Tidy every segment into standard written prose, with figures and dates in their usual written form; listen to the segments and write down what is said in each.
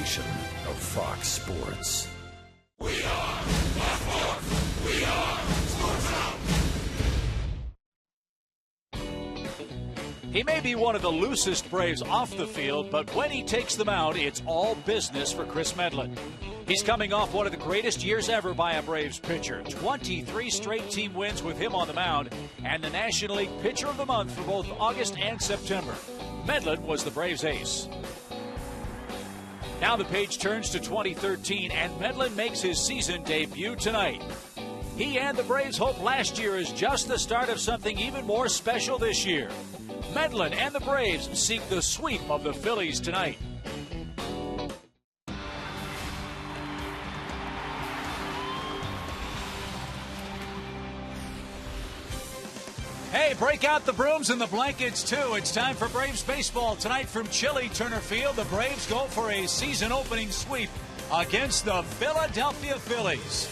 station of Fox Sports. We are Fox Sports. We are Sports Zone. He may be one of the loosest Braves off the field, but when he takes them out, it's all business for Chris Medlen. He's coming off one of the greatest years ever by a Braves pitcher. 23 straight team wins with him on the mound, and the National League Pitcher of the Month for both August and September. Medlen was the Braves' ace. Now the page turns to 2013, and Medlen makes his season debut tonight. He and the Braves hope last year is just the start of something even more special this year. Medlen and the Braves seek the sweep of the Phillies tonight. Hey, break out the brooms and the blankets, too. It's time for Braves baseball tonight from chilly Turner Field. The Braves go for a season-opening sweep against the Philadelphia Phillies.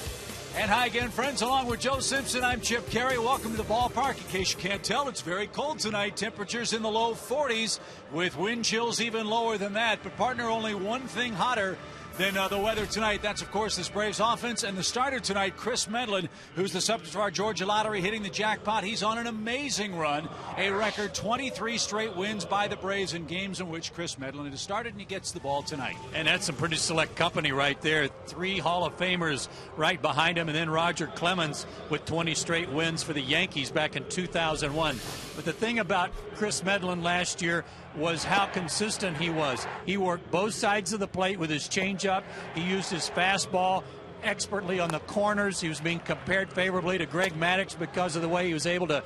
And hi again, friends. Along with Joe Simpson, I'm Chip Carey. Welcome to the ballpark. In case you can't tell, it's very cold tonight. Temperatures in the low 40s with wind chills even lower than that. But, partner, only one thing hotter than the weather tonight. That's, of course, this Braves offense. And the starter tonight, Chris Medlen, who's the subject of our Georgia Lottery, hitting the jackpot. He's on an amazing run. A record 23 straight wins by the Braves in games in which Chris Medlen has started, and he gets the ball tonight. And that's some pretty select company right there. 3 Hall of Famers right behind him, and then Roger Clemens with 20 straight wins for the Yankees back in 2001. But the thing about Chris Medlen last year was how consistent he was. He worked both sides of the plate with his changeup. He used his fastball expertly on the corners. He was being compared favorably to Greg Maddux because of the way he was able to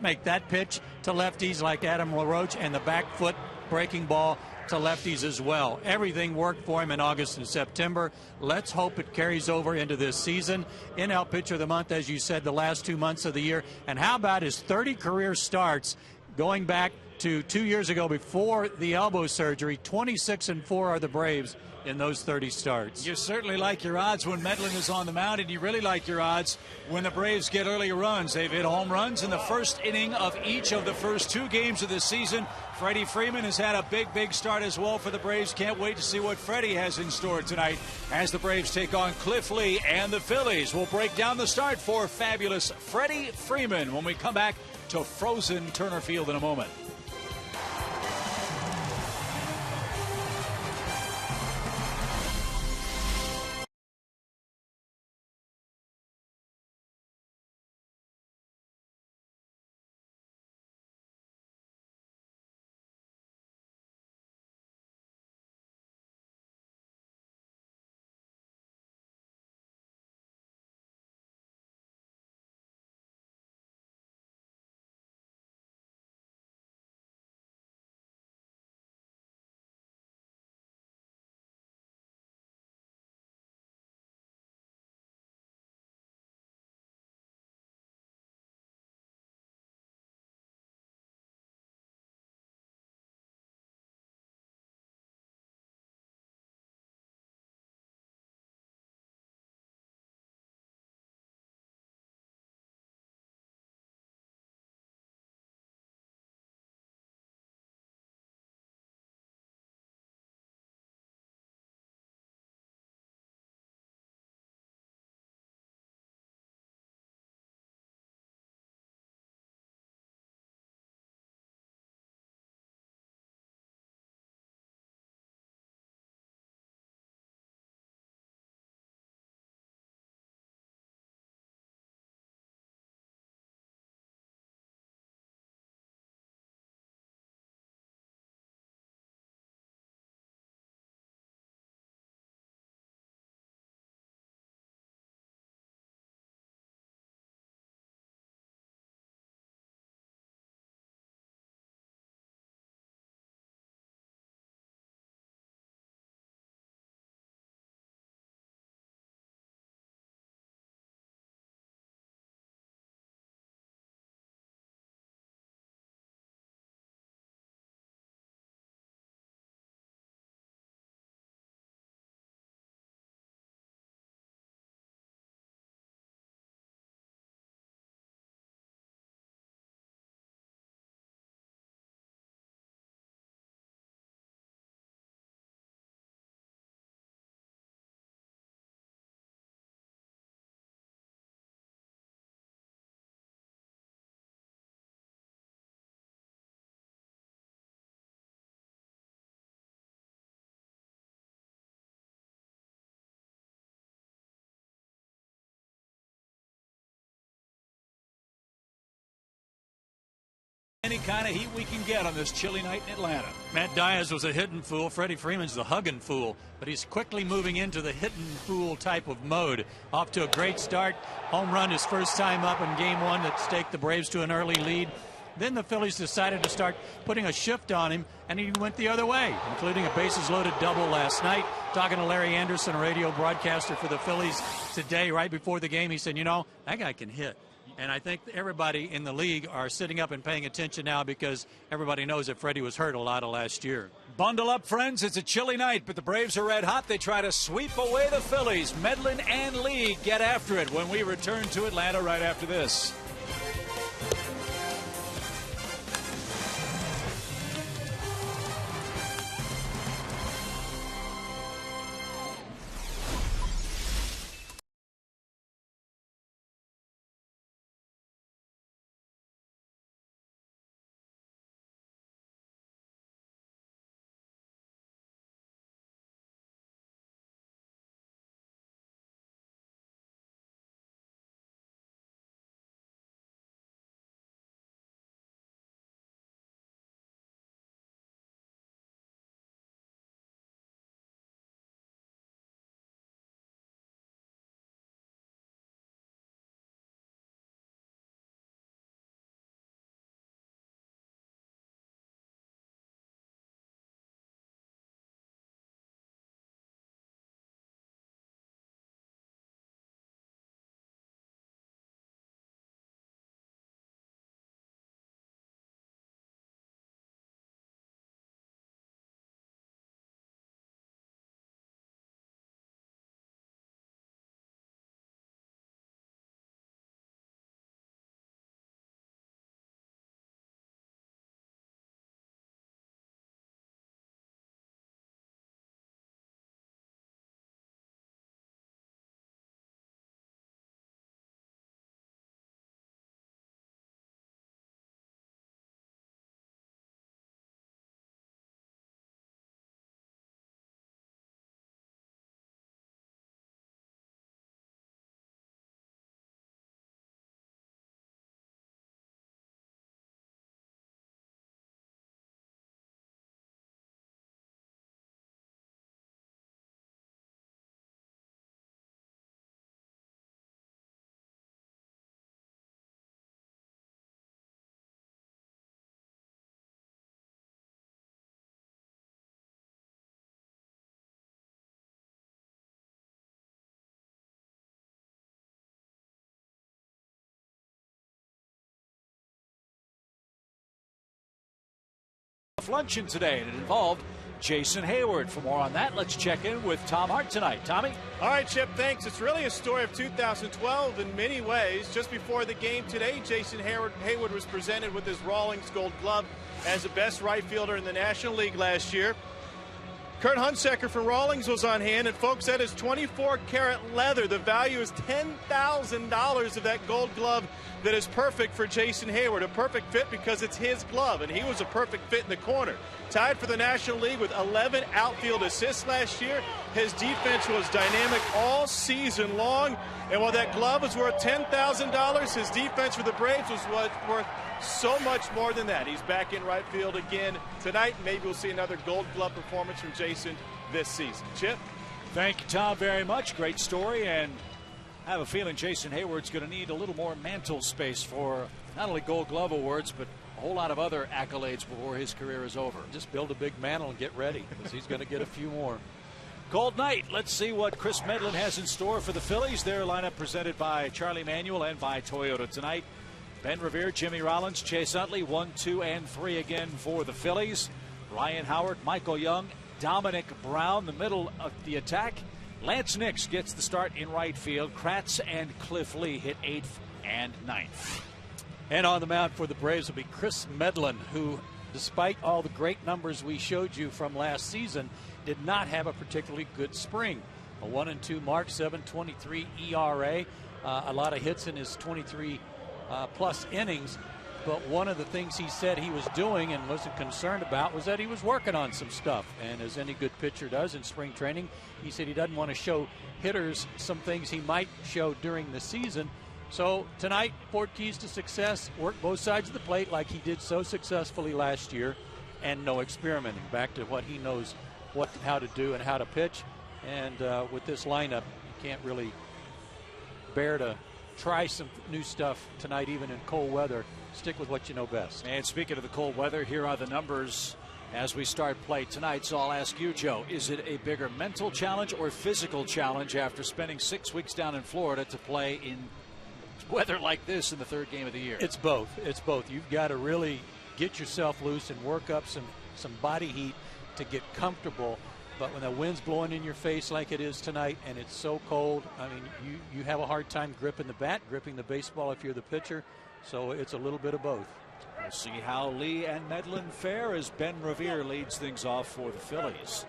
make that pitch to lefties like Adam LaRoche, and the back foot breaking ball to lefties as well. Everything worked for him in August and September. Let's hope it carries over into this season. NL Pitcher of the Month, as you said, the last 2 months of the year. And how about his 30 career starts going back to 2 years ago before the elbow surgery? 26-4 are the Braves in those 30 starts. You certainly like your odds when Medlen is on the mound, and you really like your odds when the Braves get early runs. They've hit home runs in the first inning of each of the first 2 games of the season. Freddie Freeman has had a big start as well for the Braves. Can't wait to see what Freddie has in store tonight as the Braves take on Cliff Lee and the Phillies. We'll break down the start for fabulous Freddie Freeman when we come back to frozen Turner Field in a moment. any kind of heat we can get on this chilly night in Atlanta. Matt Diaz was a hitting fool. Freddie Freeman's the hugging fool. But he's quickly moving into the hitting fool type of mode. Off to a great start. Home run his first time up in game one that staked the Braves to an early lead. Then the Phillies decided to start putting a shift on him, and he went the other way, including a bases-loaded double last night. Talking to Larry Anderson, a radio broadcaster for the Phillies today, right before the game, he said, you know, that guy can hit. And I think everybody in the league are sitting up and paying attention now because everybody knows that Freddie was hurt a lot of last year. Bundle up, friends. It's a chilly night, but the Braves are red hot. They try to sweep away the Phillies. Medlin and Lee get after it when we return to Atlanta right after this. Luncheon today, and it involved Jason Hayward. For more on that, let's check in with Tom Hart tonight. Tommy? All right, Chip, thanks. It's really a story of 2012 in many ways. Just before the game today, Jason Hayward was presented with his Rawlings Gold Glove as the best right fielder in the National League last year. Kurt Hunsaker from Rawlings was on hand, and folks, that is 24-karat leather. The value is $10,000 of that gold glove that is perfect for Jason Hayward. A perfect fit because it's his glove, and he was a perfect fit in the corner. Tied for the National League with 11 outfield assists last year. His defense was dynamic all season long, and while that glove was worth $10,000, his defense for the Braves was worth so much more than that. He's back in right field again tonight. Maybe we'll see another gold glove performance from Jason this season. Chip? Thank you, Tom, very much. Great story, and I have a feeling Jason Hayward's going to need a little more mantle space for not only Gold Glove awards, but a whole lot of other accolades before his career is over. Just build a big mantle and get ready, because he's going to get a few more. Cold night. Let's see what Chris Medlin has in store for the Phillies. Their lineup presented by Charlie Manuel and by Toyota tonight. Ben Revere, Jimmy Rollins, Chase Utley, 1, 2, and 3 again for the Phillies. Ryan Howard, Michael Young, Dominic Brown, the middle of the attack. Lance Nix gets the start in right field. Kratz and Cliff Lee hit 8th and 9th. And on the mound for the Braves will be Chris Medlin, who, despite all the great numbers we showed you from last season, did not have a particularly good spring. A 1-2 mark, 7.23 ERA, a lot of hits in his 23 plus innings. But one of the things he said he was doing and wasn't concerned about was that he was working on some stuff. And as any good pitcher does in spring training, he said he doesn't want to show hitters some things he might show during the season. So tonight, 4 keys to success: work both sides of the plate like he did so successfully last year, and no experimenting. Back to what he knows how to do and how to pitch. And with this lineup, you can't really bear to try some new stuff tonight, even in cold weather. Stick with what you know best. And speaking of the cold weather, here are the numbers as we start play tonight. So I'll ask you, Joe, is it a bigger mental challenge or physical challenge after spending 6 weeks down in Florida to play in weather like this in the third game of the year? It's both. It's both. You've got to really get yourself loose and work up some body heat to get comfortable. But when the wind's blowing in your face like it is tonight and it's so cold, I mean, you have a hard time gripping the bat, gripping the baseball if you're the pitcher. So it's a little bit of both. We'll see how Lee and Medlin fare as Ben Revere leads things off for the Phillies.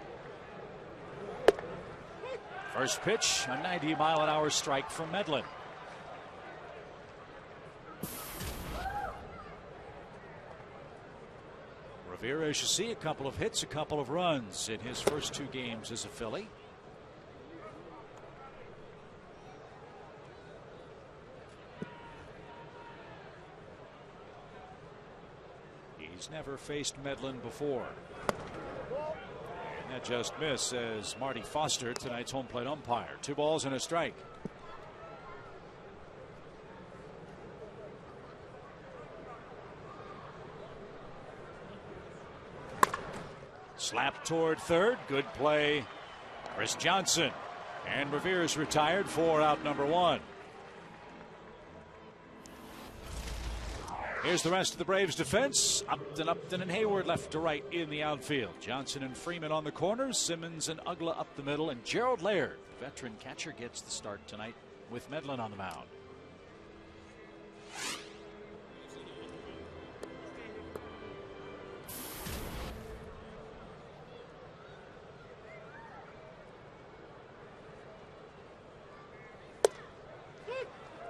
First pitch, a 90-mile-an-hour strike from Medlin. Revere, as you see, a couple of hits, a couple of runs in his first 2 games as a Philly. He's never faced Medlin before. And that just missed, says Marty Foster, tonight's home plate umpire. 2 balls and a strike. Slap toward third. Good play, Chris Johnson. And Revere's retired for out number 1. Here's the rest of the Braves defense. Upton and Hayward left to right in the outfield. Johnson and Freeman on the corners. Simmons and Ugla up the middle. And Gerald Laird, veteran catcher, gets the start tonight with Medlin on the mound.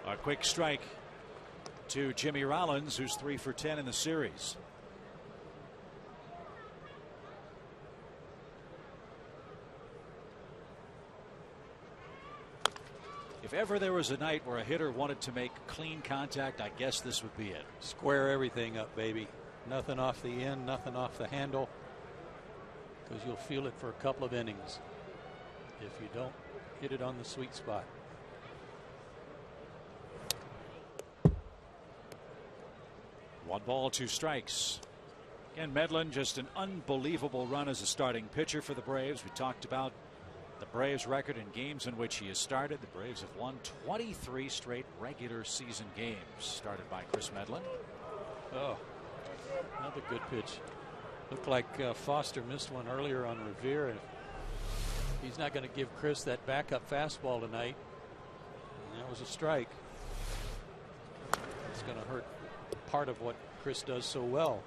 A quick strike to Jimmy Rollins, who's 3 for 10 in the series. If ever there was a night where a hitter wanted to make clean contact, I guess this would be it. Square everything up, baby. Nothing off the end, nothing off the handle, because you'll feel it for a couple of innings if you don't hit it on the sweet spot. One ball, 2 strikes. Again, Medlin, just an unbelievable run as a starting pitcher for the Braves. We talked about the Braves record in games in which he has started. The Braves have won 23 straight regular season games, started by Chris Medlin. Oh, another good pitch. Looked like Foster missed one earlier on Revere. He's not going to give Chris that backup fastball tonight. And that was a strike. It's going to hurt part of what Chris does so well.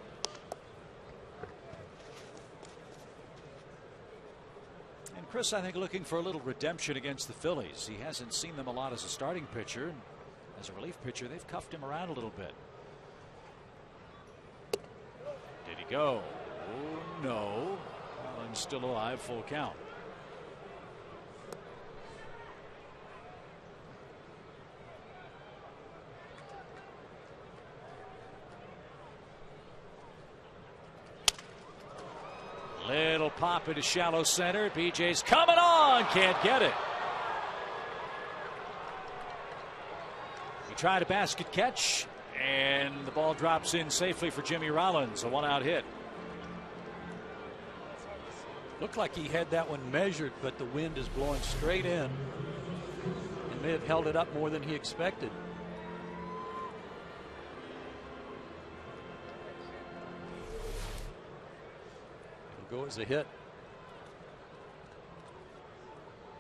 And Chris, I think, looking for a little redemption against the Phillies. He hasn't seen them a lot as a starting pitcher. As a relief pitcher, they've cuffed him around a little bit. Did he go? Oh, no. Allen's still alive, full count. Little pop into shallow center. BJ's coming on. Can't get it. He tried a basket catch, and the ball drops in safely for Jimmy Rollins. A 1-out hit. Looked like he had that one measured, but the wind is blowing straight in and may have held it up more than he expected. Go as a hit.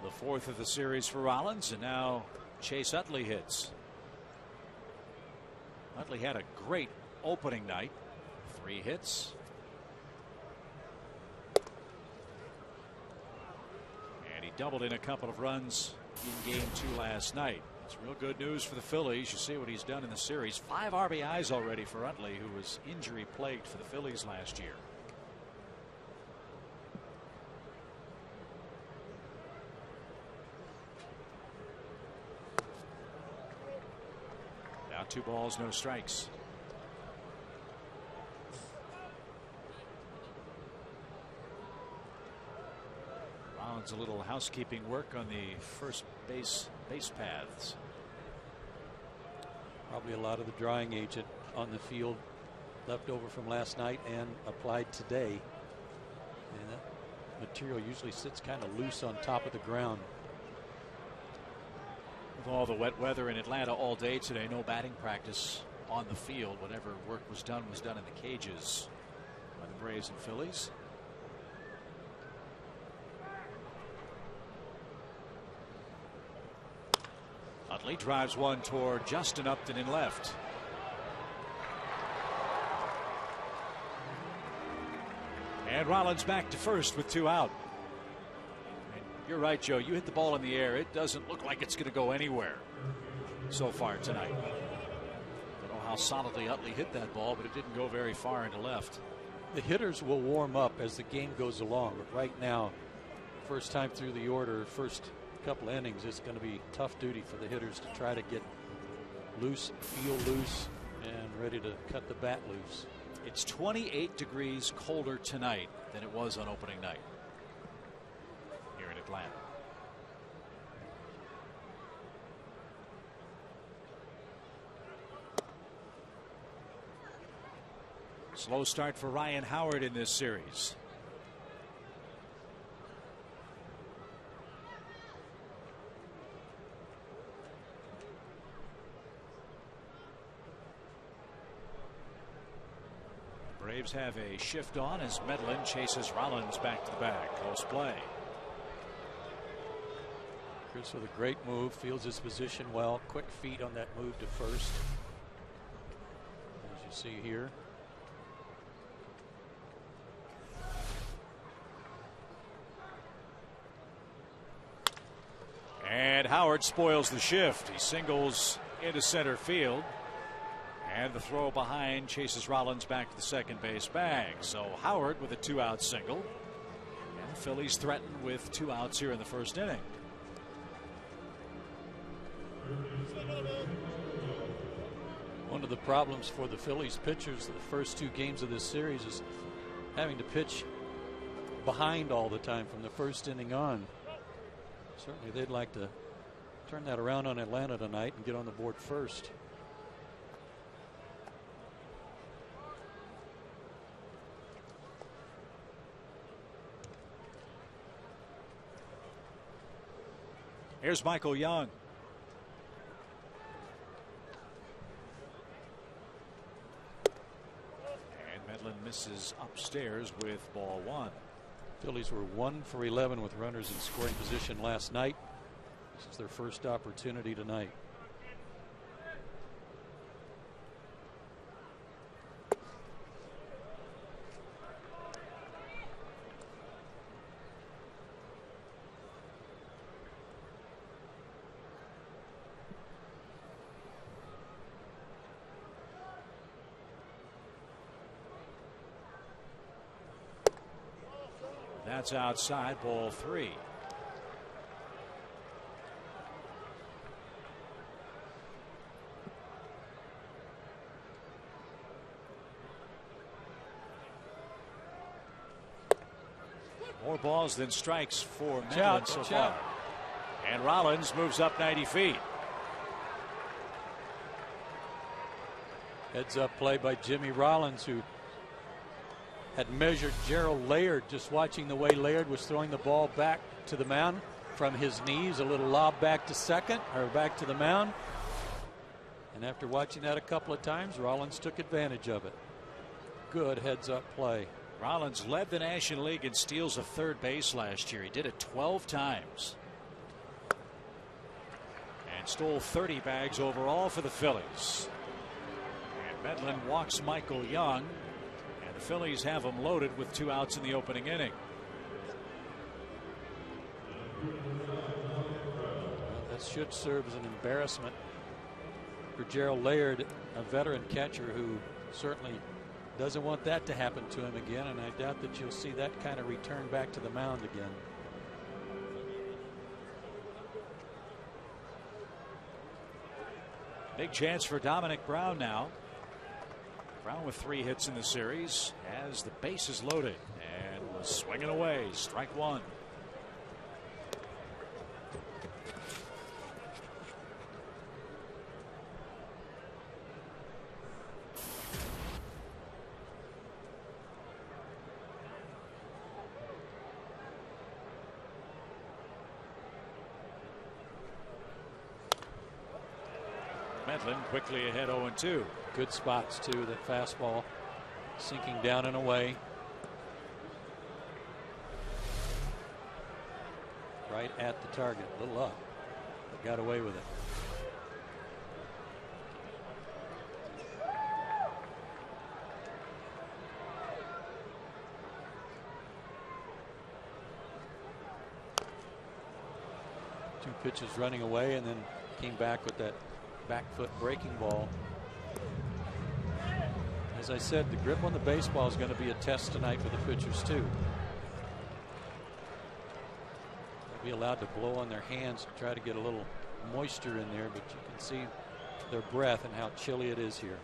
The 4th of the series for Rollins, and now Chase Utley hits. Utley had a great opening night. 3 hits. And he doubled in a couple of runs in game 2 last night. It's real good news for the Phillies. You see what he's done in the series. 5 RBIs already for Utley, who was injury plagued for the Phillies last year. 2 balls, no strikes. Rollins a little housekeeping work on the first base paths. Probably a lot of the drying agent on the field left over from last night and applied today. And that material usually sits kind of loose on top of the ground. With all the wet weather in Atlanta all day today, no batting practice on the field. Whatever work was done in the cages by the Braves and Phillies. Utley drives one toward Justin Upton in left. And Rollins back to first with 2 out. And you're right, Joe. You hit the ball in the air. It doesn't look like it's going to go anywhere so far tonight. I don't know how solidly Utley hit that ball, but it didn't go very far into left. The hitters will warm up as the game goes along. But right now, first time through the order, first couple innings, it's going to be tough duty for the hitters to try to get loose, feel loose, and ready to cut the bat loose. It's 28 degrees colder tonight than it was on opening night here in Atlanta. Slow start for Ryan Howard in this series. Braves have a shift on as Medlin chases Rollins back to the bag. Close play. Chris with a great move, feels his position well. Quick feet on that move to first, as you see here. And Howard spoils the shift. He singles into center field. And the throw behind chases Rollins back to the second base bag. So Howard with a 2-out single. And the Phillies threatened with 2 outs here in the first inning. One of the problems for the Phillies pitchers the first 2 games of this series is having to pitch behind all the time from the first inning on. Certainly they'd like to turn that around on Atlanta tonight and get on the board first. Here's Michael Young. And Medlin misses upstairs with ball 1. Phillies were 1 for 11 with runners in scoring position last night. This is their first opportunity tonight. That's outside, ball 3. More balls than strikes for Medlin so far. And Rollins moves up 90 feet. Heads up play by Jimmy Rollins, who had measured Gerald Laird, just watching the way Laird was throwing the ball back to the mound from his knees, a little lob back to second or back to the mound. And after watching that a couple of times, Rollins took advantage of it. Good heads up play. Rollins led the National League in steals of third base last year. He did it 12 times. And stole 30 bags overall for the Phillies. And Medlin walks Michael Young. And the Phillies have him loaded with 2 outs in the opening inning. Well, that should serve as an embarrassment for Gerald Laird, a veteran catcher who certainly doesn't want that to happen to him again, and I doubt that you'll see that kind of return back to the mound again. Big chance for Dominic Brown now. Brown with 3 hits in the series as the base is loaded and was swinging away. Strike 1. Medlin quickly ahead 0-2. Good spots too. That fastball sinking down and away. Right at the target. A little up, but got away with it. Two pitches running away and then came back with that back foot breaking ball. As I said, the grip on the baseball is going to be a test tonight for the pitchers too. They'll be allowed to blow on their hands and try to get a little moisture in there, but you can see their breath and how chilly it is here.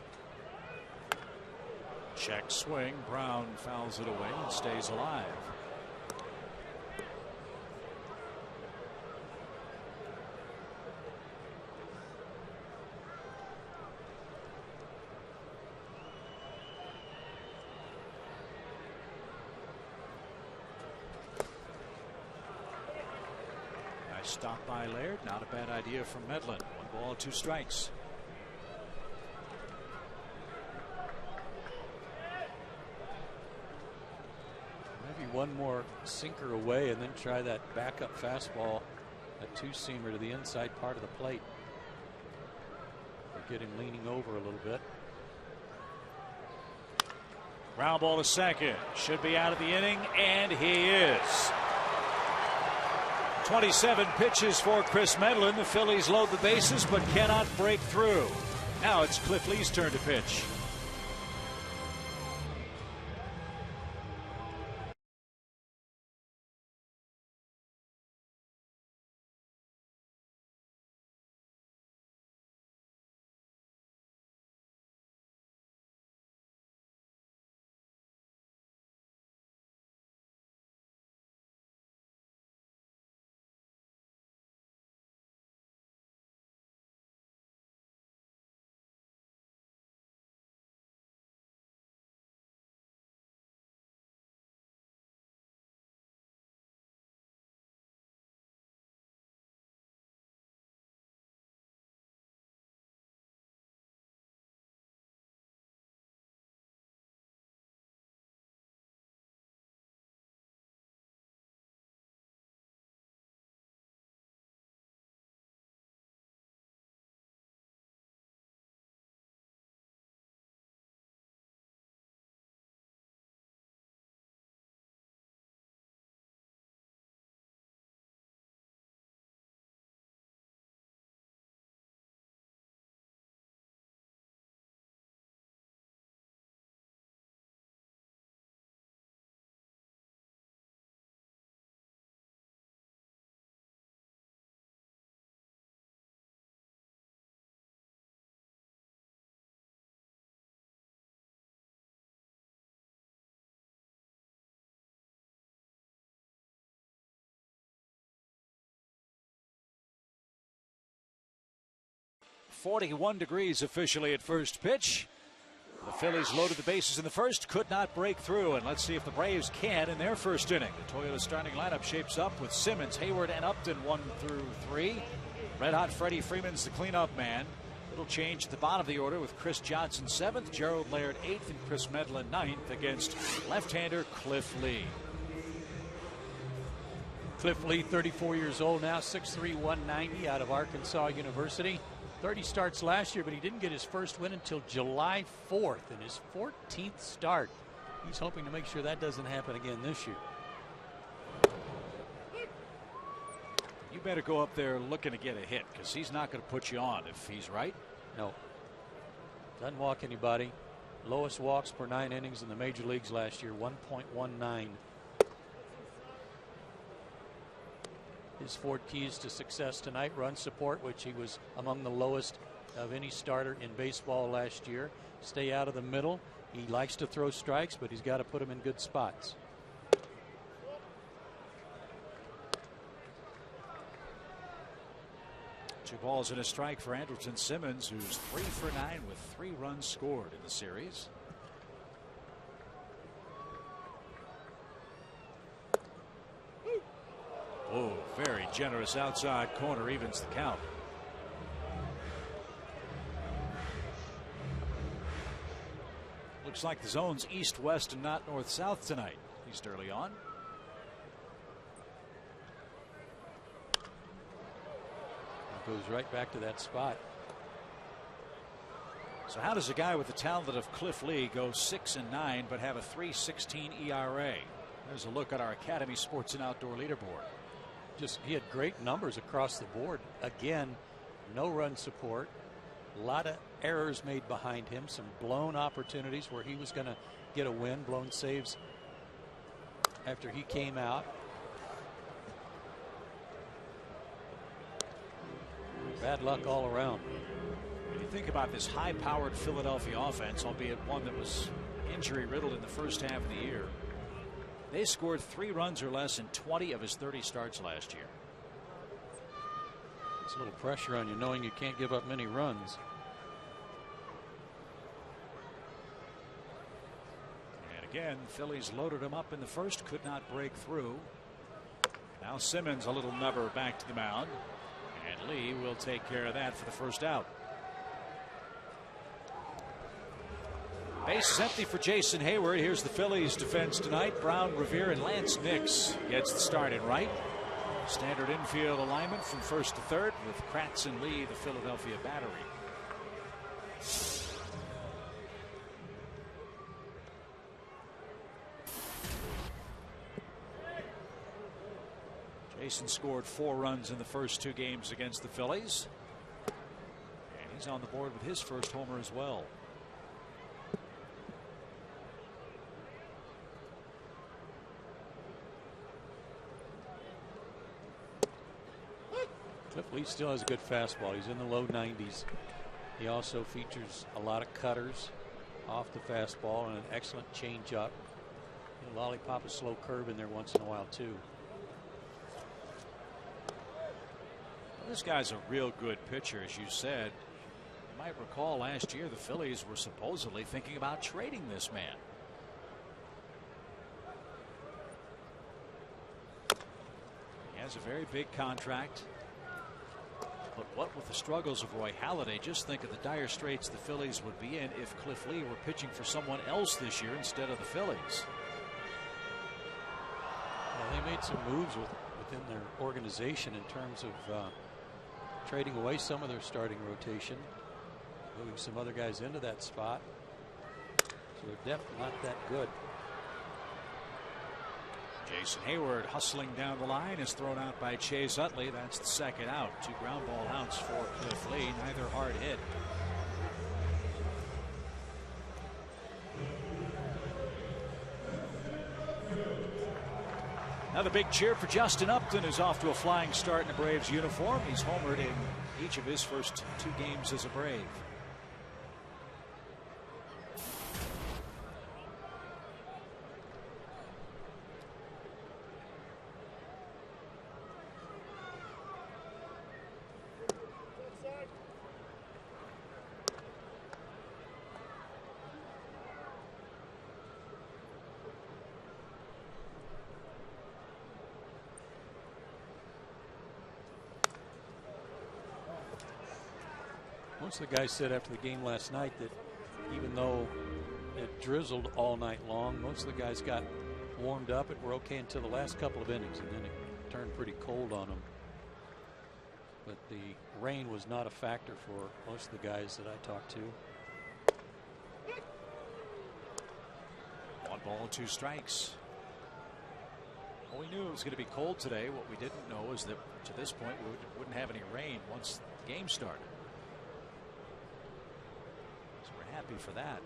Check swing. Brown fouls it away and stays alive. Stop by Laird. Not a bad idea from Medlin. 1 ball, 2 strikes. Maybe one more sinker away and then try that backup fastball, a 2-seamer to the inside part of the plate. Get him leaning over a little bit. Ground ball to second. Should be out of the inning, and he is. 27 pitches for Chris Medlin. The Phillies load the bases but cannot break through. Now it's Cliff Lee's turn to pitch. .41 degrees officially at first pitch. The Phillies loaded the bases in the first, could not break through, and let's see if the Braves can in their first inning. The Toyota starting lineup shapes up with Simmons, Hayward, and Upton 1 through 3. Red Hot Freddie Freeman's the cleanup man. Little change at the bottom of the order with Chris Johnson 7th, Gerald Laird 8th, and Chris Medlin 9th against left-hander Cliff Lee. Cliff Lee, 34 years old now, 6'3", 190 out of Arkansas University. 30 starts last year, but he didn't get his first win until July 4th in his 14th start. He's hoping to make sure that doesn't happen again this year. You better go up there looking to get a hit, because he's not going to put you on if he's right. No. Doesn't walk anybody. Lowest walks per 9 innings in the major leagues last year, 1.19. His 4 keys to success tonight: run support, which he was among the lowest of any starter in baseball last year. Stay out of the middle. He likes to throw strikes, but he's got to put them in good spots. 2 balls and a strike for Andrelton Simmons, who's 3 for 9 with 3 runs scored in the series. Oh, very generous outside corner, evens the count. Looks like the zone's east-west and not north-south tonight, at least early on. Goes right back to that spot. So how does a guy with the talent of Cliff Lee go 6-9 but have a 3.16 ERA? There's a look at our Academy Sports and Outdoor leaderboard. Just he had great numbers across the board. Again, no run support, a lot of errors made behind him, some blown opportunities where he was going to get a win, blown saves after he came out. Bad luck all around. When you think about this high-powered Philadelphia offense, albeit one that was injury-riddled in the first half of the year, they scored 3 runs or less in 20 of his 30 starts last year. It's a little pressure on you knowing you can't give up many runs. And again, Phillies loaded him up in the first, could not break through. Now Simmons, a little nubber, back to the mound. And Lee will take care of that for the first out. Base is empty for Jason Hayward. Here's the Phillies defense tonight. Brown, Revere, and Lance Nix gets the start in right. Standard infield alignment from first to third with Kratz and Lee, the Philadelphia battery. Jason scored 4 runs in the first 2 games against the Phillies. And he's on the board with his first homer as well. Cliff Lee still has a good fastball. He's in the low 90s. He also features a lot of cutters off the fastball and an excellent changeup. He'll lollipop a slow curve in there once in a while too. This guy's a real good pitcher, as you said. You might recall last year the Phillies were supposedly thinking about trading this man. He has a very big contract. But what with the struggles of Roy Halladay, just think of the dire straits the Phillies would be in if Cliff Lee were pitching for someone else this year instead of the Phillies. Well, they made some moves within their organization in terms of trading away some of their starting rotation, moving some other guys into that spot. So they're definitely not that good. Jason Hayward hustling down the line is thrown out by Chase Utley. That's the second out. 2 ground ball outs for Cliff Lee, neither hard hit. Another big cheer for Justin Upton, who's off to a flying start in a Braves uniform. He's homered in each of his first 2 games as a Brave. Most of the guys said after the game last night that even though it drizzled all night long, most of the guys got warmed up and were okay until the last couple of innings, and then it turned pretty cold on them. But the rain was not a factor for most of the guys that I talked to. 1 ball, 2 strikes. Well, we knew it was going to be cold today. What we didn't know is that to this point we wouldn't have any rain once the game started. Happy for that.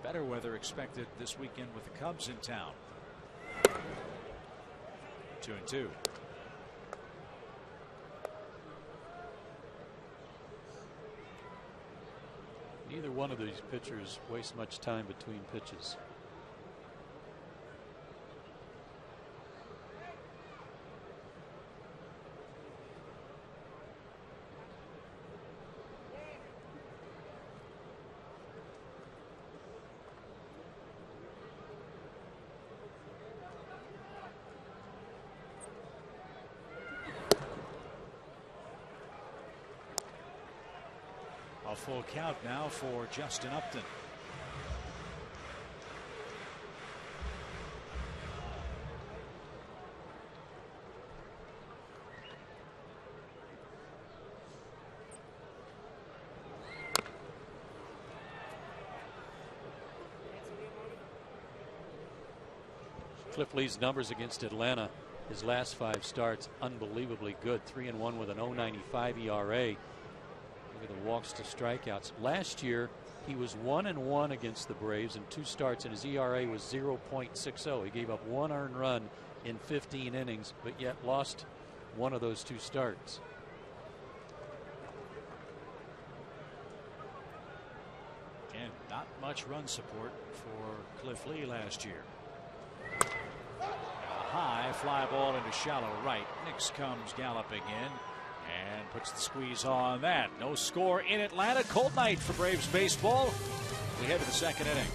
Better weather expected this weekend with the Cubs in town. 2-2. Neither one of these pitchers waste much time between pitches. A full count now for Justin Upton. Cliff Lee's numbers against Atlanta, his last 5 starts, unbelievably good. 3-1 with an 0.95 ERA. Look at the walks to strikeouts. Last year, he was 1-1 against the Braves in 2 starts, and his ERA was 0.60. He gave up 1 earned run in 15 innings, but yet lost one of those 2 starts. Again, not much run support for Cliff Lee last year. A high fly ball into shallow right. Nix comes galloping in and puts the squeeze on that. No score in Atlanta. Cold night for Braves baseball. We head to the 2nd inning.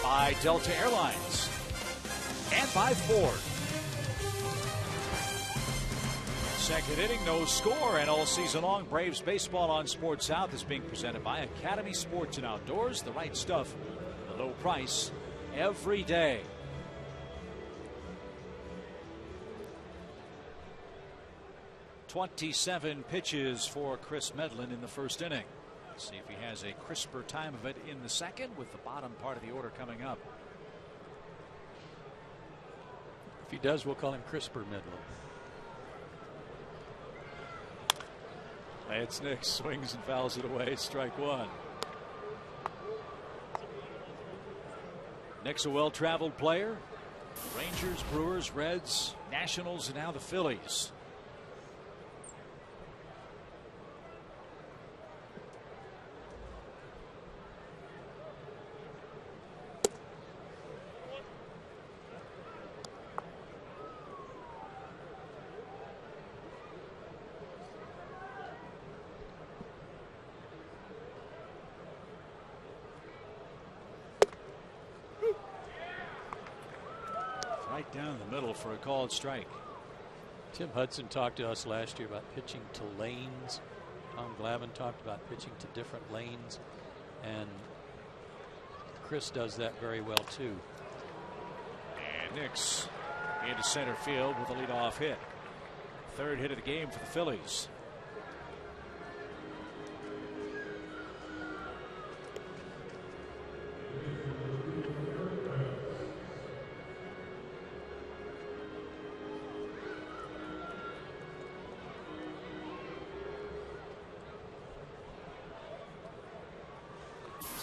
By Delta Airlines and by Ford. 2nd inning, no score, and all season long, Braves baseball on Sports South is being presented by Academy Sports and Outdoors. The right stuff, the low price, every day. "27 pitches for Chris Medlin in the 1st inning. See if he has a crisper time of it in the 2nd, with the bottom part of the order coming up. If he does, we'll call him Crisper Medlin. It's Nix, swings and fouls it away. Strike 1. Nix, a well-traveled player. Rangers, Brewers, Reds, Nationals, and now the Phillies. Right down the middle for a called strike. Tim Hudson talked to us last year about pitching to lanes. Tom Glavine talked about pitching to different lanes, and Chris does that very well too. And Nix into center field with a leadoff hit. 3rd hit of the game for the Phillies.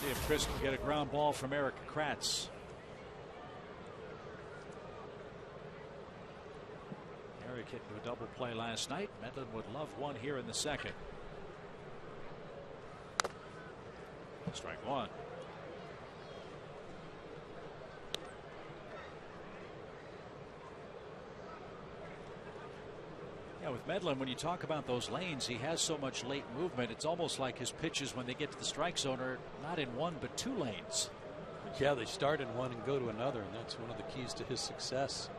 See if Chris can get a ground ball from Eric Kratz. Eric hit into a double play last night. Medlin would love one here in the second. Strike one. Yeah, with Medlin, when you talk about those lanes, he has so much late movement. It's almost like his pitches, when they get to the strike zone, are not in one but two lanes. Yeah, they start in one and go to another, and that's one of the keys to his success.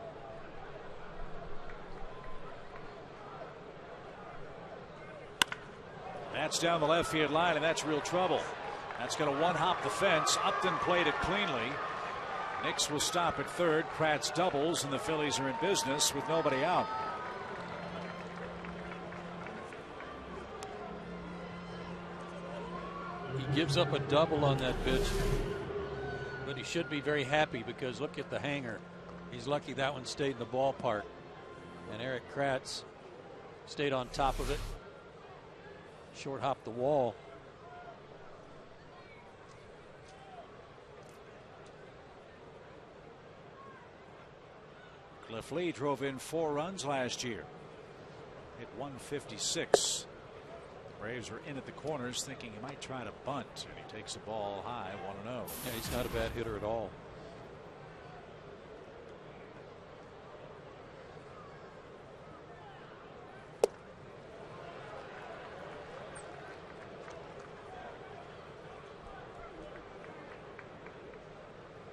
That's down the left field line, and that's real trouble. That's going to one-hop the fence. Upton played it cleanly. Nix will stop at third. Kratz doubles, and the Phillies are in business with nobody out. He gives up a double on that pitch, but he should be very happy because look at the hanger. He's lucky that one stayed in the ballpark. And Eric Kratz stayed on top of it. Short hop the wall. Cliff Lee drove in 4 runs last year. Hit 156. The Braves are in at the corners thinking he might try to bunt, and he takes the ball high, 1-0. Yeah, he's not a bad hitter at all.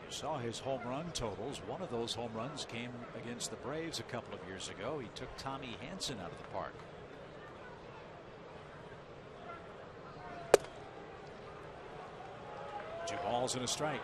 Saw his home run totals. One of those home runs came against the Braves a couple of years ago. He took Tommy Hanson out of the park. Two balls and a strike.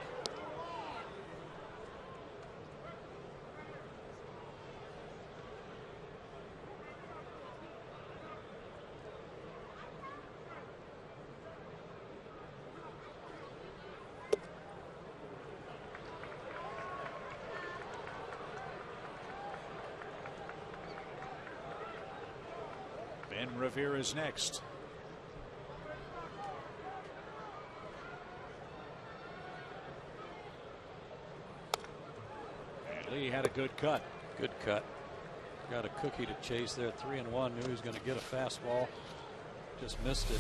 Ben Revere is next. And Lee had a good cut. Good cut. Got a cookie to chase there. 3-1. Knew he was going to get a fastball. Just missed it.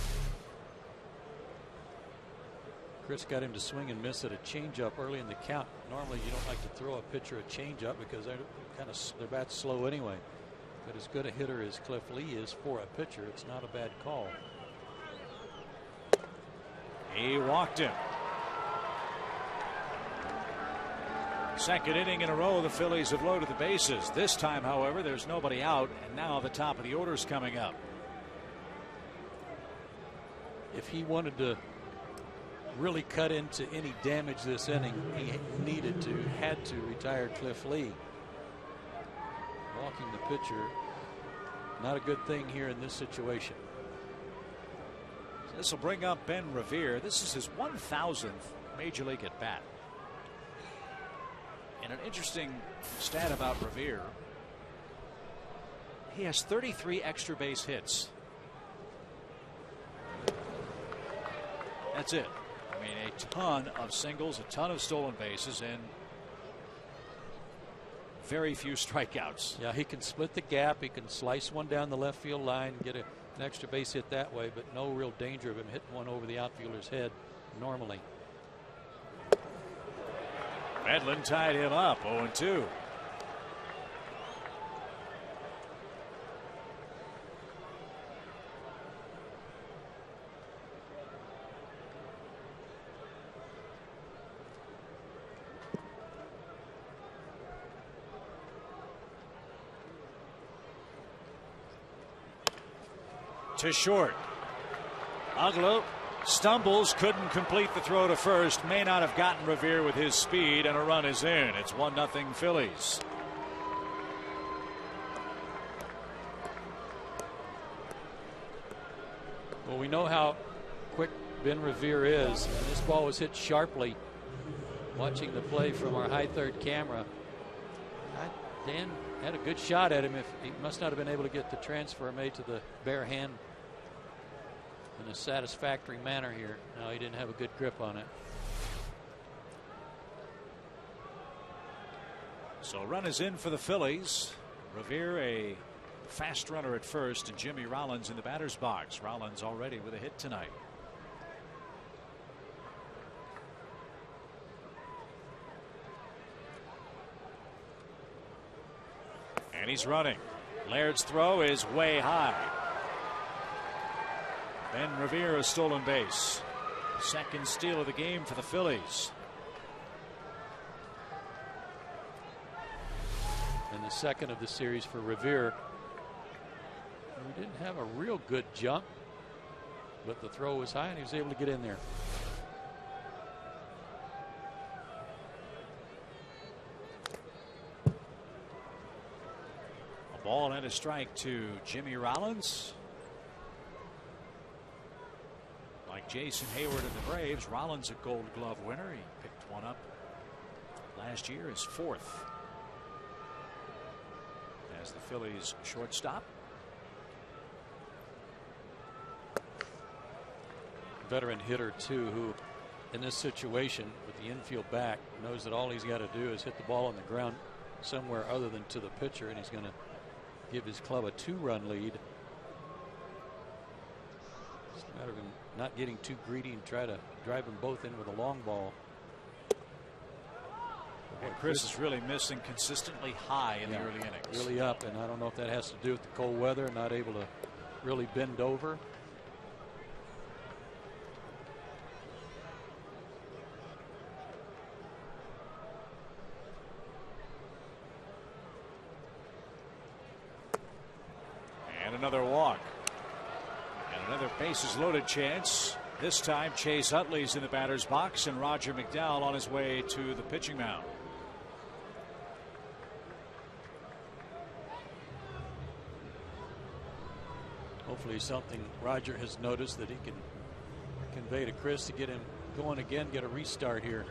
Chris got him to swing and miss at a changeup early in the count. Normally you don't like to throw a pitcher a changeup because their bat's slow anyway. But as good a hitter as Cliff Lee is for a pitcher, it's not a bad call. He walked him. Second inning in a row, the Phillies have loaded the bases. This time, however, there's nobody out, and now the top of the order is coming up. If he wanted to really cut into any damage this inning, he had to retire Cliff Lee. Walking the pitcher, not a good thing here in this situation. This will bring up Ben Revere. This is his 1,000th major league at bat. And an interesting stat about Revere: he has 33 extra base hits. That's it. I mean, a ton of singles, a ton of stolen bases, and very few strikeouts. Yeah, he can split the gap. He can slice one down the left field line, get an extra base hit that way, but no real danger of him hitting one over the outfielder's head normally. Medlin tied him up, 0-2. To short. Aglo stumbles, couldn't complete the throw to first. May not have gotten Revere with his speed, and a run is in. It's 1-0 Phillies. Well, we know how quick Ben Revere is, and this ball was hit sharply. Watching the play from our high third camera, Dan had a good shot at him. If he must not have been able to get the transfer made to the bare hand. in a satisfactory manner here. No, he didn't have a good grip on it. So run is in for the Phillies. Revere a fast runner at first, and Jimmy Rollins in the batter's box. Rollins already with a hit tonight. And he's running. Laird's throw is way high. Ben Revere a stolen base. Second steal of the game for the Phillies. And the second of the series for Revere. We didn't have a real good jump, but the throw was high and he was able to get in there. A ball and a strike to Jimmy Rollins. Like Jason Hayward of the Braves, Rollins a Gold Glove winner. He picked one up last year, his fourth as the Phillies shortstop. Veteran hitter too, who in this situation with the infield back knows that all he's got to do is hit the ball on the ground somewhere other than to the pitcher, and he's going to give his club a 2-run lead. It's a matter of him not getting too greedy and try to drive them both in with a long ball. And Chris is really missing consistently high in the early innings. Really up, and I don't know if that has to do with the cold weather, not able to really bend over. And another walk. And another bases loaded chance. This time Chase Utley's in the batter's box and Roger McDowell on his way to the pitching mound. Hopefully something Roger has noticed that he can convey to Chris to get him going again, get a restart here.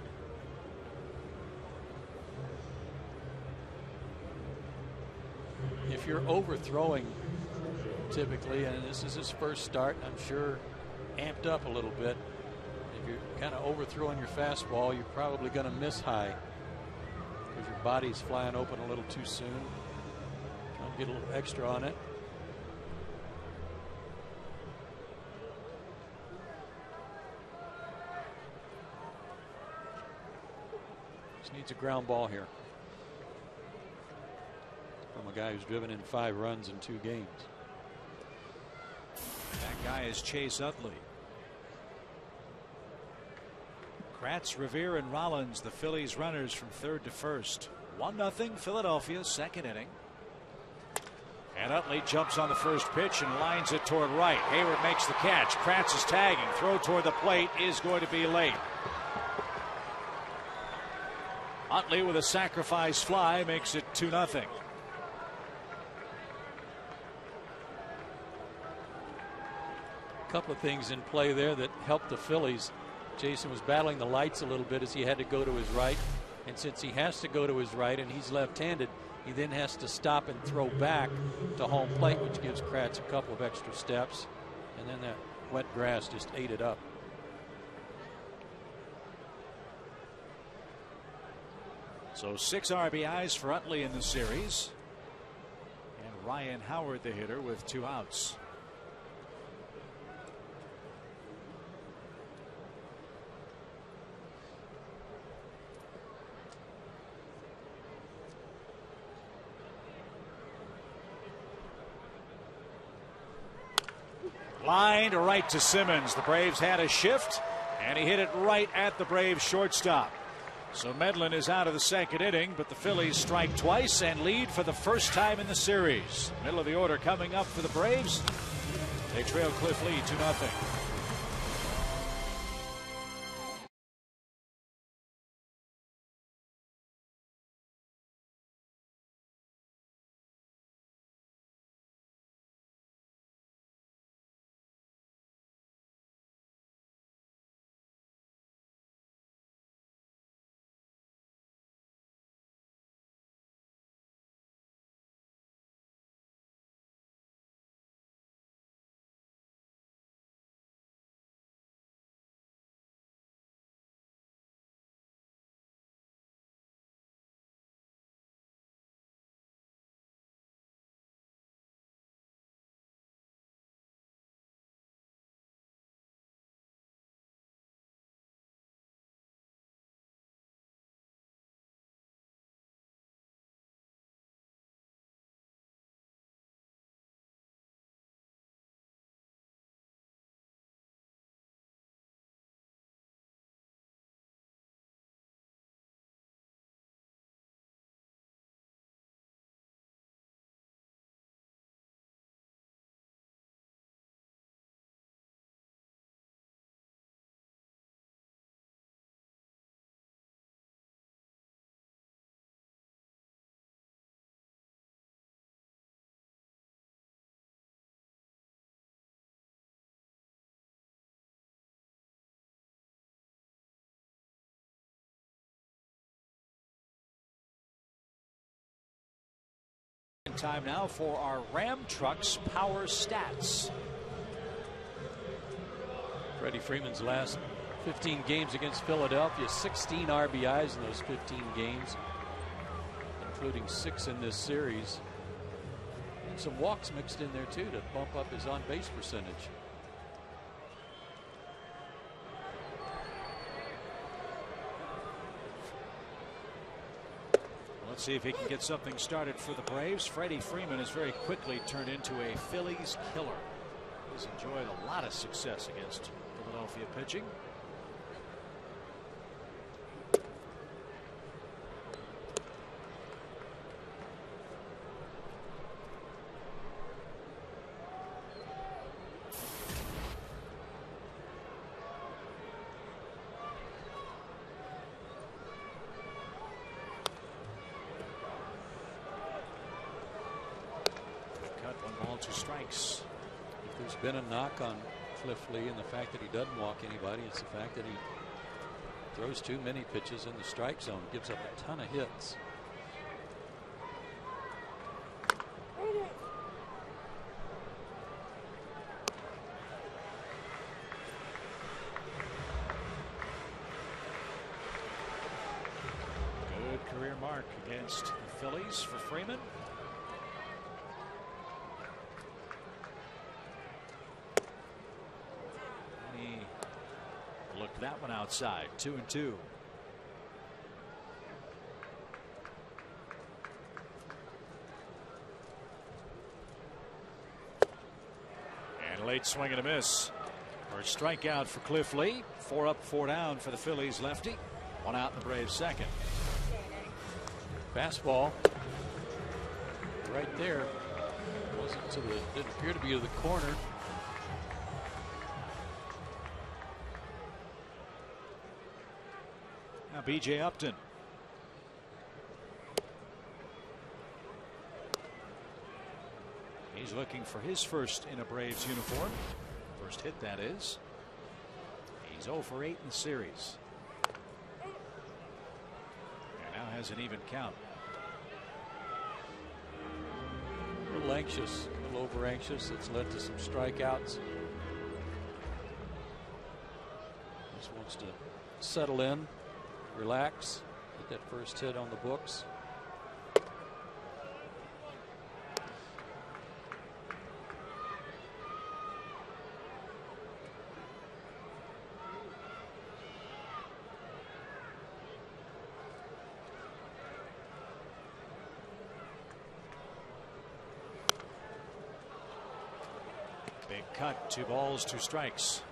If you're overthrowing typically, and this is his first start, I'm sure amped up a little bit. If you're kind of overthrowing your fastball, you're probably going to miss high because your body's flying open a little too soon. Trying to get a little extra on it. Just needs a ground ball here from a guy who's driven in 5 runs in 2 games. That guy is Chase Utley. Kratz, Revere, and Rollins, the Phillies runners from third to first. 1-0 Philadelphia, second inning. And Utley jumps on the first pitch and lines it toward right. Hayward makes the catch. Kratz is tagging. Throw toward the plate is going to be late. Utley with a sacrifice fly makes it 2-0. A couple of things in play there that helped the Phillies. Jason was battling the lights a little bit as he had to go to his right, and since he has to go to his right and he's left-handed, he then has to stop and throw back to home plate, which gives Kratz a couple of extra steps, and then that wet grass just ate it up. So 6 RBIs for Utley in the series, and Ryan Howard the hitter with 2 outs. Line to right to Simmons. The Braves had a shift, and he hit it right at the Braves shortstop. So Medlin is out of the second inning, but the Phillies strike twice and lead for the first time in the series. Middle of the order coming up for the Braves. They trail Cliff Lee 2-0. Time now for our Ram Trucks Power Stats. Freddie Freeman's last 15 games against Philadelphia, 16 RBIs in those 15 games, including 6 in this series. And some walks mixed in there too to bump up his on-base percentage. Let's see if he can get something started for the Braves. Freddie Freeman has very quickly turned into a Phillies killer. He's enjoyed a lot of success against Philadelphia pitching. Two strikes. If there's been a knock on Cliff Lee and the fact that he doesn't walk anybody, it's the fact that he throws too many pitches in the strike zone, gives up a ton of hits. Good career mark against the Phillies for Freeman. Looked that one outside. 2-2. And a late swing and a miss. First strikeout for Cliff Lee. 4 up, 4 down for the Phillies lefty. 1 out in the Braves second. Fastball right there. Wasn't to the, didn't appear to be to the corner. Now B.J. Upton. He's looking for his first in a Braves uniform. First hit, that is. He's 0 for 8 in the series. And now has an even count. A little anxious, a little over anxious. It's led to some strikeouts. Just wants to settle in, relax, get that first hit on the books. Big cut, 2 balls, 2 strikes.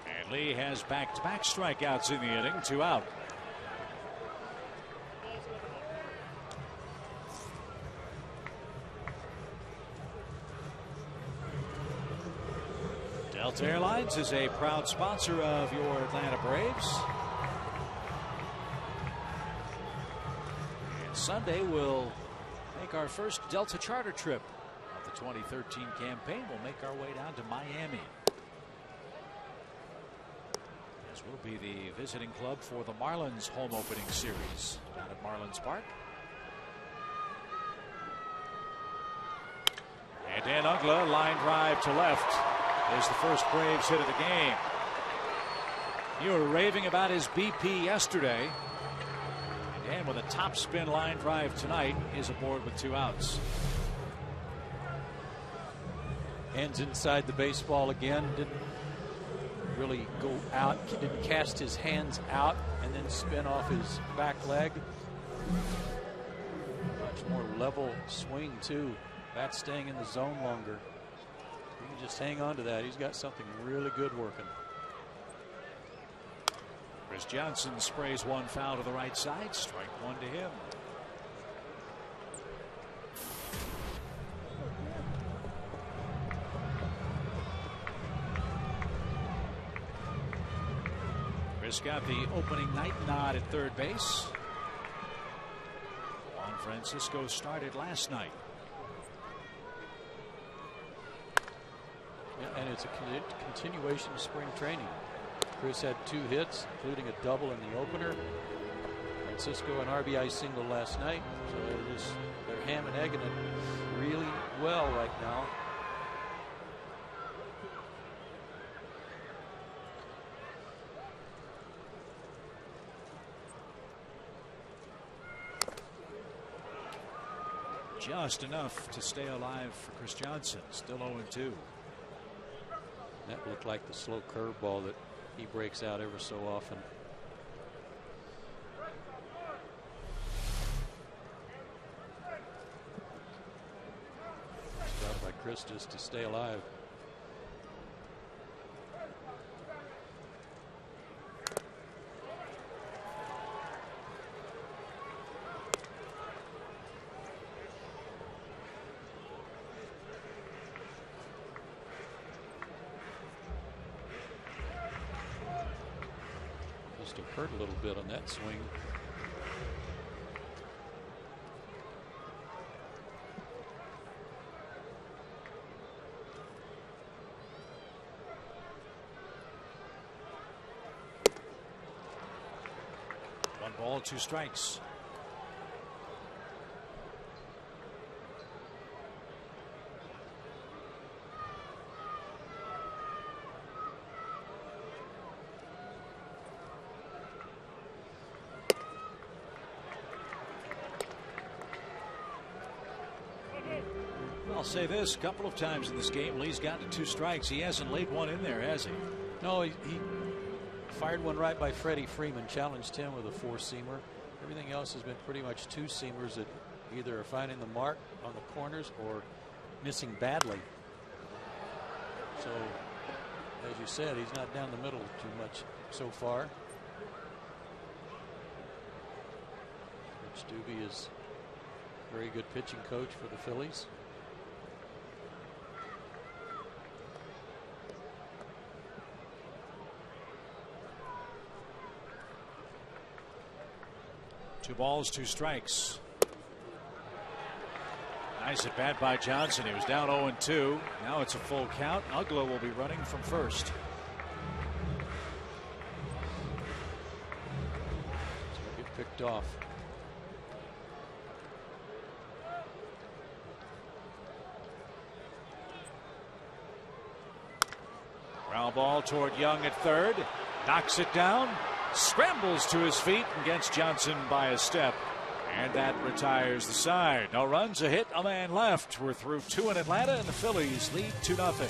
And Lee has back-to-back strikeouts in the inning, 2 out. Delta Airlines is a proud sponsor of your Atlanta Braves. And Sunday we'll make our first Delta charter trip of the 2013 campaign. We'll make our way down to Miami, as we'll be the visiting club for the Marlins home opening series down at Marlins Park. And Dan Uggla, line drive to left. Is the first Braves hit of the game. You were raving about his BP yesterday. And with a top spin line drive tonight, is aboard with 2 outs. Hands inside the baseball again. Didn't really go out. Didn't cast his hands out and then spin off his back leg. Much more level swing too. Bat staying in the zone longer. You can just hang on to that. He's got something really good working. Chris Johnson sprays 1 foul to the right side. Strike 1 to him. Just got the opening night nod at third base. Juan Francisco started last night. Yeah, and it's a continuation of spring training. Chris had 2 hits, including a double in the opener. Francisco an RBI single last night. So they're ham and egging it really well right now. Just enough to stay alive for Chris Johnson. Still 0-2. That looked like the slow curveball that he breaks out ever so often. Job by Chris just to stay alive. Must have hurt a little bit on that swing. One ball, 2 strikes. I'll say this, a couple of times in this game, Lee's gotten 2 strikes. He hasn't laid one in there, has he? No, he fired one right by Freddie Freeman, challenged him with a 4-seamer. Everything else has been pretty much 2-seamers that either are finding the mark on the corners or missing badly. So, as you said, he's not down the middle too much so far. Rich Doobie is a very good pitching coach for the Phillies. Two balls, 2 strikes. Nice at bat by Johnson. He was down 0-2. Now it's a full count. Ugla will be running from first. It's going to get picked off. Ground ball toward Young at third. Knocks it down. Scrambles to his feet and gets Johnson by a step. And that retires the side. No runs, a hit, a man left. We're through 2 in Atlanta, and the Phillies lead 2-0.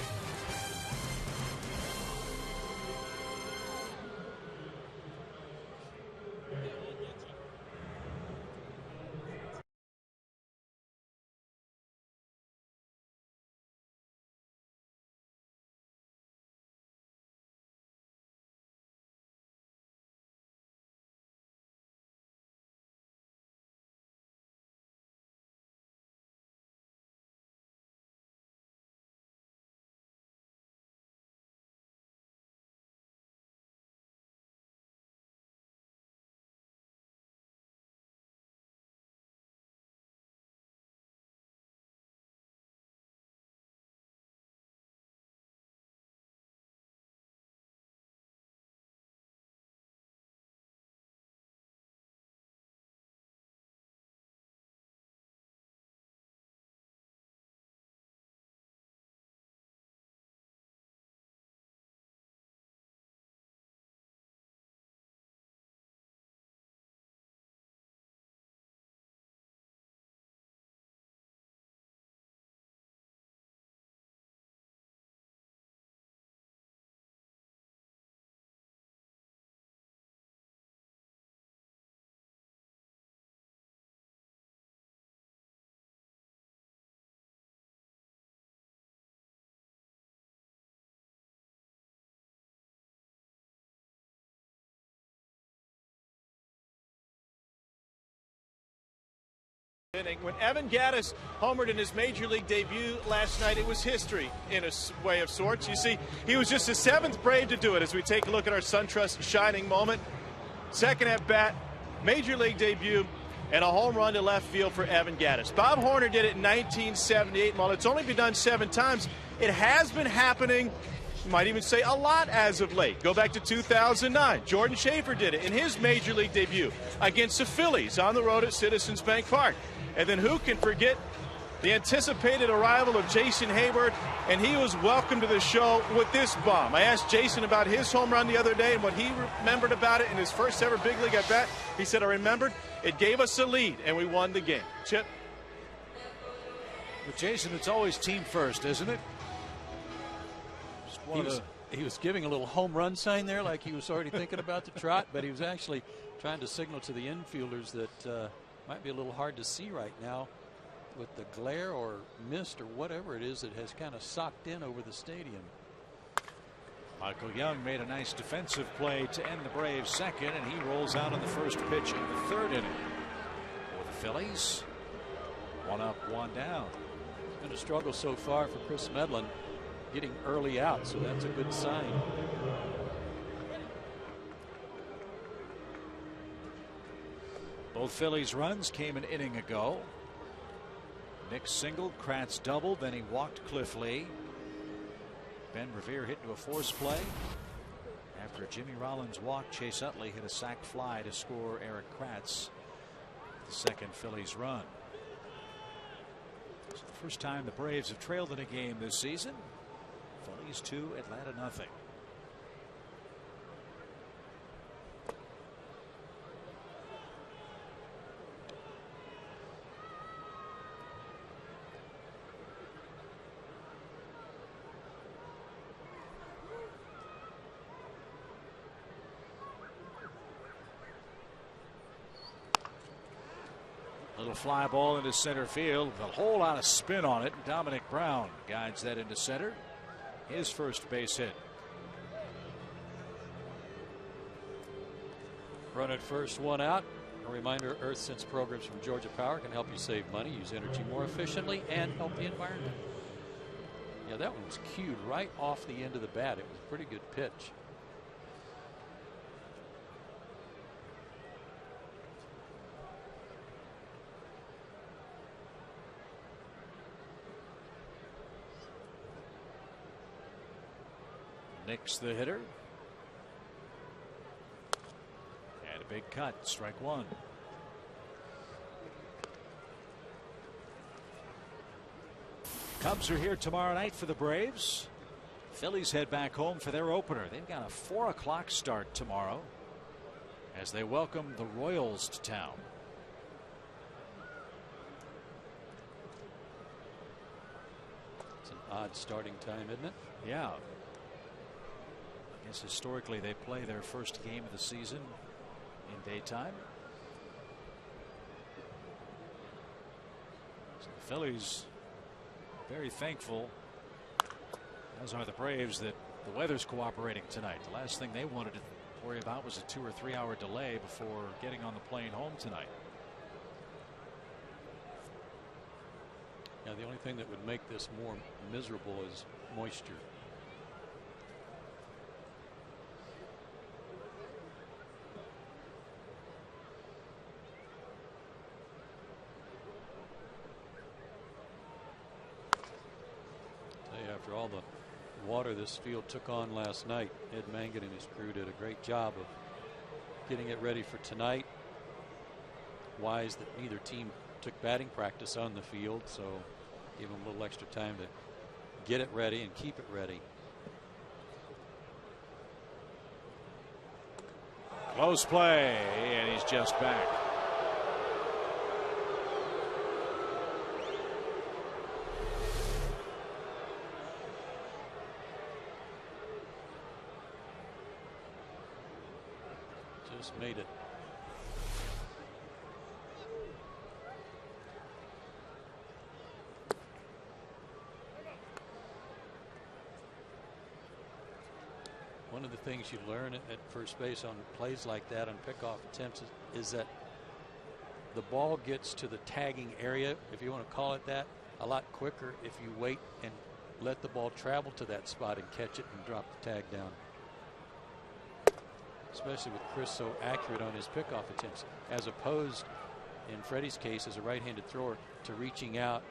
inning. When Evan Gattis homered in his major league debut last night, it was history in a way of sorts. You see, he was just the 7th Brave to do it as we take a look at our SunTrust shining moment. Second at bat, major league debut, and a home run to left field for Evan Gattis. Bob Horner did it in 1978. While it's only been done 7 times, it has been happening, you might even say, a lot as of late. Go back to 2009. Jordan Schaefer did it in his major league debut against the Phillies on the road at Citizens Bank Park. And then who can forget the anticipated arrival of Jason Hayward, and he was welcomed to the show with this bomb. I asked Jason about his home run the other day and what he remembered about it in his first ever big league at bat. He said, I remembered it gave us a lead and we won the game. Chip? With Jason, it's always team first, isn't it? He was giving a little home run sign there, like he was already thinking about the trot, but he was actually trying to signal to the infielders that might be a little hard to see right now with the glare or mist or whatever it is that has kind of socked in over the stadium. Michael Young made a nice defensive play to end the Braves' second, and he rolls out on the first pitch of the 3rd inning. For the Phillies, 1 up, 1 down. It's been a struggle so far for Chris Medlin getting early out, so that's a good sign. Both Phillies runs came an inning ago. Nick singled, Kratz doubled, then he walked Cliff Lee. Ben Revere hit into a force play. After Jimmy Rollins walked, Chase Utley hit a sac fly to score Eric Kratz, the 2nd Phillies run. It's the first time the Braves have trailed in a game this season. Phillies 2, Atlanta nothing. Little fly ball into center field with a whole lot of spin on it. Dominic Brown guides that into center. His first base hit. Run at first, 1 out. A reminder, EarthSense programs from Georgia Power can help you save money, use energy more efficiently, and help the environment. Yeah, that one was cued right off the end of the bat. It was a pretty good pitch. Nick's the hitter. And a big cut, strike 1. Cubs are here tomorrow night for the Braves. Phillies head back home for their opener. They've got a 4 o'clock start tomorrow as they welcome the Royals to town. It's an odd starting time, isn't it? Yeah. I guess historically they play their first game of the season in daytime. So the Phillies very thankful, as are the Braves, that the weather's cooperating tonight. The last thing they wanted to worry about was a 2 or 3 hour delay before getting on the plane home tonight. Yeah, the only thing that would make this more miserable is moisture. After all the water this field took on last night, Ed Mangan and his crew did a great job of getting it ready for tonight. Wise that neither team took batting practice on the field, so gave them a little extra time to get it ready and keep it ready. Close play, and he's just back. Made it. One of the things you learn at first base on plays like that, on pickoff attempts, is that the ball gets to the tagging area, if you want to call it that, a lot quicker if you wait and let the ball travel to that spot and catch it and drop the tag down. Especially with Chris so accurate on his pickoff attempts, as opposed in Freddie's case as a right-handed thrower to reaching out,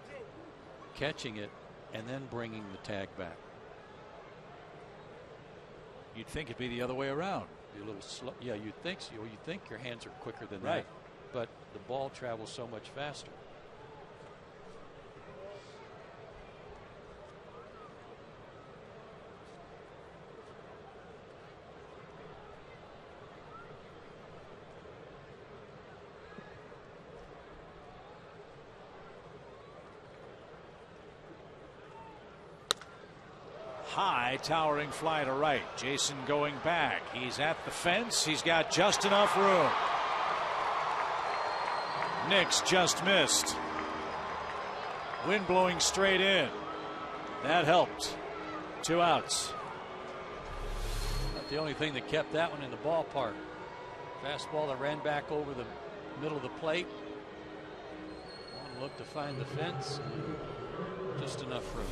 catching it, and then bringing the tag back. You'd think it'd be the other way around. Be a little slow. Yeah, you'd think so. You think your hands are quicker than right. that, but the ball travels so much faster. High towering fly to right. Jason going back. He's at the fence. He's got just enough room. Nix just missed. Wind blowing straight in. That helped. 2 outs. Not the only thing that kept that one in the ballpark. Fastball that ran back over the middle of the plate. One look to find the fence. Just enough room.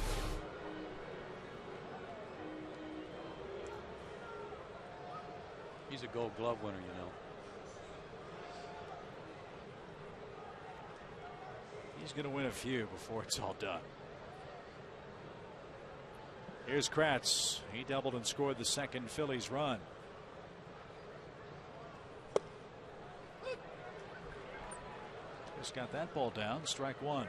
He's a Gold Glove winner, you know. He's going to win a few before it's all done. Here's Kratz. He doubled and scored the second Phillies run. Just got that ball down. Strike one.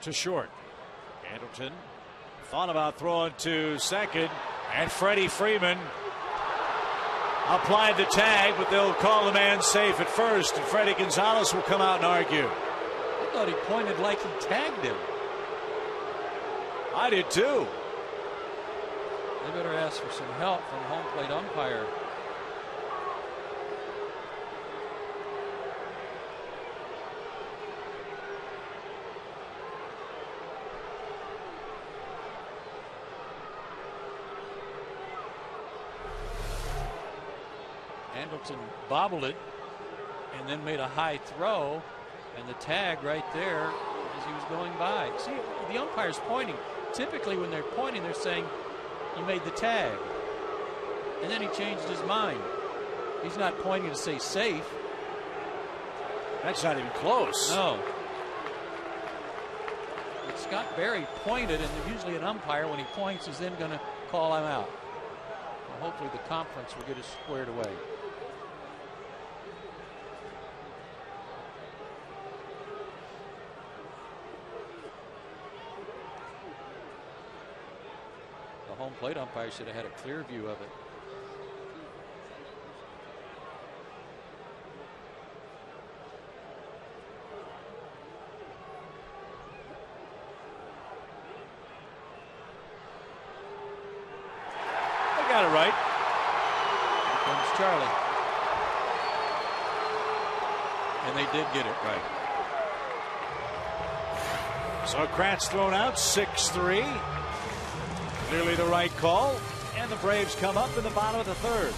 To short. Andrelton thought about throwing to second, and Freddie Freeman applied the tag, but they'll call the man safe at first, and Freddie Gonzalez will come out and argue. I thought he pointed like he tagged him. I did too. They better ask for some help from home plate umpire. Andrelton bobbled it and then made a high throw, and the tag right there as he was going by. See, the umpire's pointing. Typically when they're pointing, they're saying you made the tag, and then he changed his mind. He's not pointing to say safe. That's not even close. No. But Scott Berry pointed, and usually an umpire, when he points, is then going to call him out. Well, hopefully the conference will get it squared away. The home plate umpire should have had a clear view of it. They got it right. Here comes Charlie. And they did get it right. So Kratz thrown out, 6-3. Clearly the right call, and the Braves come up in the bottom of the third.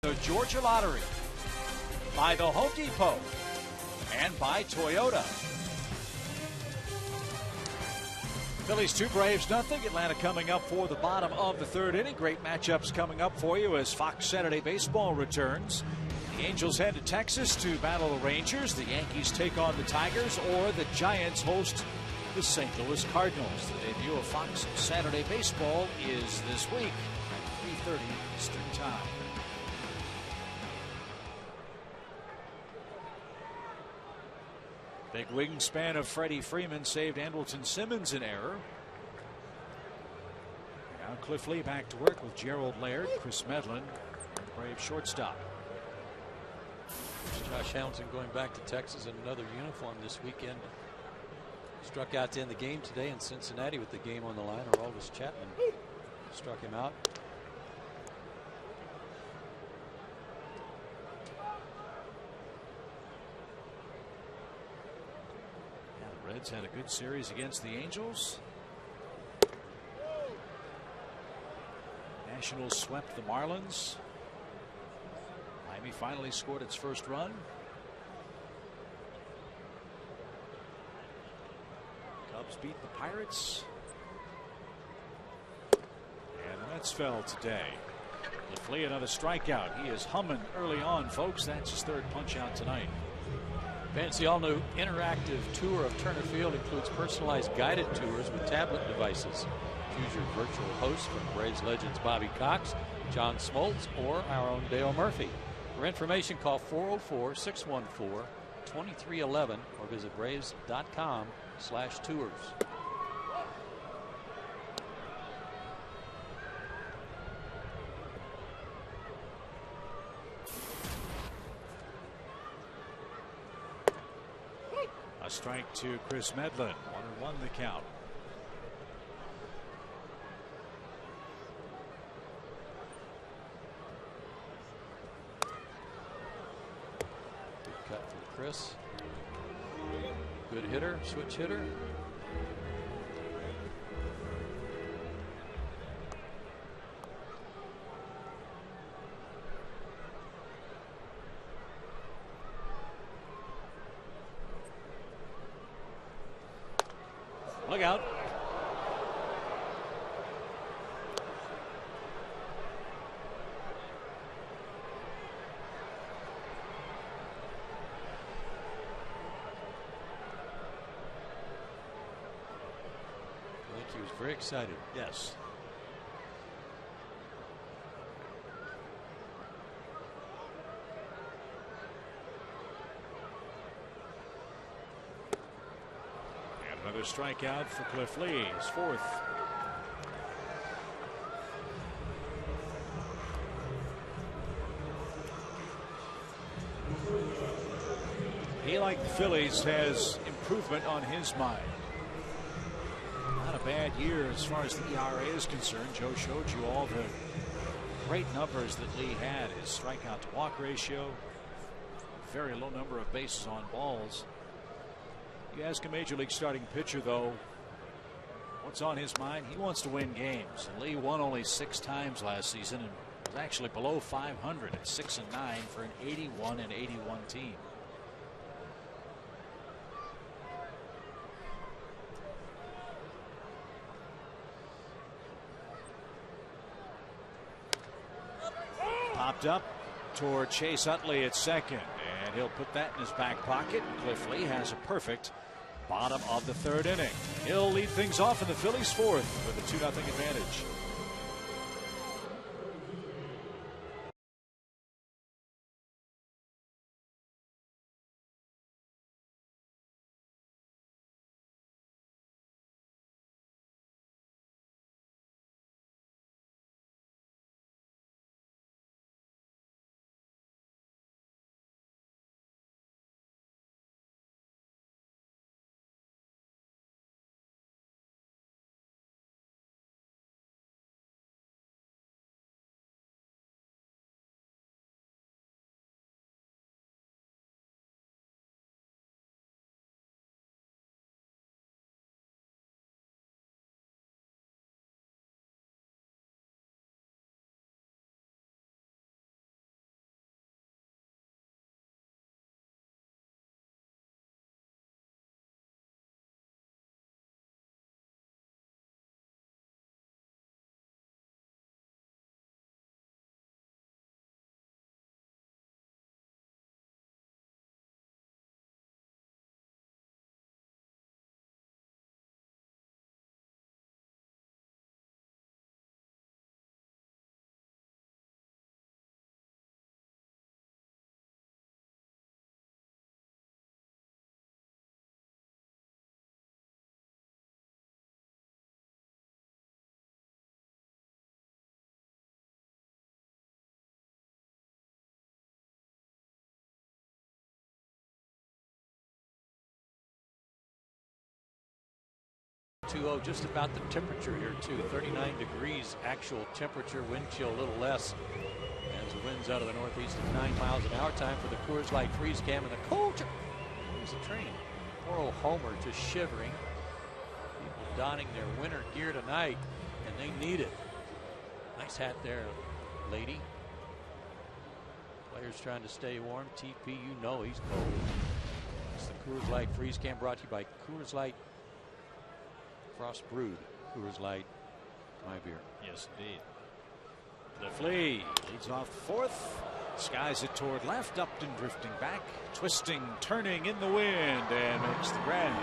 The Georgia Lottery, by the Home Depot, and by Toyota. Phillies 2, Braves nothing. Atlanta coming up for the bottom of the third inning. Great matchups coming up for you as Fox Saturday Baseball returns. The Angels head to Texas to battle the Rangers. The Yankees take on the Tigers, or the Giants host the St. Louis Cardinals. The debut of Fox Saturday Baseball is this week at 3:30 Eastern Time. Big wingspan of Freddie Freeman saved Andrelton Simmons an error. Now Cliff Lee back to work with Gerald Laird, Chris Medlin, and Brave shortstop. Josh Hamilton going back to Texas in another uniform this weekend. Struck out to end the game today in Cincinnati with the game on the line. Aroldis Chapman struck him out. Reds had a good series against the Angels. Nationals swept the Marlins. Miami finally scored its first run. Cubs beat the Pirates. And the Mets fell today. LeFleur another strikeout. He is humming early on, folks. That's his third punch out tonight. Fancy all-new interactive tour of Turner Field includes personalized guided tours with tablet devices. Choose your virtual host from Braves legends Bobby Cox, John Smoltz, or our own Dale Murphy. For information, call 404-614-2311 or visit braves.com/tours. A strike to Chris Medlin. 1-1 the count. Good cut from Chris. Good hitter, switch hitter. Look out. I think he was very excited. Yes. Another strikeout for Cliff Lee, his fourth. He, like the Phillies, has improvement on his mind. Not a bad year as far as the ERA is concerned. Joe showed you all the great numbers that Lee had. His strikeout to walk ratio, very low number of bases on balls. You ask a major league starting pitcher, though, what's on his mind? He wants to win games. And Lee won only 6 times last season and was actually below 500 at 6-9 for an 81-81 team. Popped up toward Chase Utley at second, and he'll put that in his back pocket. Cliff Lee has a perfect bottom of the third inning. He'll lead things off in the Phillies' fourth with a 2-0 advantage. 2-0, just about the temperature here too. 39 degrees actual temperature, wind chill a little less as the winds out of the northeast at 9 miles an hour. Time for the Coors Light freeze cam and the cold. Here's the train. Poor old Homer just shivering. People donning their winter gear tonight, and they need it. Nice hat there, lady. Players trying to stay warm. TP, you know he's cold. It's the Coors Light freeze cam, brought to you by Coors Light Frost Brewed. Coors Light, my beer. Yes, indeed. The Flea leads off fourth. Skies it toward left. Upton drifting back. Twisting, turning in the wind, and makes the grab.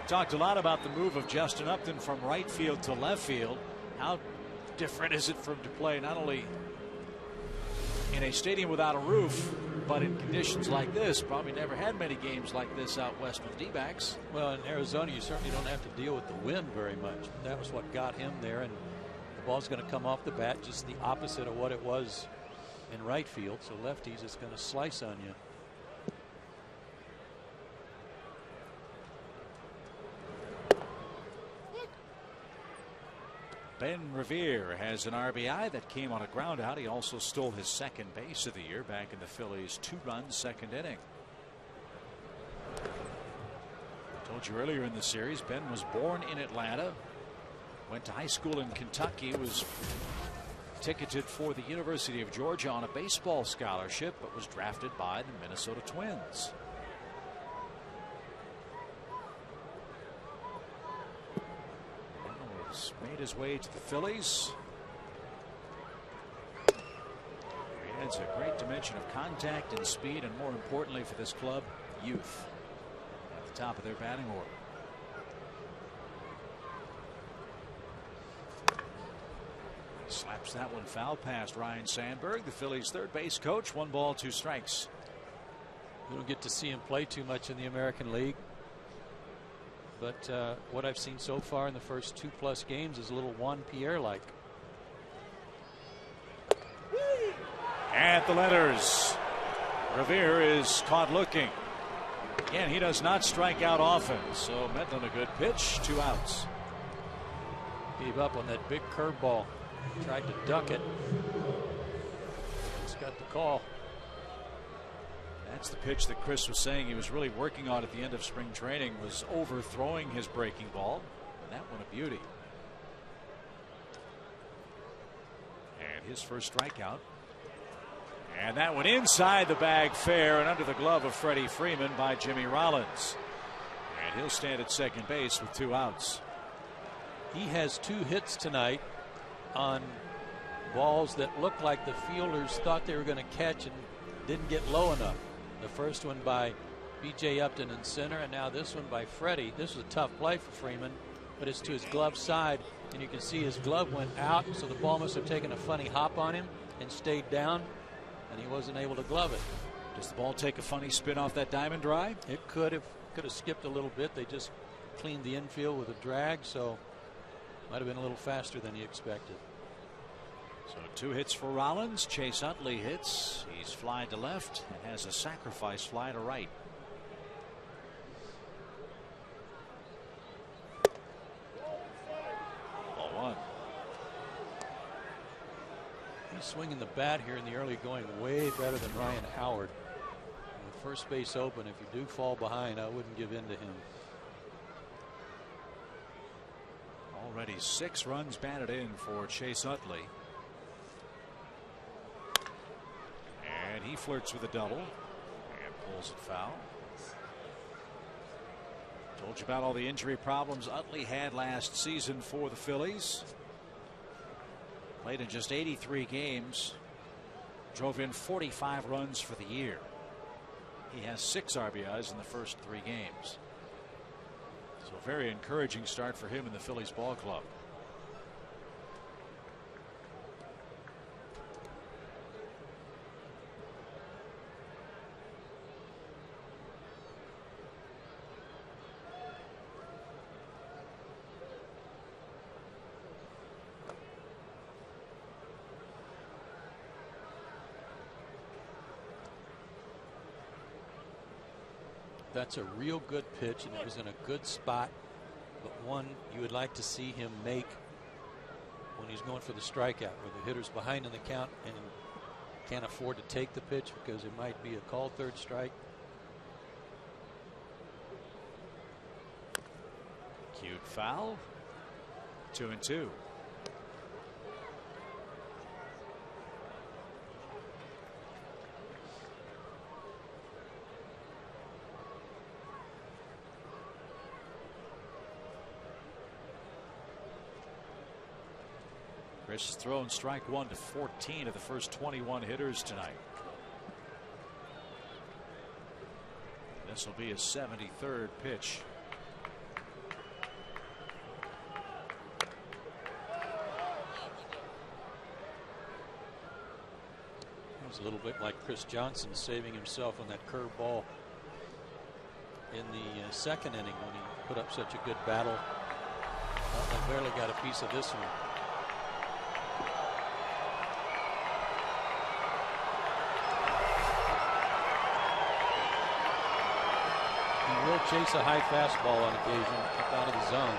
Talked a lot about the move of Justin Upton from right field to left field. How different is it for him to play not only in a stadium without a roof, but in conditions like this? Probably never had many games like this out west with D-backs. Well, in Arizona, you certainly don't have to deal with the wind very much. That was what got him there, and the ball's going to come off the bat just the opposite of what it was in right field. So lefties, it's going to slice on you. Ben Revere has an RBI that came on a ground out. He also stole his second base of the year back in the Phillies' 2-run second inning. I told you earlier in the series, Ben was born in Atlanta, went to high school in Kentucky, was ticketed for the University of Georgia on a baseball scholarship, but was drafted by the Minnesota Twins. Made his way to the Phillies. He adds a great dimension of contact and speed, and more importantly for this club, youth at the top of their batting order. Slaps that one foul past Ryan Sandberg, the Phillies' third base coach. 1 ball, 2 strikes. We don't get to see him play too much in the American League. But what I've seen so far in the first 2+ games is a little Juan Pierre-like. At the letters, Revere is caught looking. Again, he does not strike out often, so Medlin a good pitch, 2 outs. Gave up on that big curveball. Tried to duck it. Just got the call. That's the pitch that Chris was saying he was really working on at the end of spring training, was overthrowing his breaking ball. And that one a beauty. And his first strikeout. And that one inside the bag fair and under the glove of Freddie Freeman by Jimmy Rollins. And he'll stand at second base with 2 outs. He has 2 hits tonight on balls that looked like the fielders thought they were going to catch and didn't get low enough. The first one by B.J. Upton in center, and now this one by Freddie. This was a tough play for Freeman, but it's to his glove side, and you can see his glove went out, so the ball must have taken a funny hop on him and stayed down, and he wasn't able to glove it. Does the ball take a funny spin off that diamond drive? It could have skipped a little bit. They just cleaned the infield with a drag, so might have been a little faster than he expected. So 2 hits for Rollins. Chase Utley hits. He's fly to left and has a sacrifice fly to right. Ball 1. He's swinging the bat here in the early going way better than Ryan Howard. With first base open, if you do fall behind, I wouldn't give in to him. Already 6 runs batted in for Chase Utley. And he flirts with a double and pulls it foul. Told you about all the injury problems Utley had last season for the Phillies. Played in just 83 games. Drove in 45 runs for the year. He has 6 RBIs in the first 3 games. So a very encouraging start for him in the Phillies ball club. That's a real good pitch, and it was in a good spot. but one you would like to see him make when he's going for the strikeout, where the hitter's behind in the count and can't afford to take the pitch because it might be a called third strike. Cute foul. 2-2. Chris has thrown strike one to 14 of the first 21 hitters tonight. This will be his 73rd pitch. It was a little bit like Chris Johnson saving himself on that curveball in the second inning when he put up such a good battle. They barely got a piece of this one. He will chase a high fastball on occasion up out of the zone.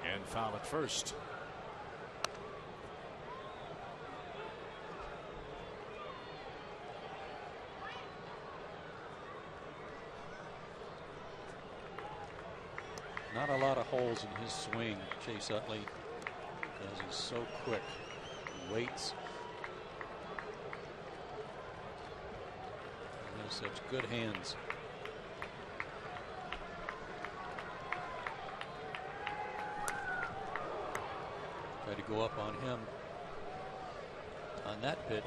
Again, foul at first. Not a lot of holes in his swing, Chase Utley, because he's so quick. He waits. He has such good hands. Try to go up on him on that pitch.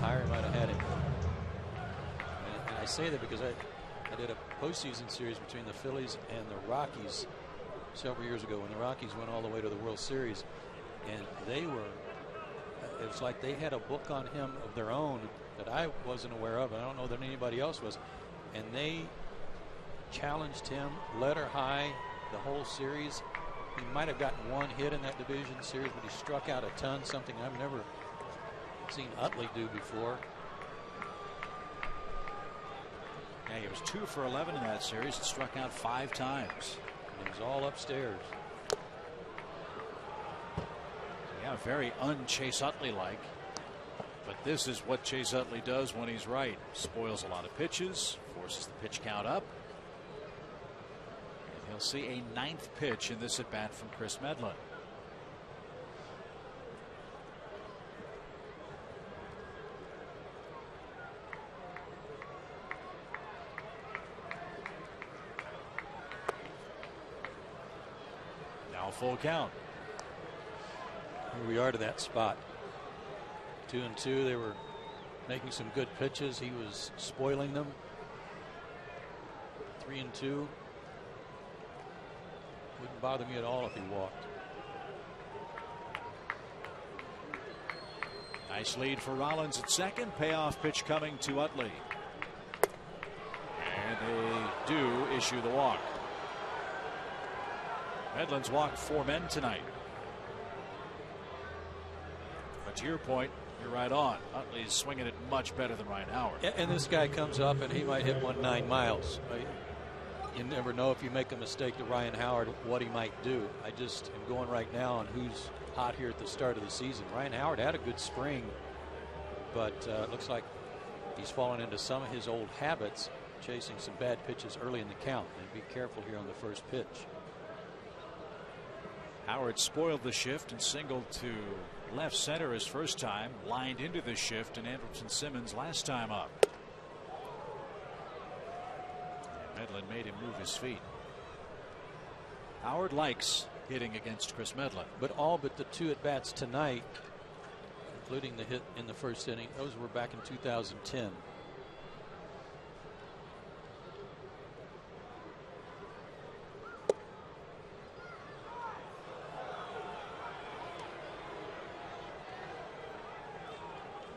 Higher, might have had him. And I say that because I did a postseason series between the Phillies and the Rockies several years ago when the Rockies went all the way to the World Series, and they were, it was like they had a book on him of their own that I wasn't aware of, and I don't know that anybody else was, and they challenged him, led her high the whole series. He might have gotten one hit in that division series, but he struck out a ton, something I've never seen Utley do before. Yeah, he was 2 for 11 in that series and struck out 5 times. And he was all upstairs. Yeah, very un-Chase Utley-like. But this is what Chase Utley does when he's right. Spoils a lot of pitches, forces the pitch count up. And he'll see a 9th pitch in this at-bat from Chris Medlin. Full count. Here we are to that spot. 2-2. They were making some good pitches. He was spoiling them. 3-2. Wouldn't bother me at all if he walked. Nice lead for Rollins at second. Payoff pitch coming to Utley. And they do issue the walk. Medlin's walked 4 men tonight. But to your point, you're right on. Utley's swinging it much better than Ryan Howard. And this guy comes up and he might hit 9 miles. You never know if you make a mistake to Ryan Howard what he might do. I just am going right now on who's hot here at the start of the season. Ryan Howard had a good spring, but it looks like he's fallen into some of his old habits, chasing some bad pitches early in the count. And be careful here on the first pitch. Howard spoiled the shift and singled to left center his first time, lined into the shift and Andrelton Simmons last time up. And Medlin made him move his feet. Howard likes hitting against Chris Medlin. But all but the 2 at-bats tonight, including the hit in the first inning, those were back in 2010.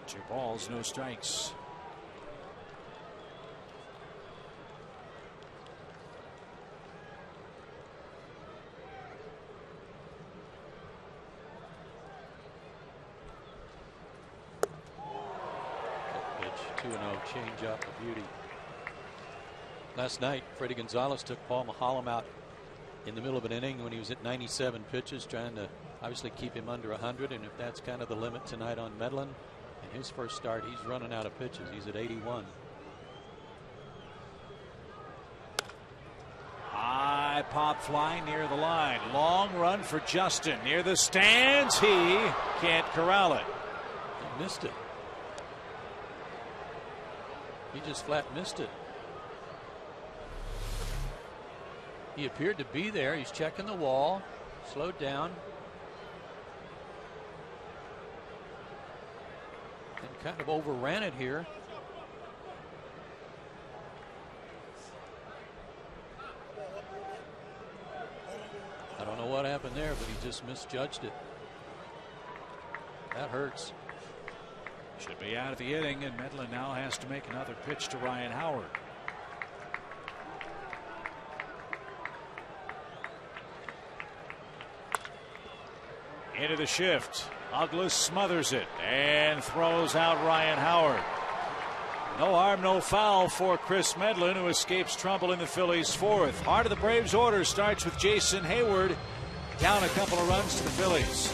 2 balls, no strikes. Pitch 2-0 change up, a beauty. Last night, Freddie Gonzalez took Paul Mahalam out in the middle of an inning when he was at 97 pitches, trying to obviously keep him under 100. And if that's kind of the limit tonight on Medlin, in his first start, he's running out of pitches. He's at 81. High pop fly near the line. Long run for Justin near the stands. He can't corral it. He missed it. He just flat missed it. He appeared to be there. He's checking the wall. Slowed down. And kind of overran it here. I don't know what happened there, but he just misjudged it. That hurts. Should be out of the inning, and Medlin now has to make another pitch to Ryan Howard. Into the shift. Douglas smothers it and throws out Ryan Howard. No harm, no foul for Chris Medlin, who escapes trouble in the Phillies' 4th. Heart of the Braves order starts with Jason Hayward, down a couple of runs to the Phillies.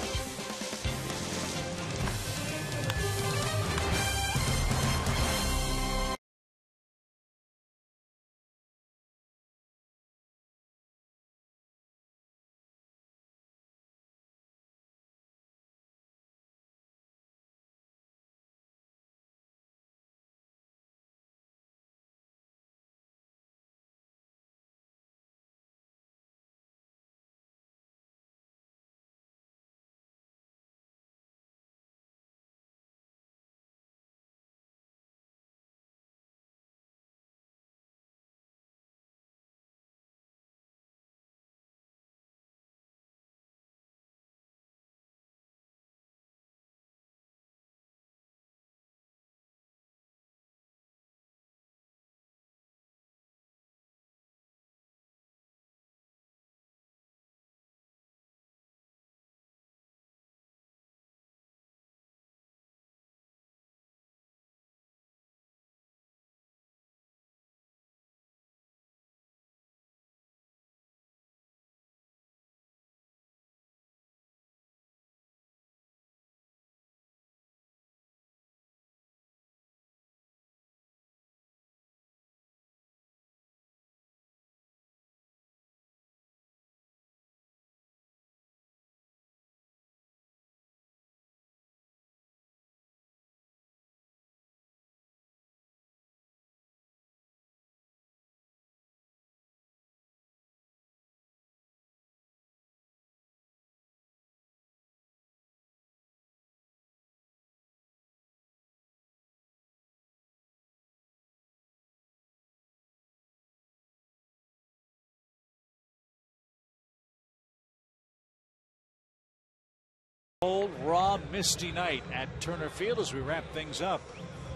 Cold, raw, misty night at Turner Field as we wrap things up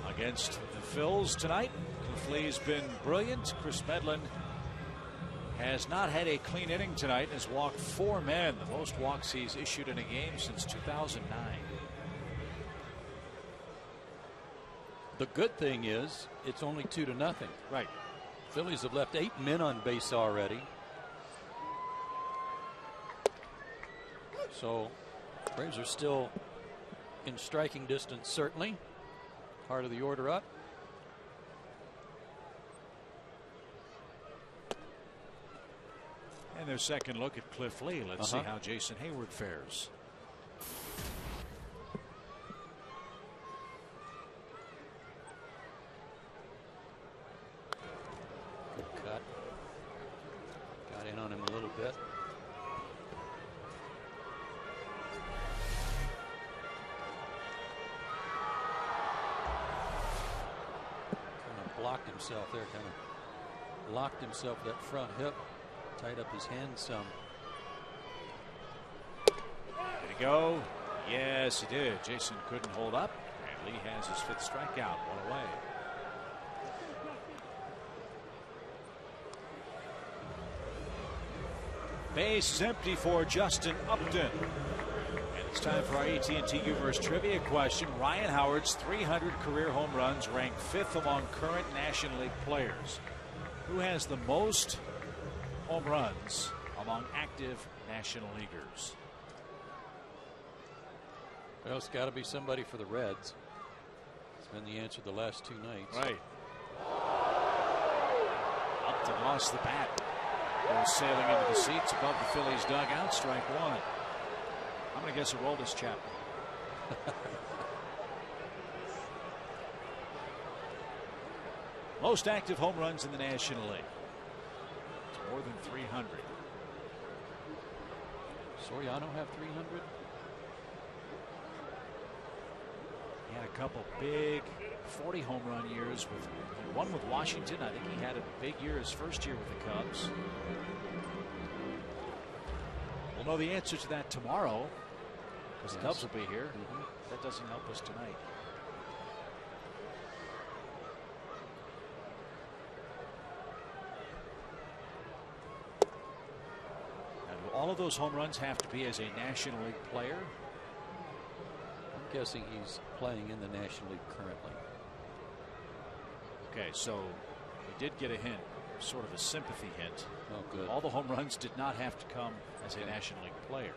against the Phils tonight. Cliff been brilliant. Chris Medlin has not had a clean inning tonight, has walked 4 men, the most walks he's issued in a game since 2009. The good thing is it's only 2-0. Right. Phillies have left 8 men on base already. So Braves are still in striking distance, certainly. Part of the order up. And their second look at Cliff Lee. Let's see how Jason Hayward fares. Good cut. Got in on him a little bit. Blocked himself there, kind of locked himself that front hip, tied up his hand some. Did he go? Yes, he did. Jason couldn't hold up, and Lee has his 5th strikeout, 1 away. Base is empty for Justin Upton. And it's time for our AT&T Uverse trivia question. Ryan Howard's 300 career home runs rank 5th among current National League players. Who has the most home runs among active National Leaguers? Well, it's got to be somebody for the Reds. It's been the answer the last 2 nights. Right. Upton lost the bat. Goes sailing into the seats above the Phillies dugout. Strike 1. I'm going to guess Aroldis Chapman. Most active home runs in the National League. It's more than 300. Soriano have 300? He had a couple big 40 home run years with one with Washington. I think he had a big year his first year with the Cubs. We'll know the answer to that tomorrow because the Cubs will be here. That doesn't help us tonight. And do all of those home runs have to be as a National League player? I'm guessing he's playing in the National League currently. Okay, so we did get a hint, sort of a sympathy hint. Oh, good. All the home runs did not have to come as a National League player.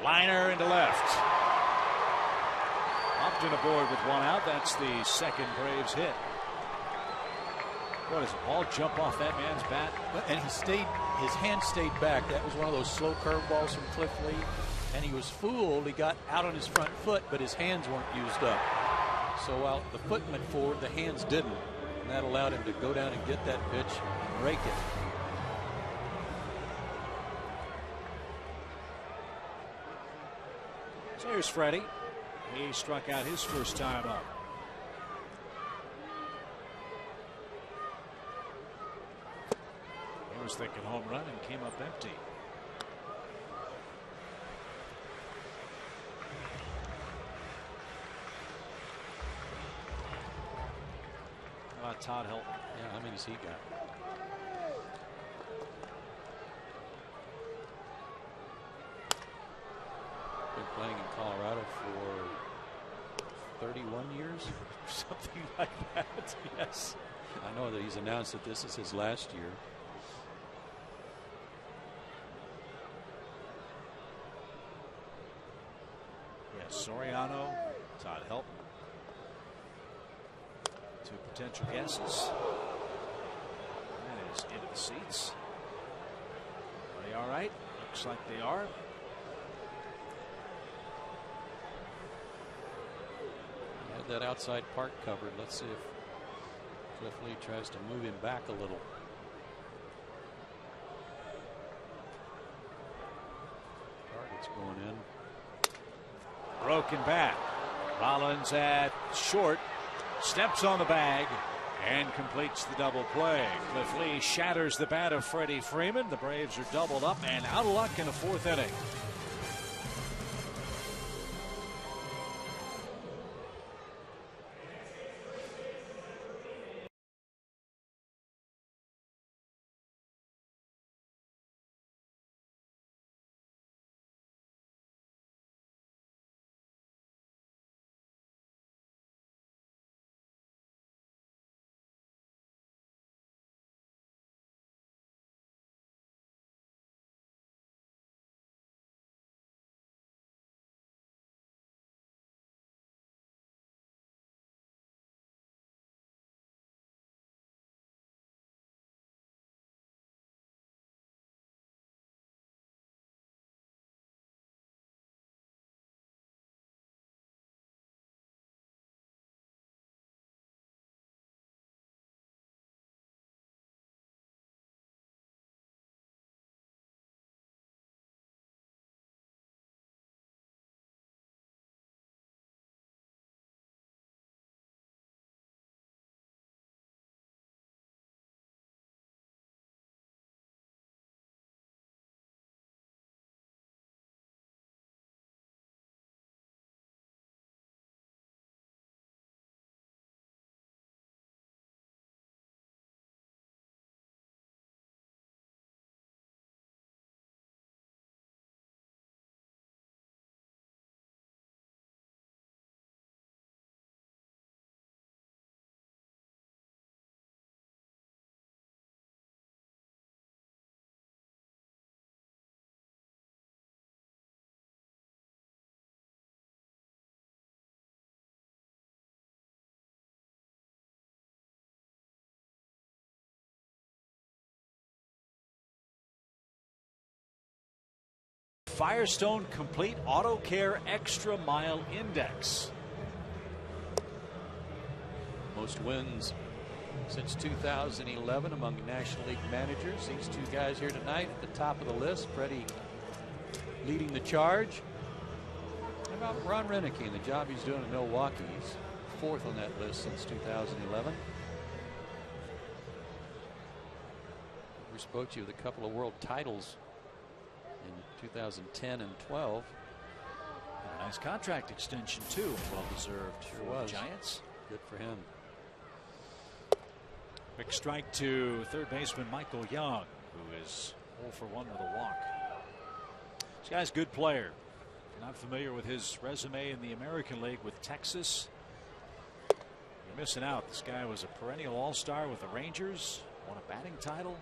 Liner into left. Upton aboard with 1 out. That's the 2nd Braves hit. Boy, does the ball jump off that man's bat? And his hand stayed back. That was one of those slow curveballs from Cliff Lee. And he was fooled. He got out on his front foot, but his hands weren't used up. So while the foot went forward, the hands didn't. And that allowed him to go down and get that pitch and rake it. So here's Freddie. He struck out his first time up. He was thinking home run and came up empty. How about Todd Helton? Yeah, how many's he got? Been playing in Colorado for 31 years. Something like that, yes. I know that he's announced that this is his last year. Yes, Soriano, Todd Helton. 2 potential guesses. That is into the seats. Are they all right? Looks like they are. He had that outside park covered. Let's see if Cliff Lee tries to move him back a little. Target's going in. Broken bat. Rollins at short. Steps on the bag and completes the double play. Cliff Lee shatters the bat of Freddie Freeman. The Braves are doubled up and out of luck in the 4th inning. Firestone Complete Auto Care Extra Mile Index. Most wins since 2011 among National League managers. These two guys here tonight at the top of the list. Freddie leading the charge. How about Ron Renicky and the job he's doing in Milwaukee? He's fourth on that list since 2011. We spoke to you with a couple of world titles in 2010 and 12. And a nice contract extension too. Well deserved for the Giants. Good for him. Quick strike to third baseman Michael Young, who is 0 for 1 with a walk. This guy's a good player. If you're not familiar with his resume in the American League with Texas, you're missing out. This guy was a perennial all-star with the Rangers, won a batting title.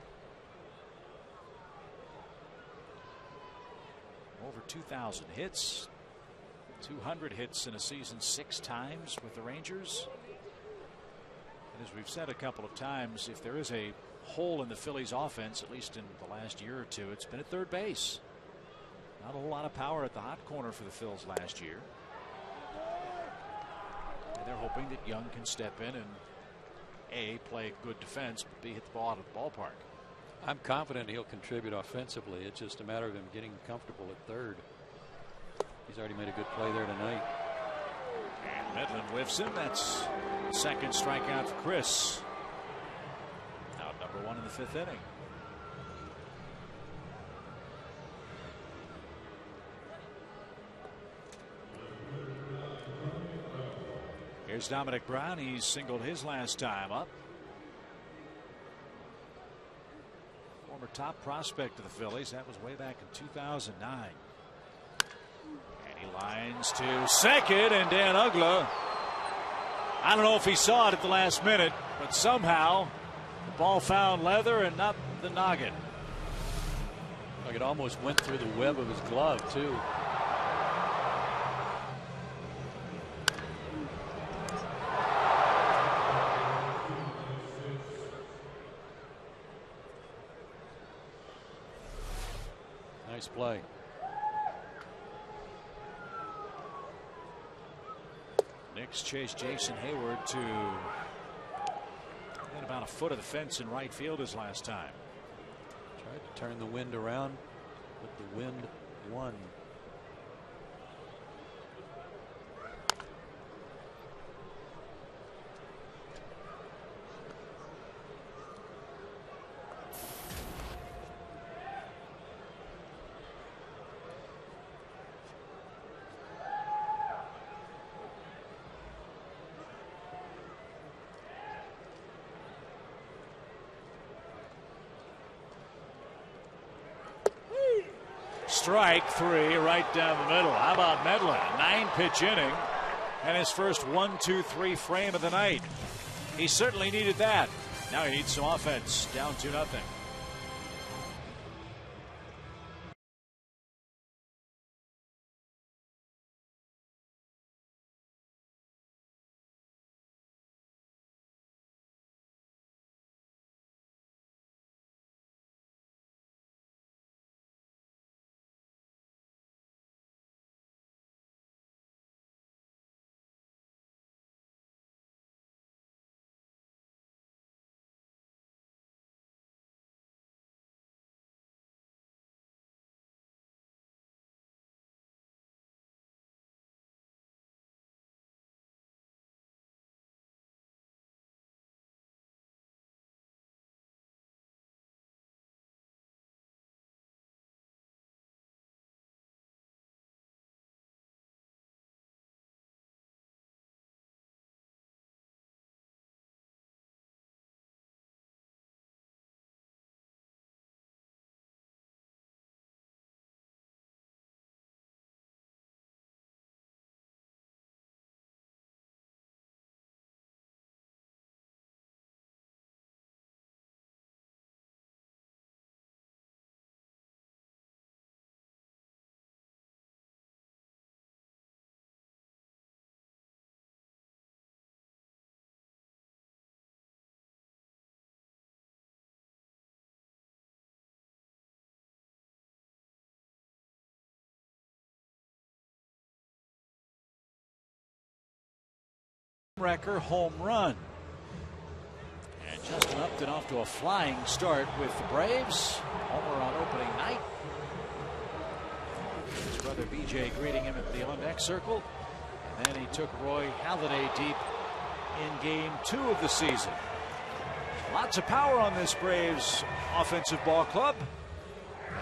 Over 2,000 hits, 200 hits in a season 6 times with the Rangers. And as we've said a couple of times, if there is a hole in the Phillies offense, at least in the last year or two, it's been at third base. Not a whole lot of power at the hot corner for the Phils last year. And they're hoping that Young can step in and A, play good defense, but B, hit the ball out of the ballpark. I'm confident he'll contribute offensively. It's just a matter of him getting comfortable at third. He's already made a good play there tonight. And Midland whiffs him. That's the second strikeout for Chris. Out number 1 in the 5th inning. Here's Dominic Brown. He's singled his last time up. Former top prospect of the Phillies. That was way back in 2009. And he lines to second, and Dan Ugla, I don't know if he saw it at the last minute, but somehow the ball found leather and not the noggin. Like it almost went through the web of his glove too. Nice play. Knicks chased Jason Hayward to about a foot of the fence in right field his last time. Tried to turn the wind around, but the wind won. Strike 3 right down the middle. How about Medlin? 9-pitch inning and his first 1-2-3 frame of the night. He certainly needed that. Now he needs some offense. Down 2-0. wrecker home run. And Justin Upton off to a flying start with the Braves. Homer on opening night. His brother BJ greeting him at the on-deck circle. And then he took Roy Halladay deep in game 2 of the season. Lots of power on this Braves offensive ball club.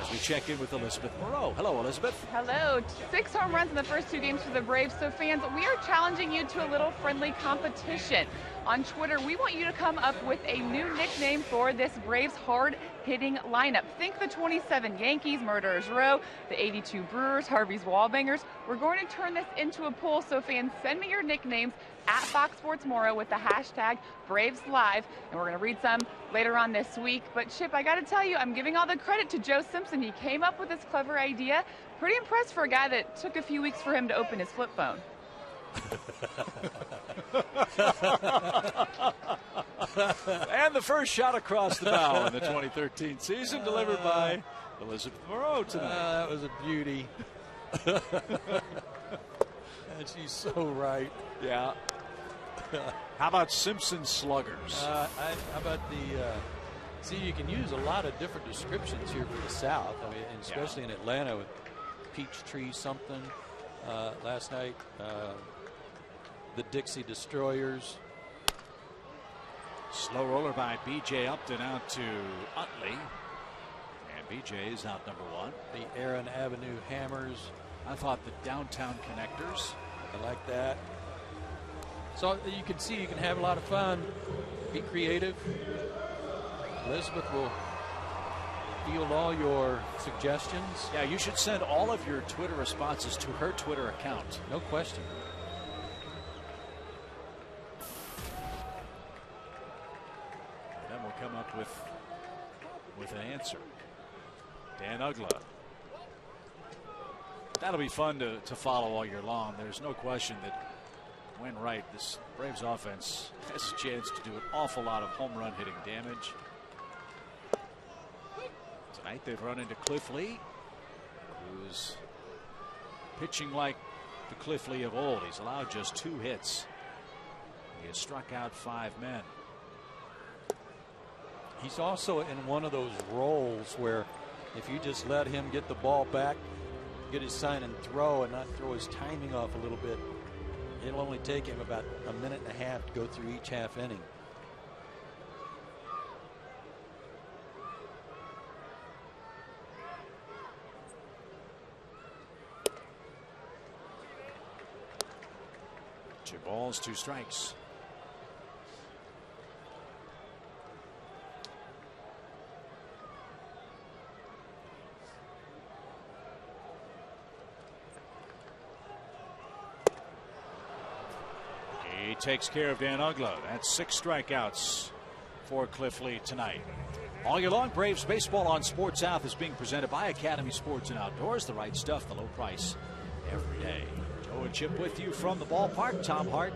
As we check in with Elizabeth Moreau. Hello, Elizabeth. Hello. 6 home runs in the first 2 games for the Braves. So fans, we are challenging you to a little friendly competition. On Twitter, we want you to come up with a new nickname for this Braves hard-hitting lineup. Think the 27 Yankees, Murderers Row, the 82 Brewers, Harvey's Wallbangers. We're going to turn this into a poll, so fans, send me your nicknames at Fox Sports Moro with the hashtag BravesLive, and we're going to read some later on this week. But Chip, I got to tell you, I'm giving all the credit to Joe Simpson. He came up with this clever idea. Pretty impressed for a guy that took a few weeks for him to open his flip phone. And the first shot across the bow in the 2013 season delivered by Elizabeth Moreau tonight. That was a beauty. And she's so right. Yeah. How about Simpson sluggers? How about the see, you can use a lot of different descriptions here for the South. I mean, and especially in Atlanta with Peachtree something last night. The Dixie Destroyers. Slow roller by B.J. Upton out to Utley. And B.J. is out number 1. The Aaron Avenue Hammers. I thought the Downtown Connectors. I like that. So you can see you can have a lot of fun. Be creative. Elizabeth will field all your suggestions. Yeah, you should send all of your Twitter responses to her Twitter account. No question. Then we'll come up with an answer. Dan Ugla. That'll be fun to follow all year long. There's no question that when right, this Braves offense has a chance to do an awful lot of home run hitting damage. Tonight they've run into Cliff Lee, who's pitching like the Cliff Lee of old. He's allowed just 2 hits. He has struck out 5 men. He's also in one of those roles where if you just let him get the ball back, get his sign and throw, and not throw his timing off a little bit, it'll only take him about a minute and a half to go through each half inning. Two balls, 2 strikes. He takes care of Dan Ugla. That's 6 strikeouts for Cliff Lee tonight. All year long, Braves baseball on Sports South is being presented by Academy Sports and Outdoors. The right stuff, the low price every day. Joe and Chip with you from the ballpark. Tom Hart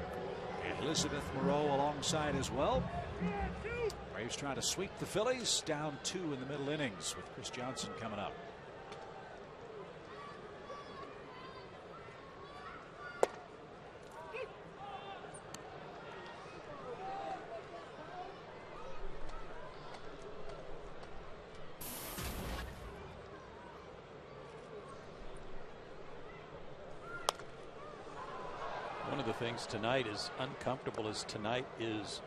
and Elizabeth Moreau alongside as well. Braves trying to sweep the Phillies, down 2 in the middle innings with Chris Johnson coming up. One of the things tonight, is uncomfortable as tonight is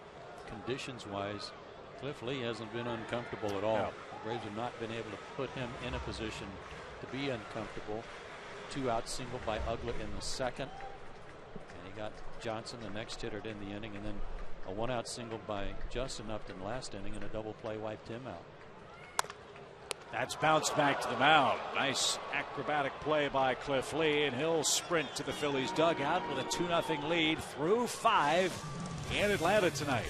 conditions wise, Cliff Lee hasn't been uncomfortable at all. No. The Braves have not been able to put him in a position to be uncomfortable. 2 out single by Ugla in the second, and he got Johnson, the next hitter, in the inning, and then a 1 out single by Justin Upton last inning, and a double play wiped him out. That's bounced back to the mound. Nice acrobatic play by Cliff Lee, and he'll sprint to the Phillies dugout with a 2-0 lead through 5 in Atlanta tonight.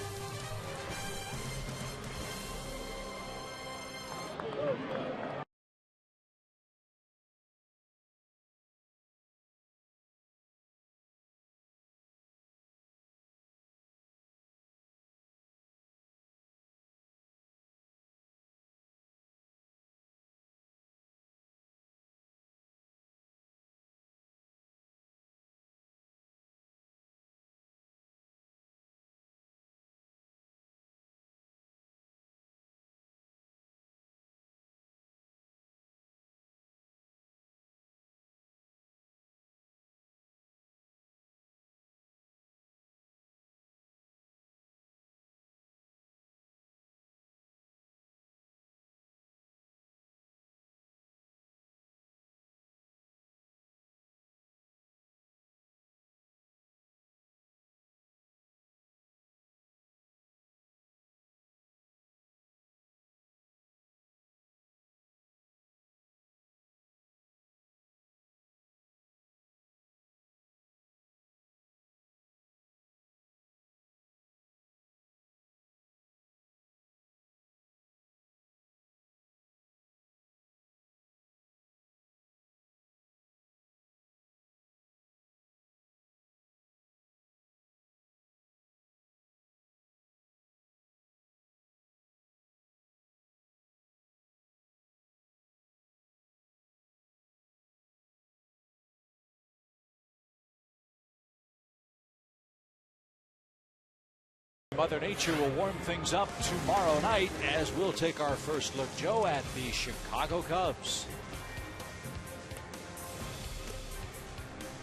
Mother Nature will warm things up tomorrow night as we'll take our first look, Joe, at the Chicago Cubs.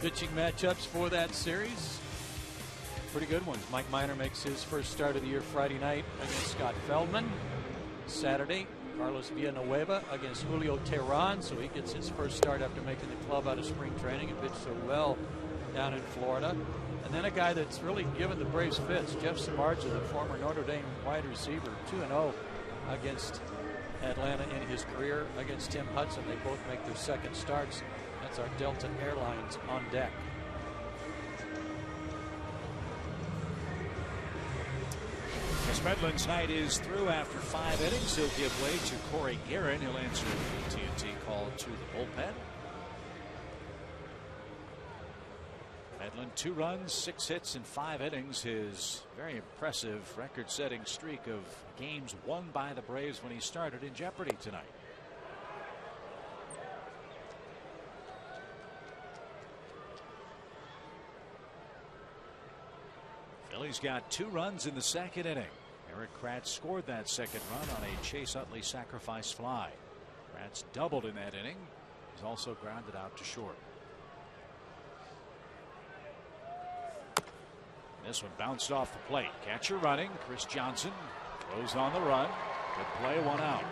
Pitching matchups for that series. Pretty good ones. Mike Minor makes his first start of the year Friday night against Scott Feldman. Saturday, Carlos Villanueva against Julio Teheran, so he gets his first start after making the club out of spring training and pitched so well down in Florida. And then a guy that's really given the Braves fits, Jeff Samardzija, the former Notre Dame wide receiver, 2-0 against Atlanta in his career. Against Tim Hudson, they both make their second starts. That's our Delta Airlines on deck. Chris Medlin's night is through after 5 innings. He'll give way to Corey Guerin. He'll answer the AT&T call to the bullpen. Medlin 2 runs, 6 hits in 5 innings. His very impressive record-setting streak of games won by the Braves when he started in jeopardy tonight. Phillies got 2 runs in the second inning. Eric Kratz scored that second run on a Chase Utley sacrifice fly. Kratz doubled in that inning. He's also grounded out to short. This one bounced off the plate. Catcher running. Chris Johnson throws on the run. Good play, 1 out.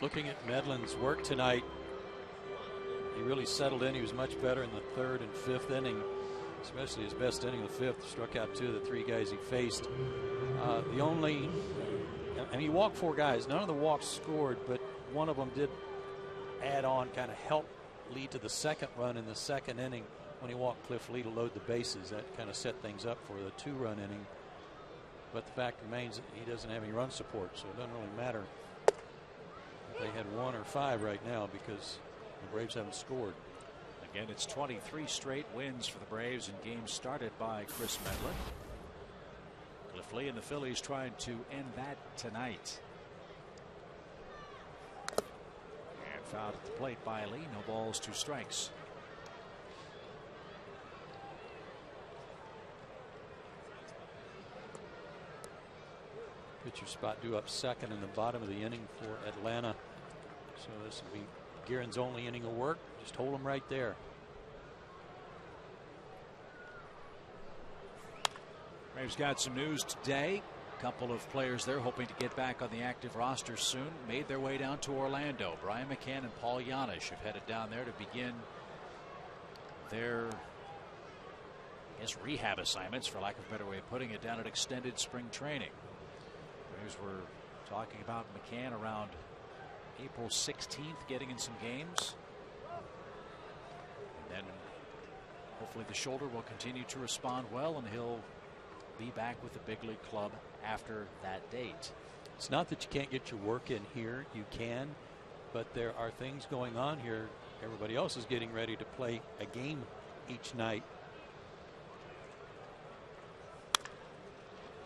Looking at Medlin's work tonight, he really settled in. He was much better in the 3rd and 5th inning. Especially his best inning of the 5th. Struck out 2 of the 3 guys he faced. And he walked 4 guys. None of the walks scored, but one of them did add on, kind of help lead to the second run in the second inning when he walked Cliff Lee to load the bases. That kind of set things up for the 2-run inning. But the fact remains that he doesn't have any run support, so it doesn't really matter if they had 1 or 5 right now because the Braves haven't scored. Again, it's 23 straight wins for the Braves in games started by Chris Medlin. Cliff Lee and the Phillies trying to end that tonight. And fouled at the plate by Lee. No balls, 2 strikes. Pitcher spot due up second in the bottom of the inning for Atlanta. So this will be Guerin's only inning of work. Just hold him right there. Braves got some news today. A couple of players there hoping to get back on the active roster soon made their way down to Orlando. Brian McCann and Paul Janisch have headed down there to begin their, rehab assignments, for lack of a better way of putting it, down at extended spring training. Braves were talking about McCann around April 16th, getting in some games. And then hopefully the shoulder will continue to respond well, and he'll be back with the big league club after that date. It's not that you can't get your work in here. You can, but there are things going on here. Everybody else is getting ready to play a game each night.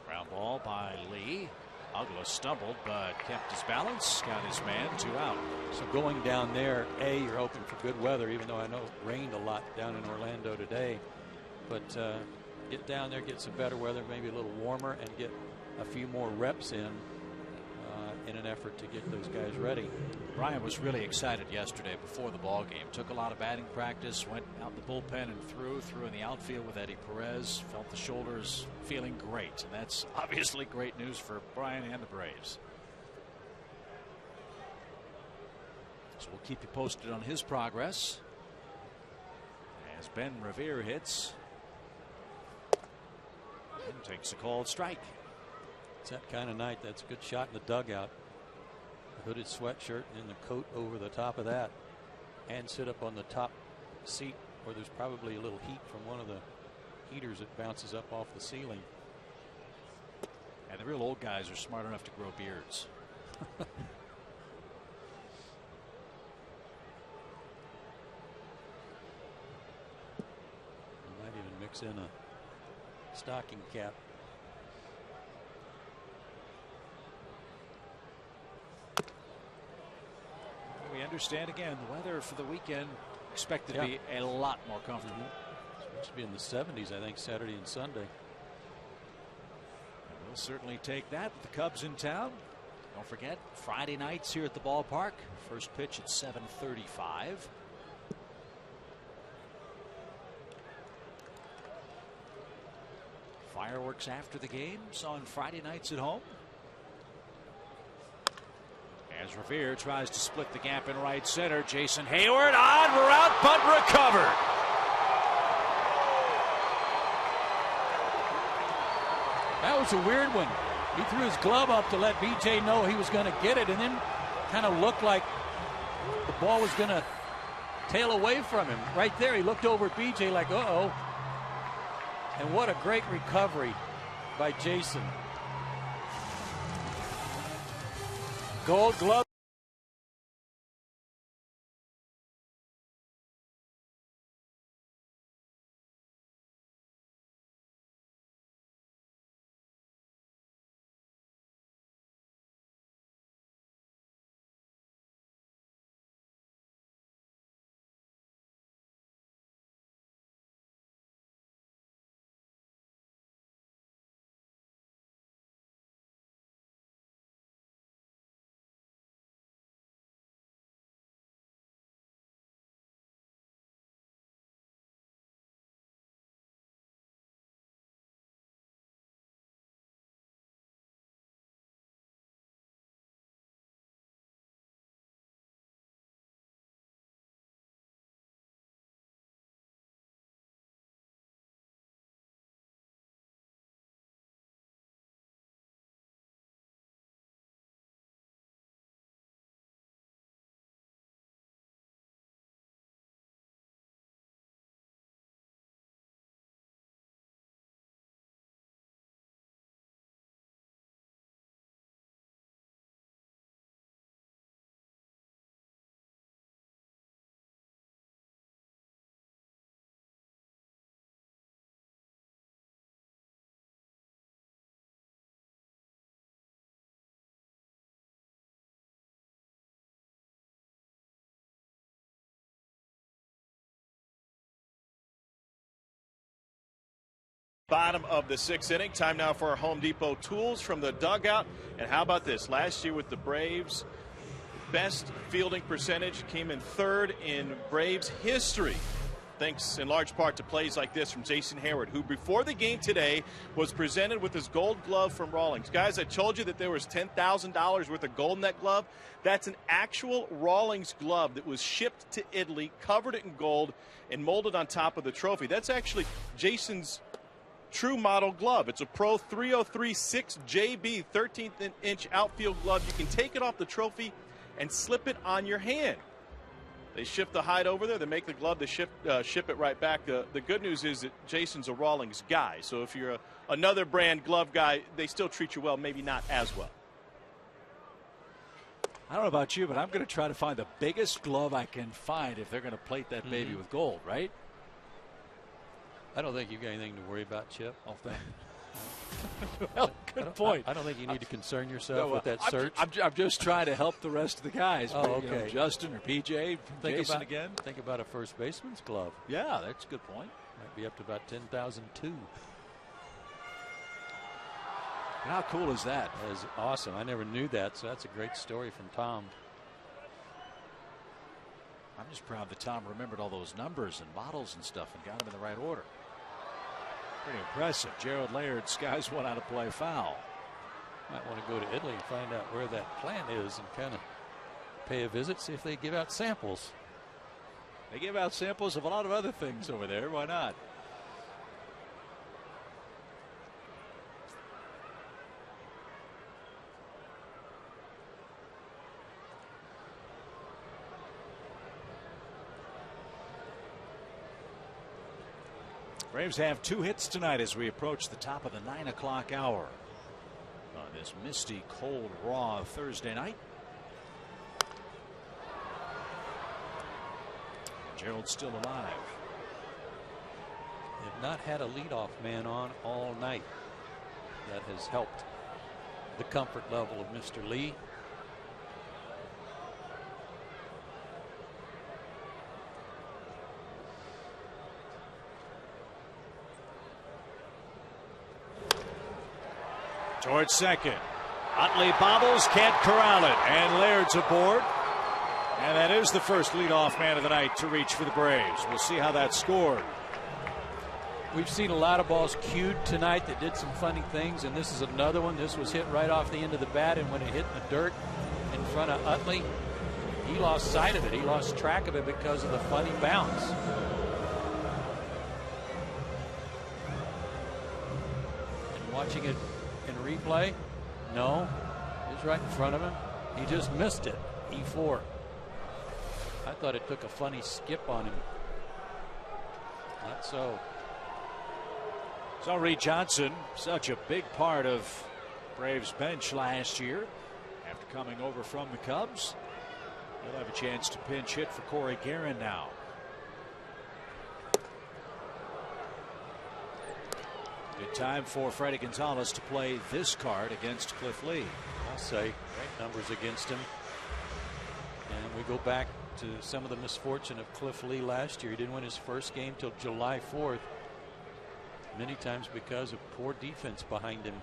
Ground ball by Lee. Ugla stumbled but kept his balance, got his man, 2 out. So going down there, you're hoping for good weather, even though I know it rained a lot down in Orlando today. But get down there, get some better weather, maybe a little warmer, and get a few more reps in an effort to get those guys ready. Brian was really excited yesterday before the ball game. Took a lot of batting practice, went out the bullpen and threw in the outfield with Eddie Perez. Felt the shoulders, feeling great, and that's obviously great news for Brian and the Braves. So we'll keep you posted on his progress as Ben Revere hits and takes a called strike. It's that kind of night. That's a good shot in the dugout. The hooded sweatshirt and the coat over the top of that, and sit up on the top seat where there's probably a little heat from one of the heaters that bounces up off the ceiling. And the real old guys are smart enough to grow beards. Might even mix in a stocking cap. We understand again the weather for the weekend expected to be a lot more comfortable. It's supposed to be in the 70s, I think, Saturday and Sunday. We'll certainly take that with the Cubs in town. Don't forget, Friday nights here at the ballpark. First pitch at 7:35. Fireworks after the games on Friday nights at home. As Revere tries to split the gap in right center, Jason Hayward on route, but recovered. That was a weird one. He threw his glove up to let BJ know he was going to get it, and then kind of looked like the ball was going to tail away from him. Right there, he looked over at BJ like, uh-oh. And what a great recovery by Jason. Gold Glove. Bottom of the 6th inning. Time now for our Home Depot tools from the dugout. And how about this? Last year with the Braves, best fielding percentage, came in 3rd in Braves history. Thanks in large part to plays like this from Jason Hayward, who before the game today was presented with his gold glove from Rawlings. Guys, I told you that there was $10,000 worth of gold in that glove. That's an actual Rawlings glove that was shipped to Italy, covered it in gold, and molded on top of the trophy. That's actually Jason's true model glove. It's a Pro 3036 JB 13th inch outfield glove. You can take it off the trophy and slip it on your hand. They ship the hide over there. They make the glove. They ship it right back. The good news is that Jason's a Rawlings guy. So if you're another brand glove guy, they still treat you well, maybe not as well. I don't know about you, but I'm going to try to find the biggest glove I can find if they're going to plate that baby with gold, right? I don't think you've got anything to worry about, Chip. Oh, thank well, good point. I don't think you need to concern yourself with that search. I'm just trying to help the rest of the guys. Oh, okay. You know, Justin or PJ, Jason again. Think about a first baseman's glove. Yeah, that's a good point. Might be up to about 10,002. How cool is that? That is awesome. I never knew that, so that's a great story from Tom. I'm just proud that Tom remembered all those numbers and models and stuff and got them in the right order. Pretty impressive. Gerald Laird skies one out of play foul. Might want to go to Italy and find out where that plant is and kind of pay a visit, see if they give out samples. They give out samples of a lot of other things over there. Why not? Braves have 2 hits tonight as we approach the top of the 9 o'clock hour on this misty, cold, raw Thursday night. Gerald's still alive. They've not had a leadoff man on all night. That has helped the comfort level of Mr. Lee. Towards second. Utley bobbles, can't corral it, and Laird's aboard. And that is the first leadoff man of the night to reach for the Braves. We'll see how that's scored. We've seen a lot of balls cued tonight that did some funny things, and this is another one. This was hit right off the end of the bat, and when it hit the dirt in front of Utley, he lost sight of it. He lost track of it because of the funny bounce. And watching it in replay, no, it was right in front of him. He just missed it. E4. I thought it took a funny skip on him. Not so. So Reed Johnson, such a big part of Braves bench last year. After coming over from the Cubs, he'll have a chance to pinch hit for Corey Guerin now. Good time for Freddie Gonzalez to play this card against Cliff Lee. I'll say great numbers against him. And we go back to some of the misfortune of Cliff Lee last year. He didn't win his first game till July 4th. Many times because of poor defense behind him.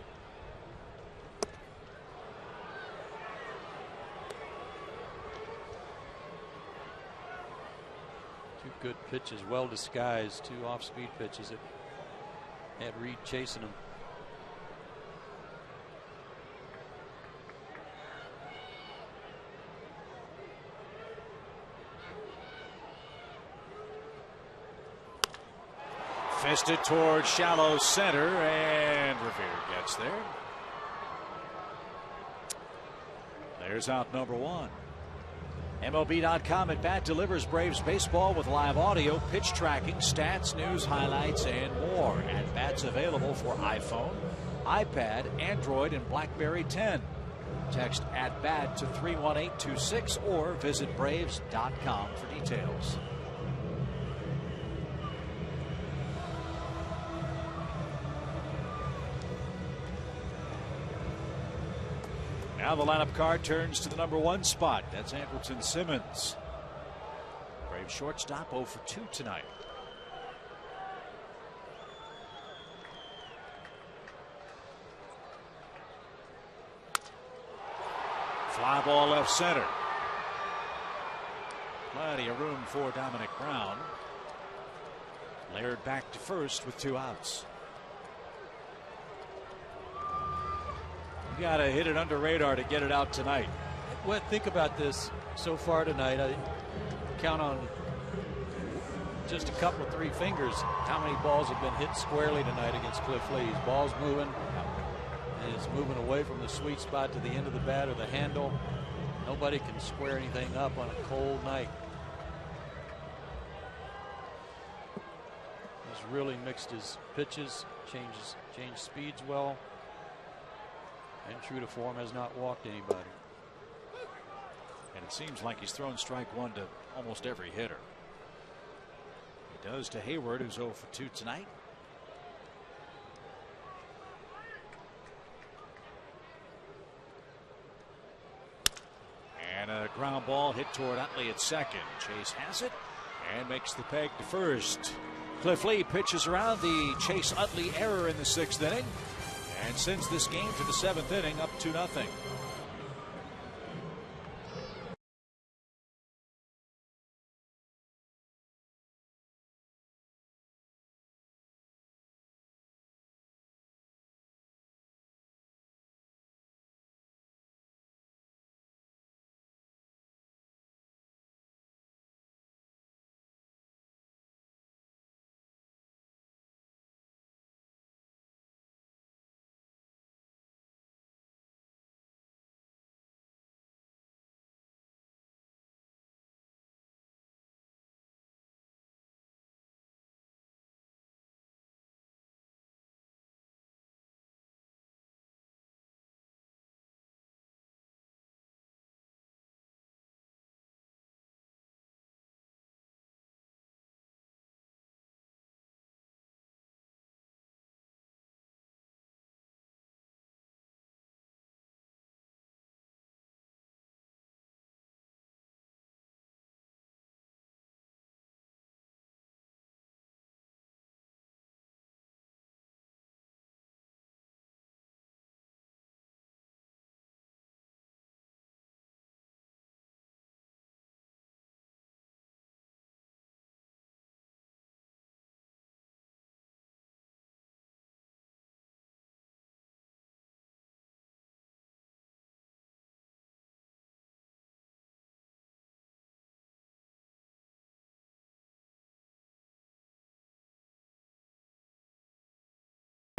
Two good pitches, well disguised, two off-speed pitches that had Reed chasing him. Fisted towards shallow center, and Revere gets there. There's out number one. MLB.com at bat delivers Braves baseball with live audio, pitch tracking, stats, news, highlights, and more. At bats available for iPhone, iPad, Android, and BlackBerry 10. Text at bat to 31826 or visit Braves.com for details. Now the lineup card turns to the number one spot. That's Andrelton Simmons. Braves shortstop 0 for 2 tonight. Fly ball left center. Plenty of room for Dominic Brown. Laird back to first with 2 outs. You got to hit it under radar to get it out tonight. Well, think about this so far tonight. I count on just a couple of 3 fingers how many balls have been hit squarely tonight against Cliff Lee. His ball's moving, and it's moving away from the sweet spot to the end of the bat or the handle. Nobody can square anything up on a cold night. He's really mixed his pitches, changed speeds well. And true to form, has not walked anybody. And it seems like he's thrown strike one to almost every hitter. He does to Hayward, who's 0 for 2 tonight. And a ground ball hit toward Utley at second. Chase has it and makes the peg to first. Cliff Lee pitches around the Chase Utley error in the 6th inning. And sends this game to the 7th inning up 2-0.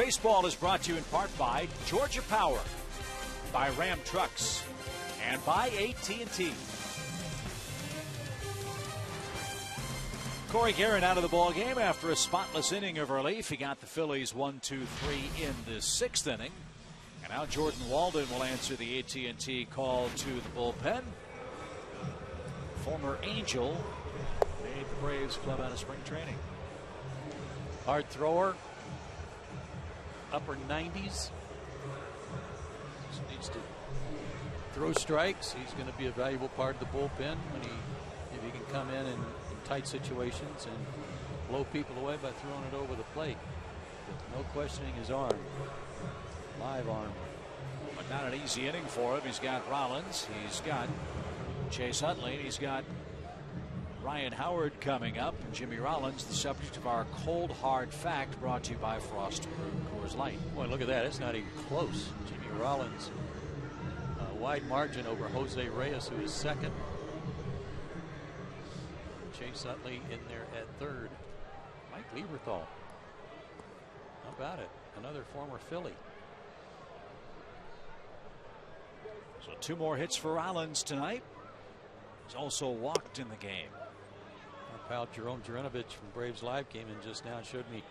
Baseball is brought to you in part by Georgia Power, by Ram Trucks, and by AT&T. Corey Guerin out of the ball game after a spotless inning of relief. He got the Phillies 1-2-3 in the 6th inning. And now Jordan Walden will answer the AT&T call to the bullpen. Former Angel made the Braves club out of spring training. Hard thrower, upper 90s. Just needs to throw strikes. He's going to be a valuable part of the bullpen if he can come in tight situations and blow people away by throwing it over the plate. But no questioning his arm. Live arm. But not an easy inning for him. He's got Rollins. He's got Chase Utley. He's got Ryan Howard coming up. And Jimmy Rollins, the subject of our cold hard fact, brought to you by Frost Coors Light. Boy, look at that. It's not even close. Jimmy Rollins, a wide margin over Jose Reyes, who is second. Chase Utley in there at third. Mike Lieberthal. How about it? Another former Philly. So 2 more hits for Rollins tonight. He's also walked in the game. Our pal Jerome Jurinovich from Braves Live came in just now and showed me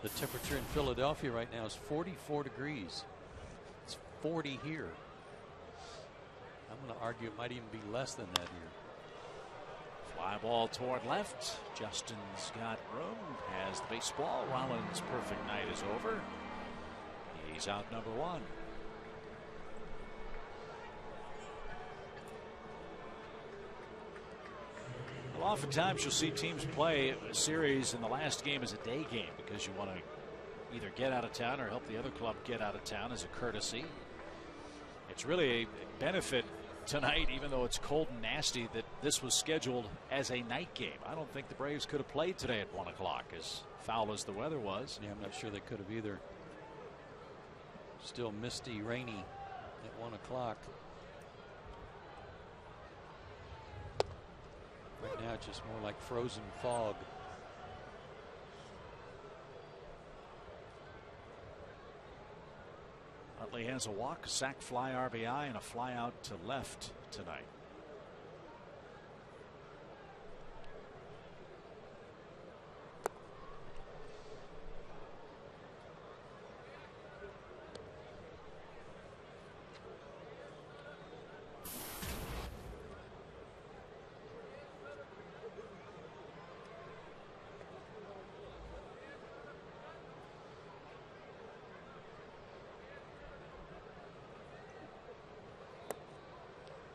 the temperature in Philadelphia right now is 44 degrees. It's 40 here. I'm going to argue it might even be less than that here. Fly ball toward left. Justin's got room. Has the baseball. Rollins' perfect night is over. He's out number 1. Well, oftentimes you'll see teams play a series and the last game is a day game because you want to either get out of town or help the other club get out of town as a courtesy. It's really a benefit tonight, even though it's cold and nasty, that this was scheduled as a night game. I don't think the Braves could have played today at 1 o'clock, as foul as the weather was. Yeah, I'm not sure they could have either. Still misty, rainy at 1 o'clock. Right now, it's just more like frozen fog. Utley has a walk, sac fly RBI, and a fly out to left tonight.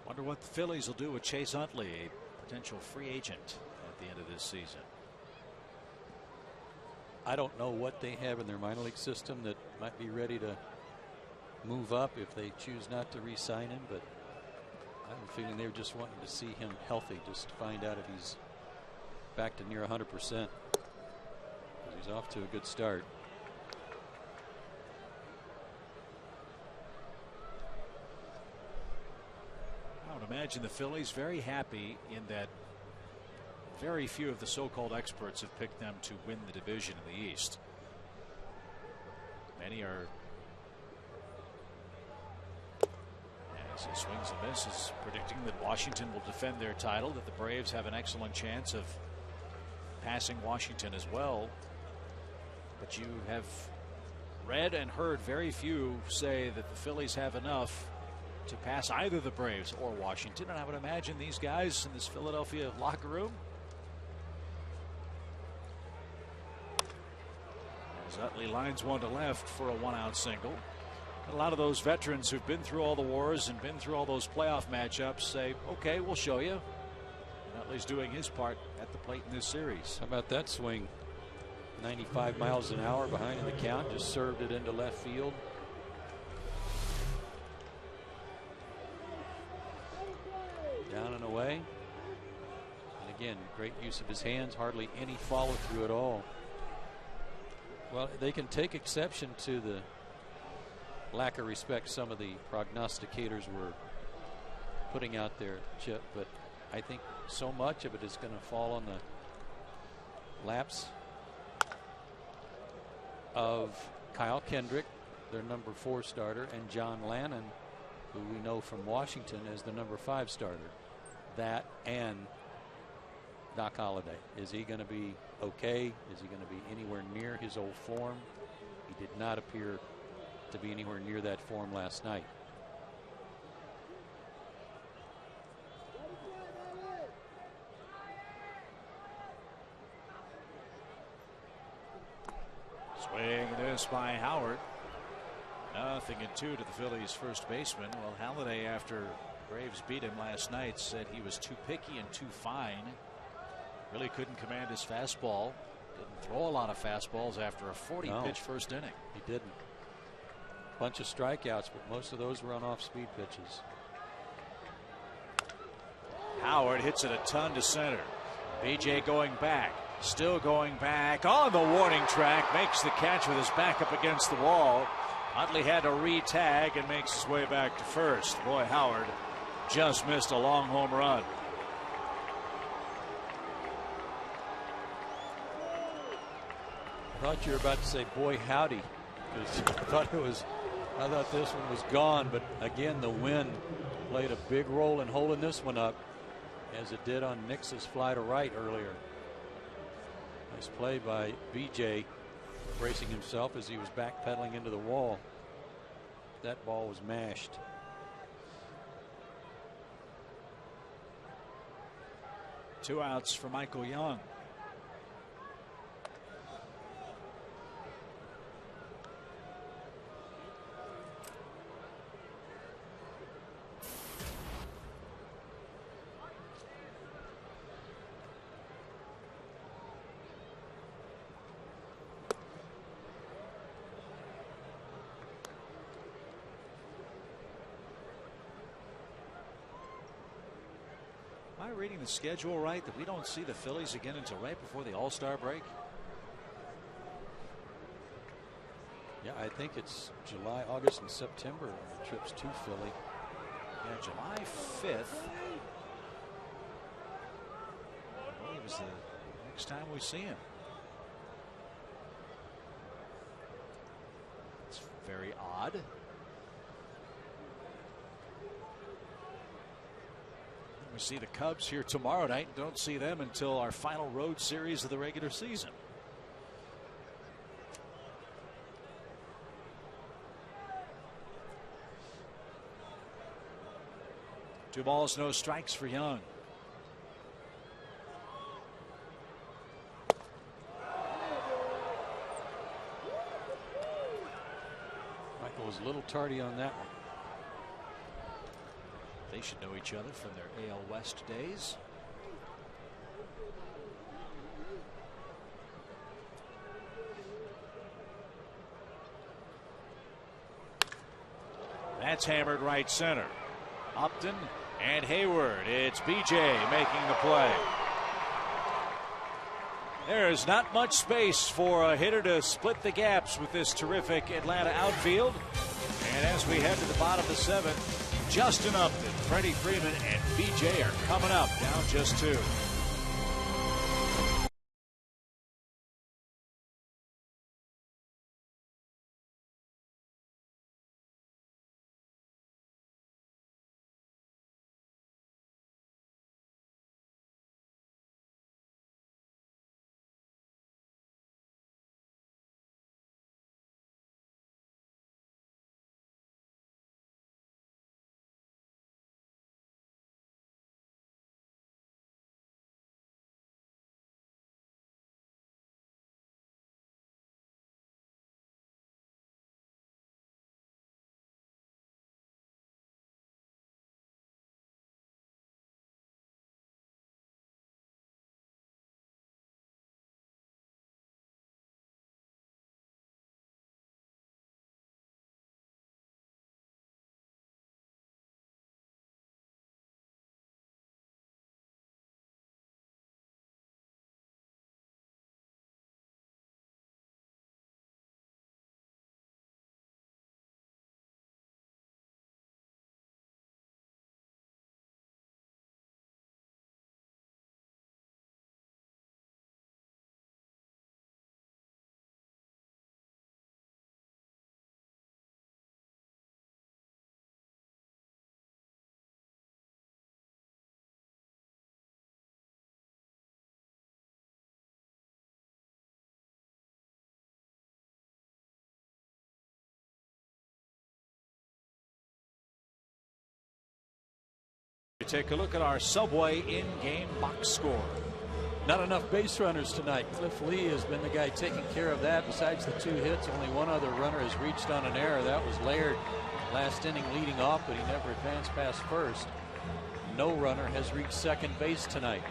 Wonder what the Phillies will do with Chase Utley, a potential free agent at the end of this season. I don't know what they have in their minor league system that might be ready to move up if they choose not to re-sign him, but I have a feeling they're just wanting to see him healthy, just to find out if he's back to near 100%. He's off to a good start. I would imagine the Phillies very happy in that very few of the so-called experts have picked them to win the division in the East. Many are, as he swings and misses, predicting that Washington will defend their title, that the Braves have an excellent chance of passing Washington as well. But you have read and heard very few say that the Phillies have enough to pass either the Braves or Washington, and I would imagine these guys in this Philadelphia locker room, as Utley lines one to left for a 1-out single. A lot of those veterans who've been through all the wars and been through all those playoff matchups say, okay, we'll show you. And Utley's doing his part at the plate in this series. How about that swing? 95 miles an hour behind in the count, just served it into left field. Down and away. And again, great use of his hands, hardly any follow through at all. Well, they can take exception to the lack of respect some of the prognosticators were putting out there, Chip, but I think so much of it is going to fall on the laps of Kyle Kendrick, their number 4 starter, and John Lannon, who we know from Washington as the number 5 starter. That and Doc Holliday. Is he going to be okay? Is he going to be anywhere near his old form? He did not appear to be anywhere near that form last night. Swing and miss by Howard. 0-2 to the Phillies' first baseman. Well, Halladay, after Braves beat him last night, said he was too picky and too fine. Really couldn't command his fastball. Didn't throw a lot of fastballs after a 40-pitch first inning. He didn't. Bunch of strikeouts, but most of those were on off-speed pitches. Howard hits it a ton to center. BJ going back. Still going back on the warning track. Makes the catch with his back up against the wall. Utley had to re-tag and makes his way back to first. Boy, Howard just missed a long home run. I thought you were about to say, boy, howdy. I thought this one was gone, but again, the wind played a big role in holding this one up, as it did on Nix's fly to right earlier. Nice play by BJ, bracing himself as he was backpedaling into the wall. That ball was mashed. Two outs for Michael Young. Am I reading the schedule right that we don't see the Phillies again until right before the All-Star break? Yeah, I think it's July, August, and September on the trips to Philly. Yeah, July 5th. I believe is the next time we see him. It's very odd. We see the Cubs here tomorrow night. Don't see them until our final road series of the regular season. Two balls, no strikes for Young. Michael was a little tardy on that one. They should know each other from their AL West days. That's hammered right center. Upton and Hayward. It's BJ making the play. There's not much space for a hitter to split the gaps with this terrific Atlanta outfield. And as we head to the bottom of the 7th, Justin Upton, Freddie Freeman, and BJ are coming up, down just 2. Take a look at our Subway in-game box score. Not enough base runners tonight. Cliff Lee has been the guy taking care of that. Besides the 2 hits, only one other runner has reached on an error. That was Laird last inning leading off, but he never advanced past first. No runner has reached second base tonight.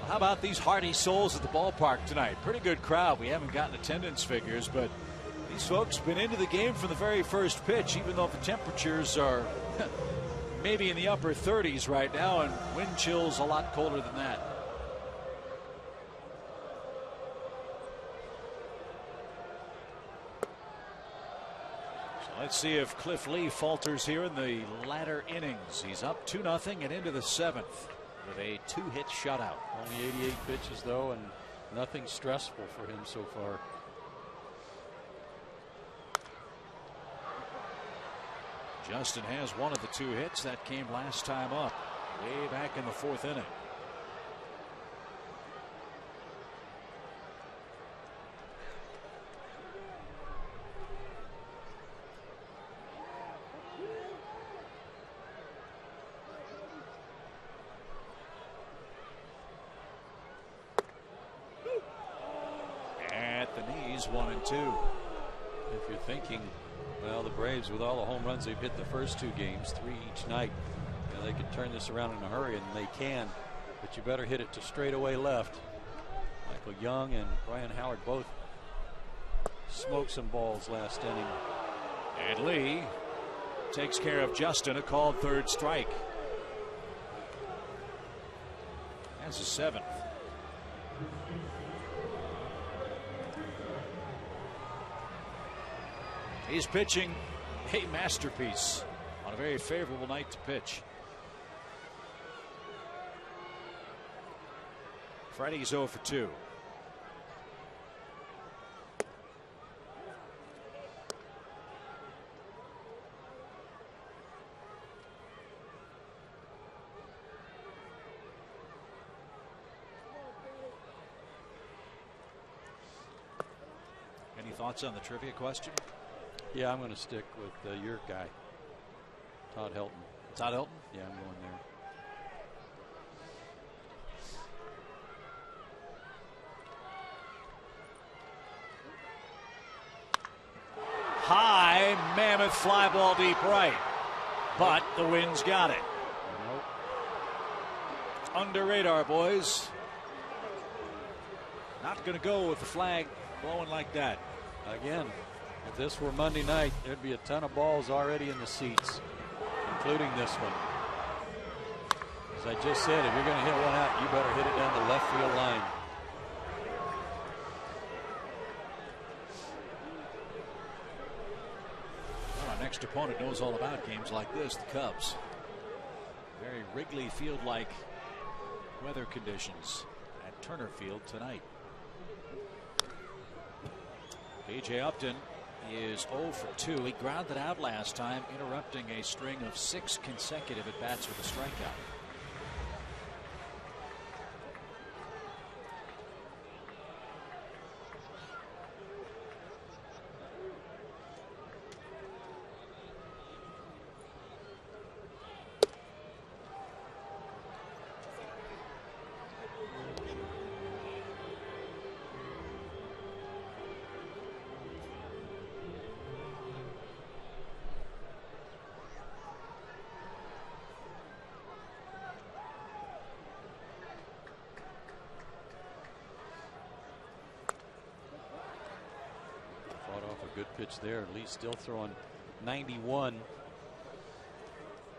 How about these hardy souls at the ballpark tonight? Pretty good crowd. We haven't gotten attendance figures, but these folks been into the game from the very first pitch, even though the temperatures are maybe in the upper 30s right now, and wind chill's a lot colder than that. So let's see if Cliff Lee falters here in the latter innings. He's up 2-0 and into the 7th with a 2-hit shutout. Only 88 pitches, though, and nothing stressful for him so far. Justin has one of the 2 hits that came last time up, way back in the 4th inning. At the knees, 1-2. If you're thinking, well, the Braves, with all the home runs they've hit the first 2 games, 3 each night, you know, they could turn this around in a hurry, and they can, but you better hit it to straightaway left. Michael Young and Brian Howard both smoked some balls last inning. And Lee takes care of Justin, a called 3rd strike. That's a 7th. He's pitching a masterpiece on a very favorable night to pitch. Freddie's 0 for 2. Any thoughts on the trivia question? Yeah, I'm going to stick with your guy, Todd Helton. Todd Helton? Yeah, I'm going there. High mammoth fly ball deep right, but the wind's got it. Nope. Under radar, boys. Not going to go with the flag blowing like that. Again, if this were Monday night, there'd be a ton of balls already in the seats, including this one. As I just said, if you're going to hit one out, you better hit it down the left field line. Well, our next opponent knows all about games like this, the Cubs. Very Wrigley Field-like weather conditions at Turner Field tonight. A.J. Upton is 0 for 2. He grounded out last time, interrupting a string of 6 consecutive at-bats with a strikeout. Good pitch there. Lee still throwing 91.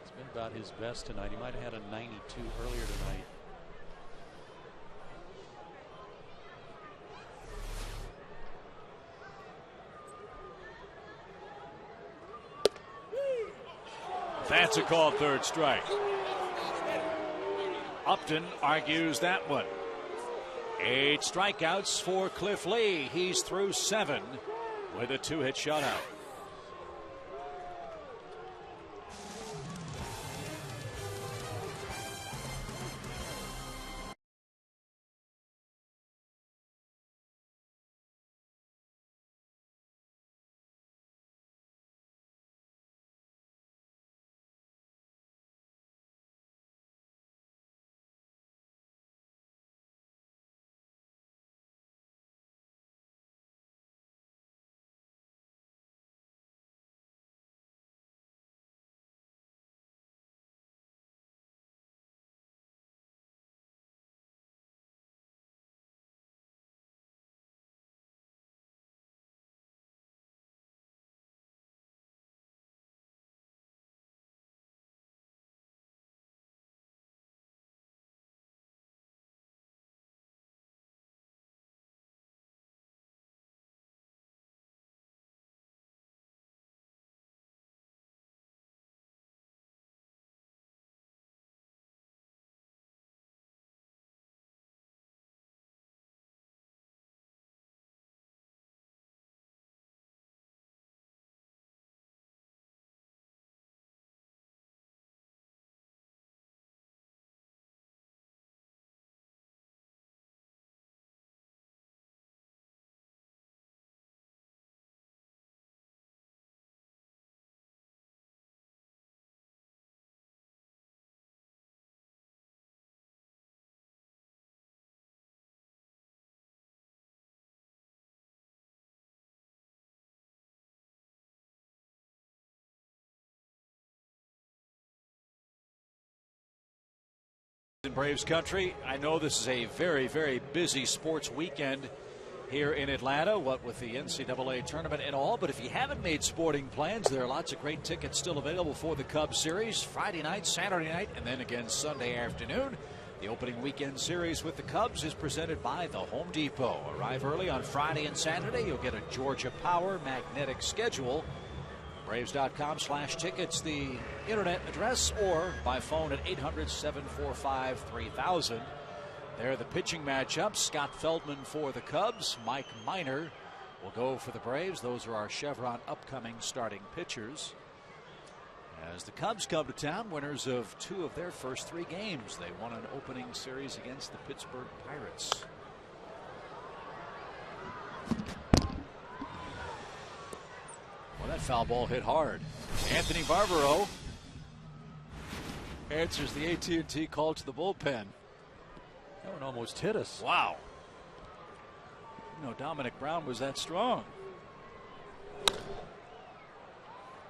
It's been about his best tonight. He might have had a 92 earlier tonight. That's a called 3rd strike. Upton argues that one. 8 strikeouts for Cliff Lee. He's through 7 with a 2-hit shutout. In Braves country, I know this is a very, very busy sports weekend here in Atlanta, what with the NCAA tournament and all. But if you haven't made sporting plans, there are lots of great tickets still available for the Cubs series. Friday night, Saturday night, and then again Sunday afternoon. The opening weekend series with the Cubs is presented by the Home Depot. Arrive early on Friday and Saturday. You'll get a Georgia Power magnetic schedule. Braves.com/tickets, the internet address, or by phone at 800-745-3000. There are the pitching matchups. Scott Feldman for the Cubs. Mike Minor will go for the Braves. Those are our Chevron upcoming starting pitchers. As the Cubs come to town, winners of 2 of their first 3 games. They won an opening series against the Pittsburgh Pirates. Well, that foul ball hit hard. Anthony Barbaro answers the AT&T call to the bullpen. That one almost hit us. Wow. You know, Dominic Brown was that strong.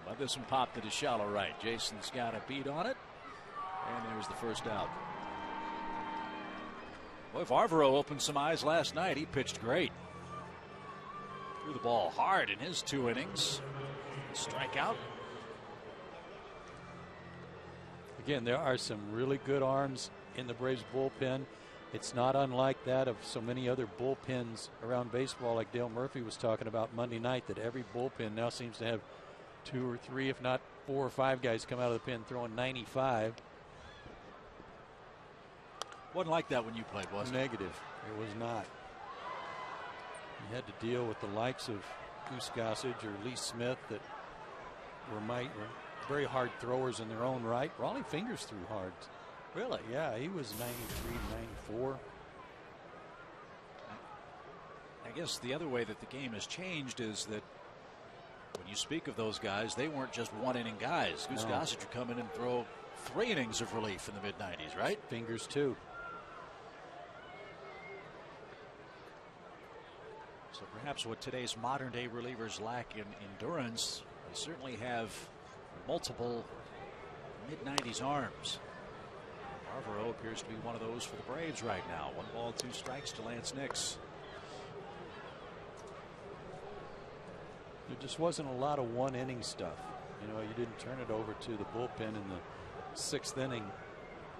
But this one popped to the shallow right. Jason's got a beat on it. And there's the first out. Boy, Barbaro opened some eyes last night. He pitched great. Threw the ball hard in his 2 innings. Strikeout. Again, there are some really good arms in the Braves bullpen. It's not unlike that of so many other bullpens around baseball, like Dale Murphy was talking about Monday night, that every bullpen now seems to have 2 or 3, if not 4 or 5 guys come out of the pen throwing 95. Wasn't like that when you played, was it? Negative. It was not. You had to deal with the likes of Goose Gossage or Lee Smith that were very hard throwers in their own right. Raleigh Fingers threw hard. Really? Yeah, he was 93, 94. I guess the other way that the game has changed is that when you speak of those guys, they weren't just 1-inning guys. Goose Gossage would come in and throw 3 innings of relief in the mid-90s, right? Fingers, too. So perhaps what today's modern-day relievers lack in endurance, they certainly have multiple mid-90s arms. Barbaro appears to be one of those for the Braves right now. 1 ball, 2 strikes to Lance Nix. There just wasn't a lot of 1-inning stuff. You know, you didn't turn it over to the bullpen in the 6th inning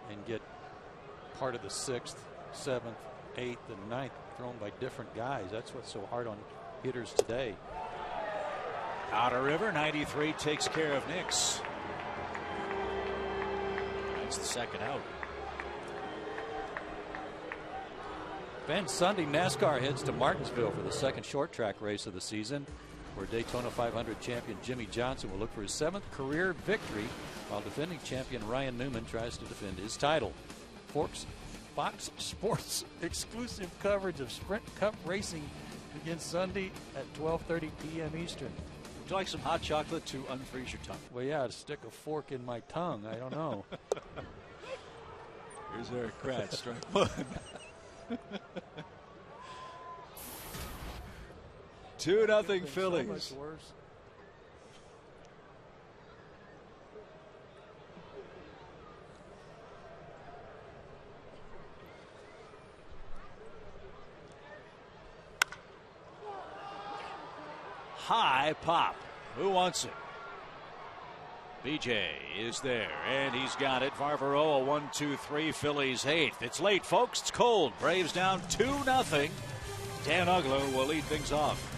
and get part of the 6th, 7th, 8th, and 9th thrown by different guys. That's what's so hard on hitters today. Outer River, 93, takes care of Nix. That's the second out. Ben, Sunday, NASCAR heads to Martinsville for the 2nd short track race of the season, where Daytona 500 champion Jimmy Johnson will look for his 7th career victory, while defending champion Ryan Newman tries to defend his title. Fox Sports exclusive coverage of Sprint Cup racing begins Sunday at 12:30 p.m. Eastern. Would you like some hot chocolate to unfreeze your tongue? Well, yeah, to stick a fork in my tongue. I don't know. Here's Eric Kratz, strike 1. 2-0 Phillies. So much worse. High pop. Who wants it? BJ is there, and he's got it. Barbaro, a 1-2-3, Phillies 8th. It's late, folks. It's cold. Braves down 2-0. Dan Ugler will lead things off.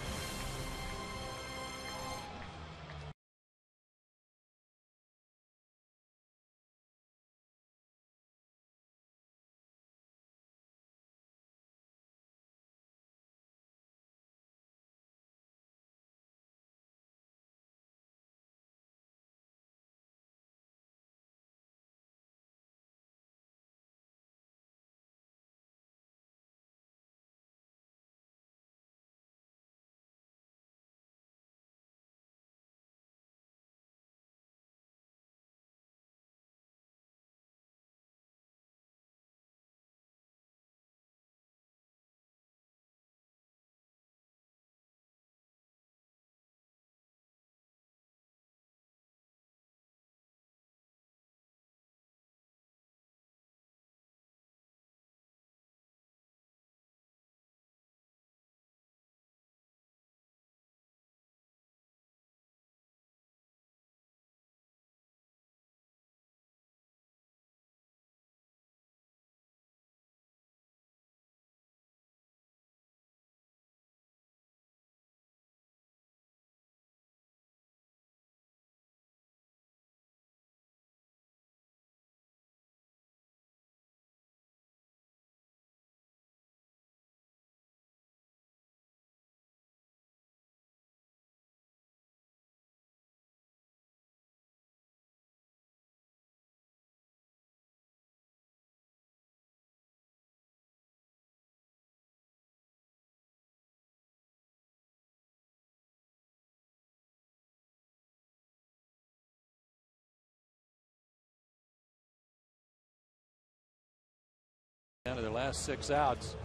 of their last 6 outs.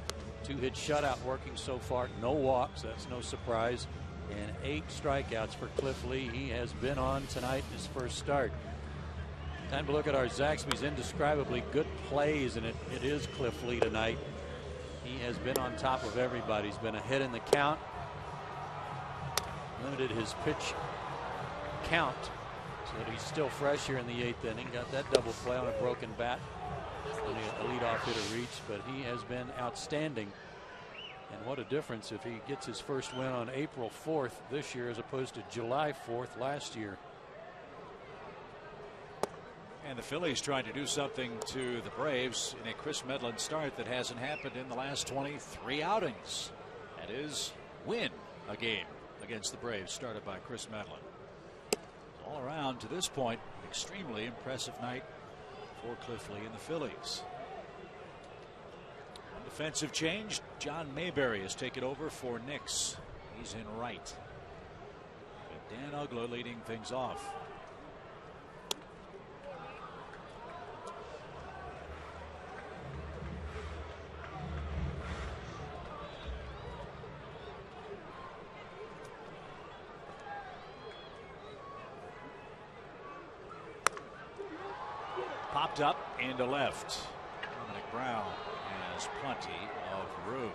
2-hit shutout working so far. No walks. That's no surprise. And 8 strikeouts for Cliff Lee. He has been on tonight in his first start. Time to look at our Zaxby's indescribably good plays, and it is Cliff Lee tonight. He has been on top of everybody. He's been ahead in the count. Limited his pitch count so that he's still fresh here in the 8th inning. Got that double play on a broken bat. Only a leadoff hitter reached, but he has been outstanding. And what a difference if he gets his first win on April 4th this year as opposed to July 4th last year. And the Phillies trying to do something to the Braves in a Chris Medlin start that hasn't happened in the last 23 outings. That is, win a game against the Braves started by Chris Medlin. All around to this point, extremely impressive night for Cliff Lee and the Phillies. On defensive change, John Mayberry has taken over for Nix. He's in right. But Dan Ugler leading things off. Popped up into left. Dominic Brown has plenty of room.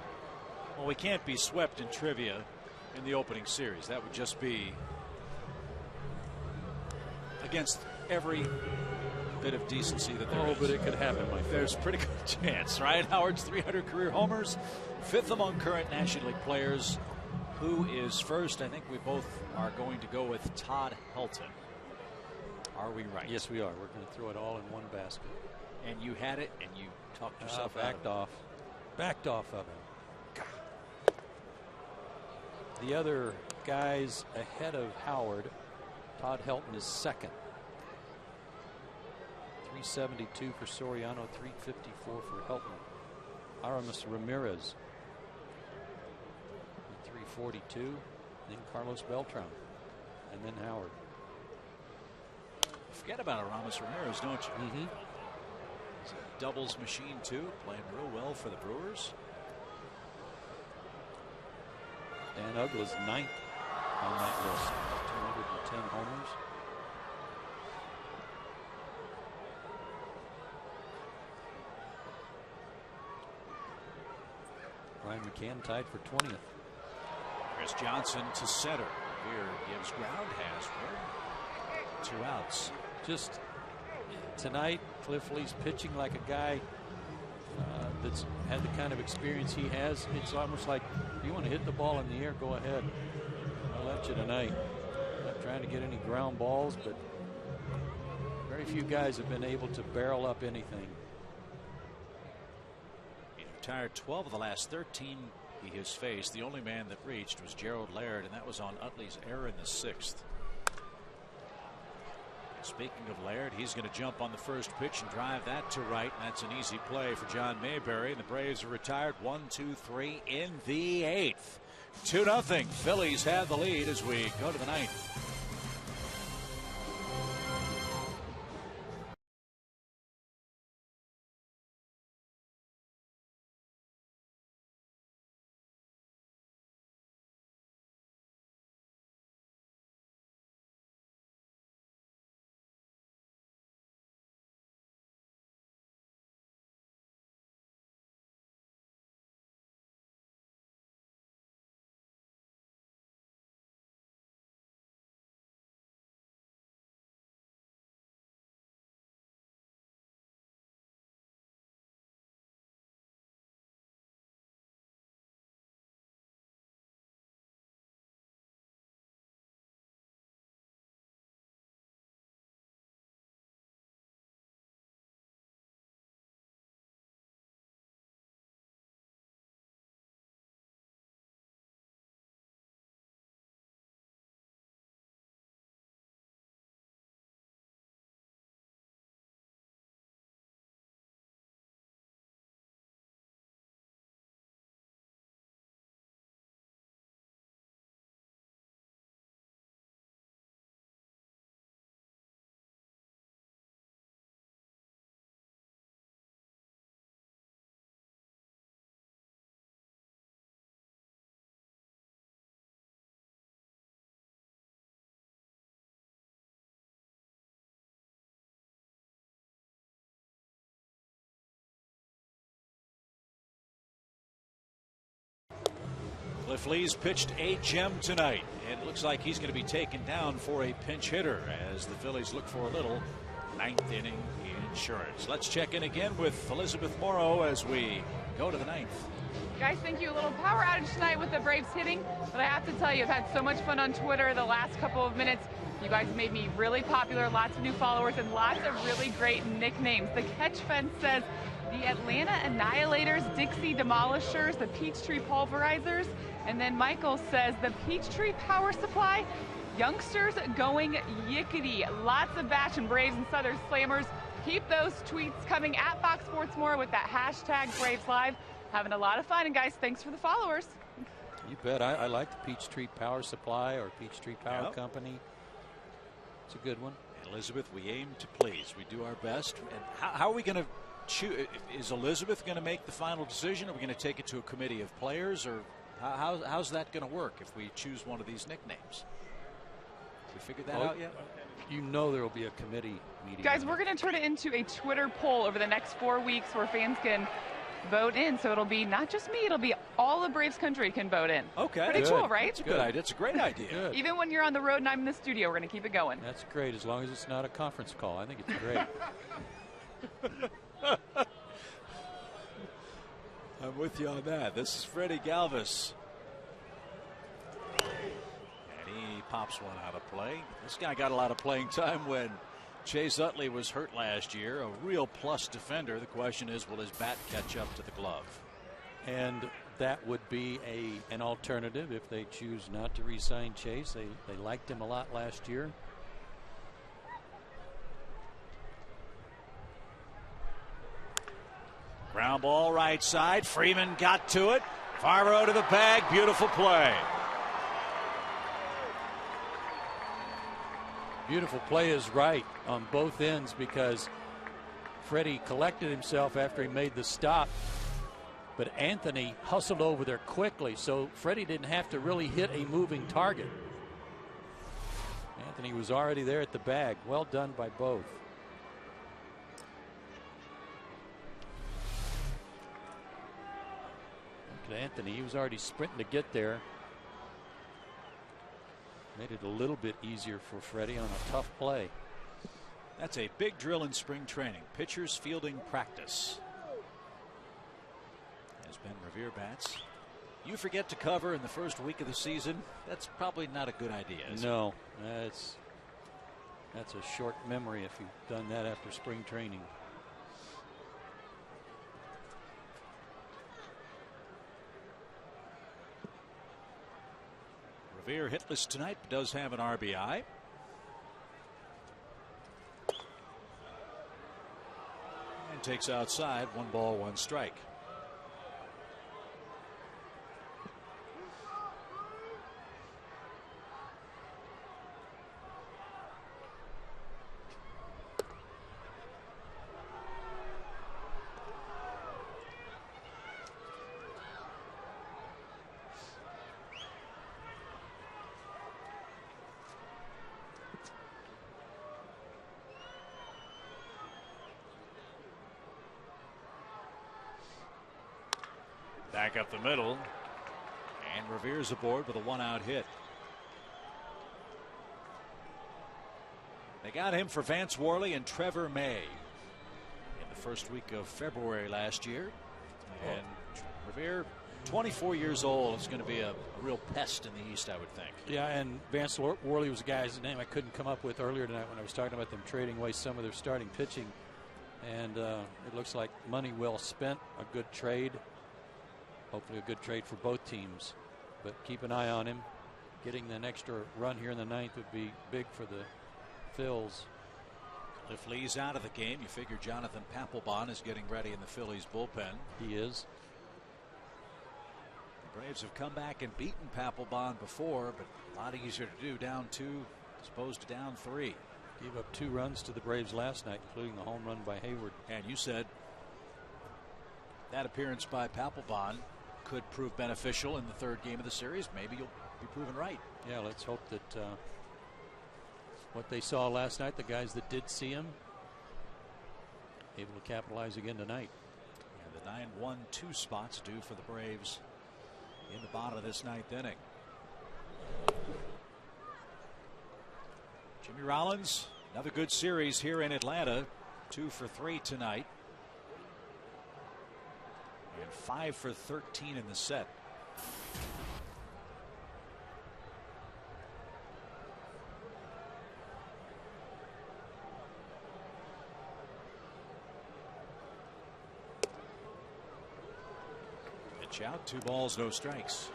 Well, we can't be swept in trivia in the opening series. That would just be against every bit of decency that there is. But it could happen, my friend. There's a pretty good chance. Ryan Howard's 300 career homers, 5th among current National League players. Who is first? I think we both are going to go with Todd Helton. Are we right? Yes, we are. We're going to throw it all in one basket. And you had it, and you talked yourself backed off. Backed off of him. The other guys ahead of Howard, Todd Helton is second. 372 for Soriano, 354 for Helton. Aramis Ramirez, 342. Then Carlos Beltran, and then Howard. Forget about Aramis Ramirez, don't you? He's a doubles machine too, playing real well for the Brewers. Dan Ugla's 9th on that list. 210 homers. Brian McCann tied for 20th. Chris Johnson to center. Here gives ground hazard. 2 outs. Just tonight, Cliff Lee's pitching like a guy that's had the kind of experience he has. It's almost like, if you want to hit the ball in the air, go ahead. I'll let you tonight. Not trying to get any ground balls, but very few guys have been able to barrel up anything. He's retired 12 of the last 13 he has faced. The only man that reached was Gerald Laird, and that was on Utley's error in the 6th. Speaking of Laird, he's going to jump on the first pitch and drive that to right. And that's an easy play for John Mayberry. And the Braves are retired 1-2-3 in the 8th. 2-0. Phillies have the lead as we go to the 9th. Cliff Lee's pitched a gem tonight. It looks like he's going to be taken down for a pinch hitter as the Phillies look for a little ninth inning insurance. Let's check in again with Elizabeth Morrow as we go to the ninth. Guys, thank you. A little power outage tonight with the Braves hitting, but I have to tell you, I've had so much fun on Twitter the last couple of minutes. You guys made me really popular, lots of new followers, and lots of really great nicknames. The Catch Fence says the Atlanta Annihilators, Dixie Demolishers, the Peachtree Pulverizers, and then Michael says the Peachtree Power Supply, youngsters going yickety. Lots of Bash and Braves and Southern Slammers. Keep those tweets coming at Fox Sports More with that hashtag Braves Live. Having a lot of fun, and guys, thanks for the followers. You bet. I like the Peachtree Power Supply or Peachtree Power Company. It's a good one. Elizabeth, we aim to please. We do our best. And how are we going to choose? Is Elizabeth going to make the final decision? Are we going to take it to a committee of players, or how's that going to work if we choose one of these nicknames? Have we figured that out yet? You know there will be a committee meeting. Guys, we're going to turn it into a Twitter poll over the next 4 weeks where fans can vote in. So it'll be not just me, it'll be all of Braves country can vote in. Okay. Pretty cool, right? That's a good idea. It's a great idea. Good. Even when you're on the road and I'm in the studio, we're going to keep it going. That's great, as long as it's not a conference call. I think it's great. I'm with you on that. This is Freddie Galvis. And he pops one out of play. This guy got a lot of playing time when Chase Utley was hurt last year. A real plus defender. The question is, will his bat catch up to the glove? And that would be an alternative if they choose not to re-sign Chase. They liked him a lot last year. Ground ball right side. Freeman got to it. Farrow to the bag. Beautiful play. Beautiful play is right on both ends because Freddie collected himself after he made the stop, but Anthony hustled over there quickly, so Freddie didn't have to really hit a moving target. Anthony was already there at the bag. Well done by both. Look at Anthony. He was already sprinting to get there. Made it a little bit easier for Freddie on a tough play. That's a big drill in spring training. Pitchers fielding practice. As Ben Revere bats. You forget to cover in the first week of the season. That's probably not a good idea. No, that's a short memory if you've done that after spring training. Revere hitless tonight, but does have an RBI. And takes outside. 1 ball, 1 strike. Back up the middle, and Revere's aboard with a 1-out hit. They got him for Vance Worley and Trevor May in the first week of February last year. And Revere, 24 years old, is going to be a real pest in the East, I would think. Yeah, and Vance Worley was a guy's name I couldn't come up with earlier tonight when I was talking about them trading away some of their starting pitching. And it looks like money well spent, a good trade. Hopefully a good trade for both teams, but keep an eye on him. Getting an extra run here in the ninth would be big for the Phils. Cliff Lee's out of the game. You figure Jonathan Papelbon is getting ready in the Phillies bullpen. He is. The Braves have come back and beaten Papelbon before, but a lot easier to do down 2 as opposed to down 3. Gave up 2 runs to the Braves last night, including the home run by Hayward. And you said that appearance by Papelbon could prove beneficial in the 3rd game of the series. Maybe you'll be proven right. Yeah, let's hope that what they saw last night, the guys that did see him, able to capitalize again tonight. And the 9-1-2 spots due for the Braves in the bottom of this ninth inning. Jimmy Rollins, another good series here in Atlanta. 2 for 3 tonight. And 5 for 13 in the set. Pitch out, 2 balls, no strikes.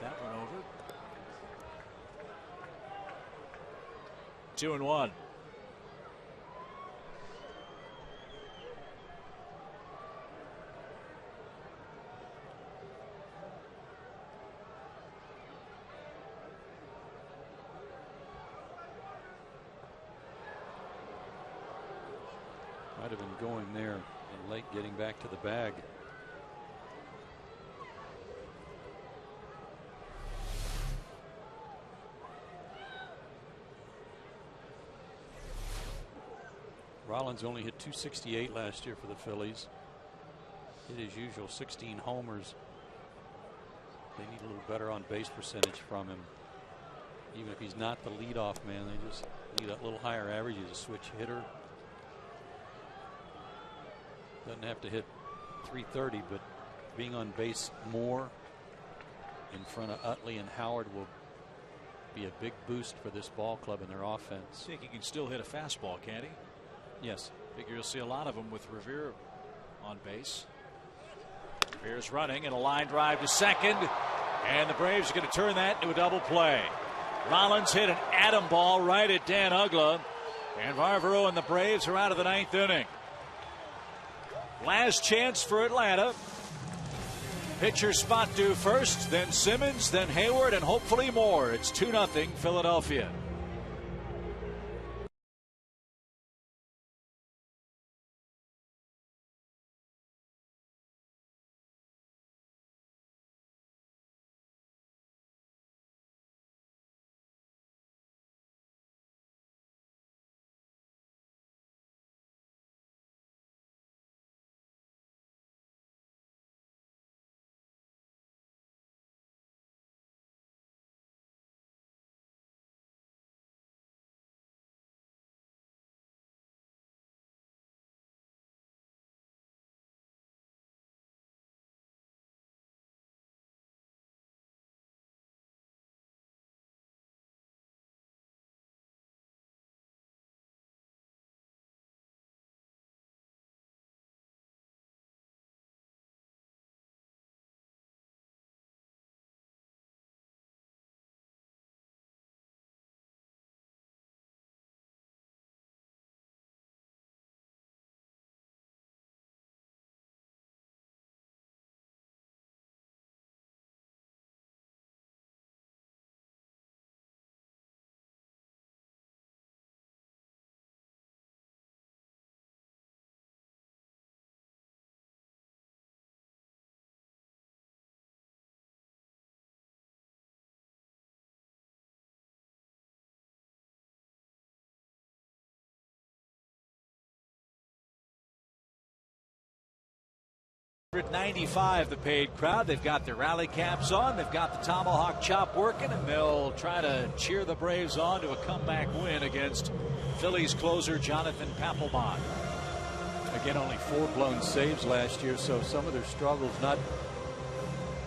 That one over. 2-1. Might have been going there and late getting back to the bag. Rollins only hit .268 last year for the Phillies. Hit his usual 16 homers. They need a little better on base percentage from him. Even if he's not the leadoff man, they just need a little higher average. He's a switch hitter. Doesn't have to hit .330, but being on base more in front of Utley and Howard will be a big boost for this ball club and their offense. I think he can still hit a fastball, can't he? Yes. Figure you'll see a lot of them with Revere on base. Revere's running and a line drive to second, and the Braves are going to turn that into a double play. Rollins hit an atom ball right at Dan Ugla, and Varvaro and the Braves are out of the ninth inning. Last chance for Atlanta. Pitcher spot due first, then Simmons, then Hayward, and hopefully more. It's 2-0 Philadelphia. $195 the paid crowd. They've got their rally caps on. They've got the tomahawk chop working, and they'll try to cheer the Braves on to a comeback win against Phillies closer Jonathan Papelbon. Again, only 4 blown saves last year, so some of their struggles not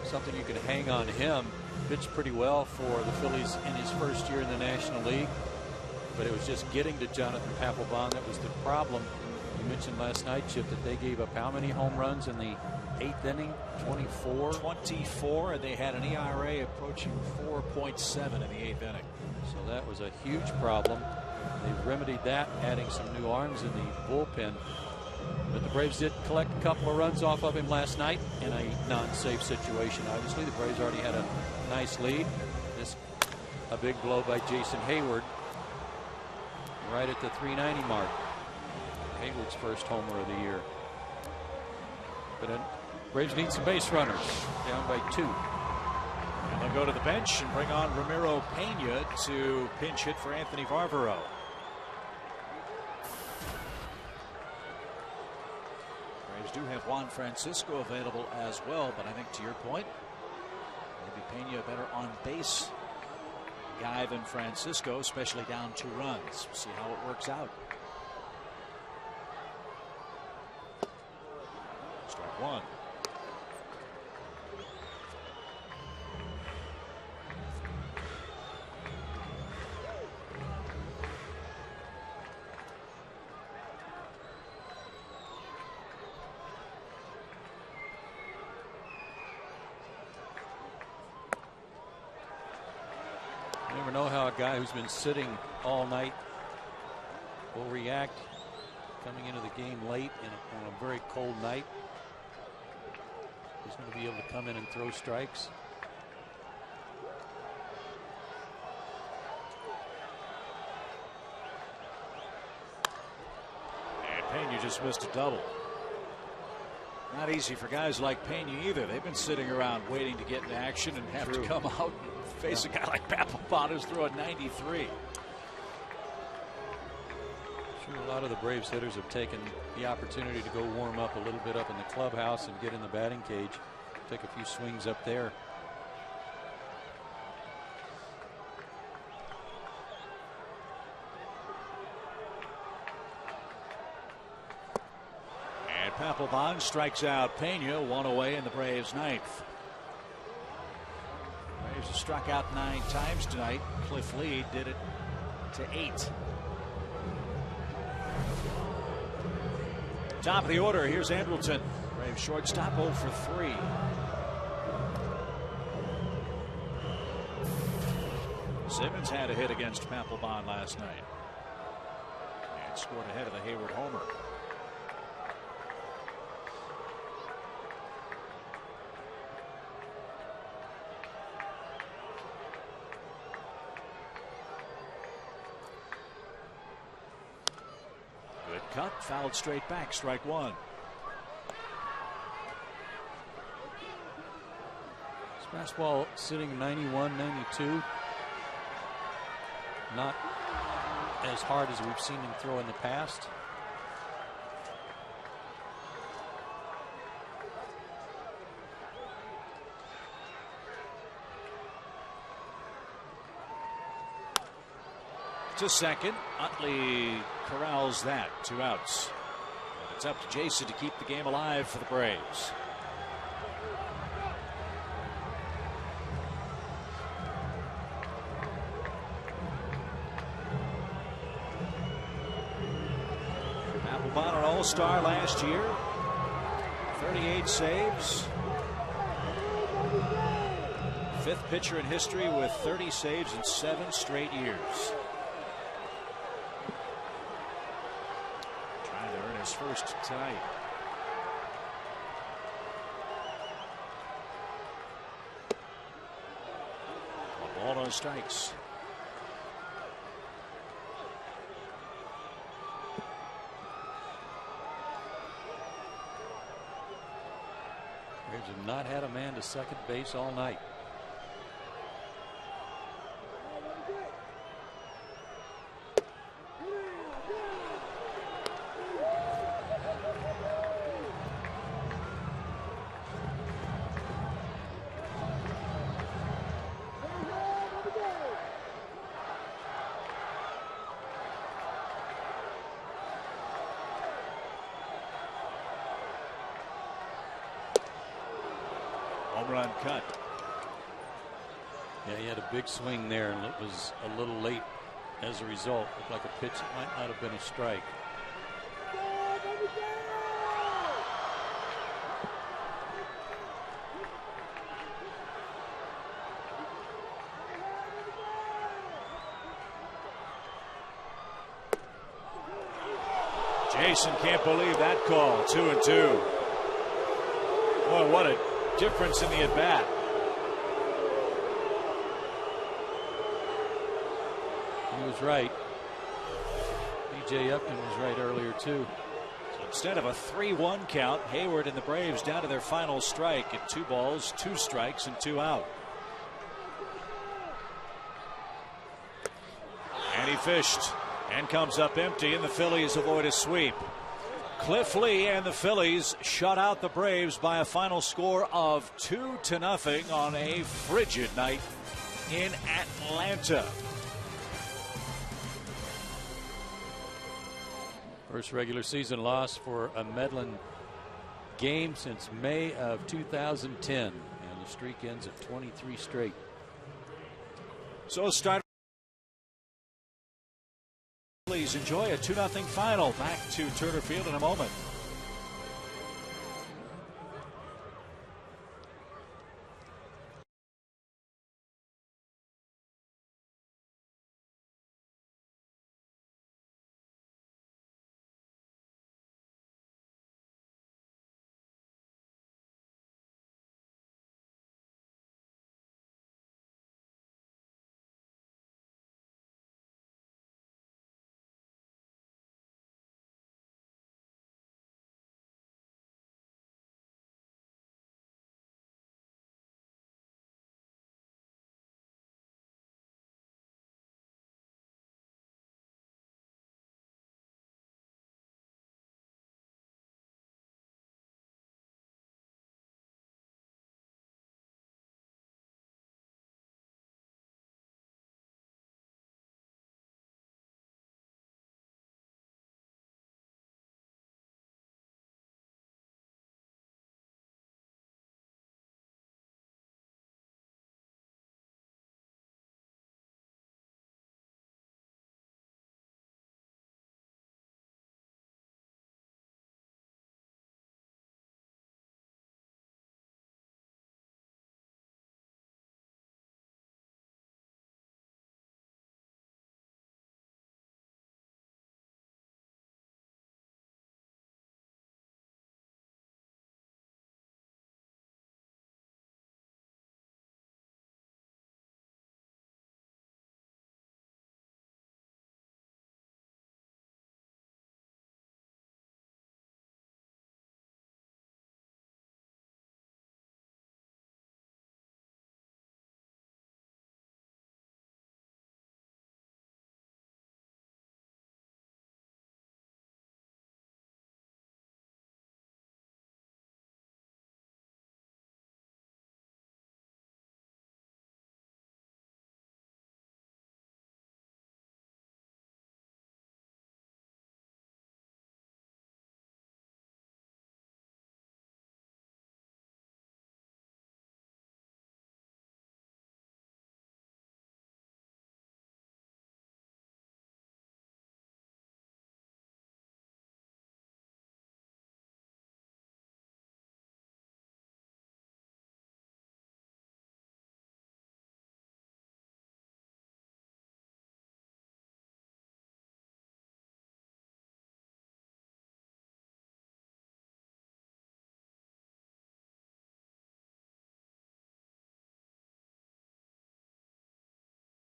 something you can hang on him. Pitched pretty well for the Phillies in his first year in the National League, but it was just getting to Jonathan Papelbon that was the problem. You mentioned last night, Chip, that they gave up how many home runs in the 8th inning? 24? 24, and they had an ERA approaching 4.7 in the 8th inning. So that was a huge problem. They remedied that, adding some new arms in the bullpen. But the Braves did collect a couple of runs off of him last night in a non-safe situation. Obviously, the Braves already had a nice lead. This a big blow by Jason Hayward right at the 390 mark. Haywood's first homer of the year. But then Braves need some base runners, down by 2. And they'll go to the bench and bring on Ramiro Pena to pinch hit for Anthony Varvaro. Braves do have Juan Francisco available as well, but I think to your point, maybe Pena a better on base guy than Francisco, especially down 2 runs. We'll see how it works out. Strike 1. You never know how a guy who's been sitting all night will react coming into the game late on a very cold night. He's going to be able to come in and throw strikes. And Pena just missed a double. Not easy for guys like Pena either. They've been sitting around waiting to get into action and have to come out and face a guy like Papelbon who's throwing 93. Sure, a lot of the Braves hitters have taken the opportunity to go warm up a little bit up in the clubhouse and get in the batting cage, take a few swings up there. And Papelbon strikes out Pena, 1 away in the Braves' 9th. Braves have struck out 9 times tonight. Cliff Lee did it to 8. Top of the order, here's Andrelton. Braves shortstop 0 for 3. Simmons had a hit against Papelbon last night and scored ahead of the Hayward homer. Good cut, fouled straight back, strike 1. This fastball sitting 91, 92. Not as hard as we've seen him throw in the past. To second, Utley corrals that, 2 outs. And it's up to Jason to keep the game alive for the Braves. Papelbon an all-star last year, 38 saves. 5th pitcher in history with 30 saves in 7 straight years. Trying to earn his first tonight. One ball, no strikes. Braves have not had a man to second base all night. Home run cut. Yeah, he had a big swing there, and it was a little late as a result. Looked like a pitch that might not have been a strike. Jason can't believe that call. 2-2. Boy, what a difference in the at-bat. He was right. B.J. Upton was right earlier too. Instead of a 3-1 count, Hayward and the Braves down to their final strike at 2 balls, 2 strikes, and 2 out. And he fished and comes up empty, and the Phillies avoid a sweep. Cliff Lee and the Phillies shut out the Braves by a final score of 2-0 on a frigid night in Atlanta. First regular season loss for a Medlin game since May of 2010, and the streak ends at 23 straight. So start. Please enjoy a 2-0 final. Back to Turner Field in a moment.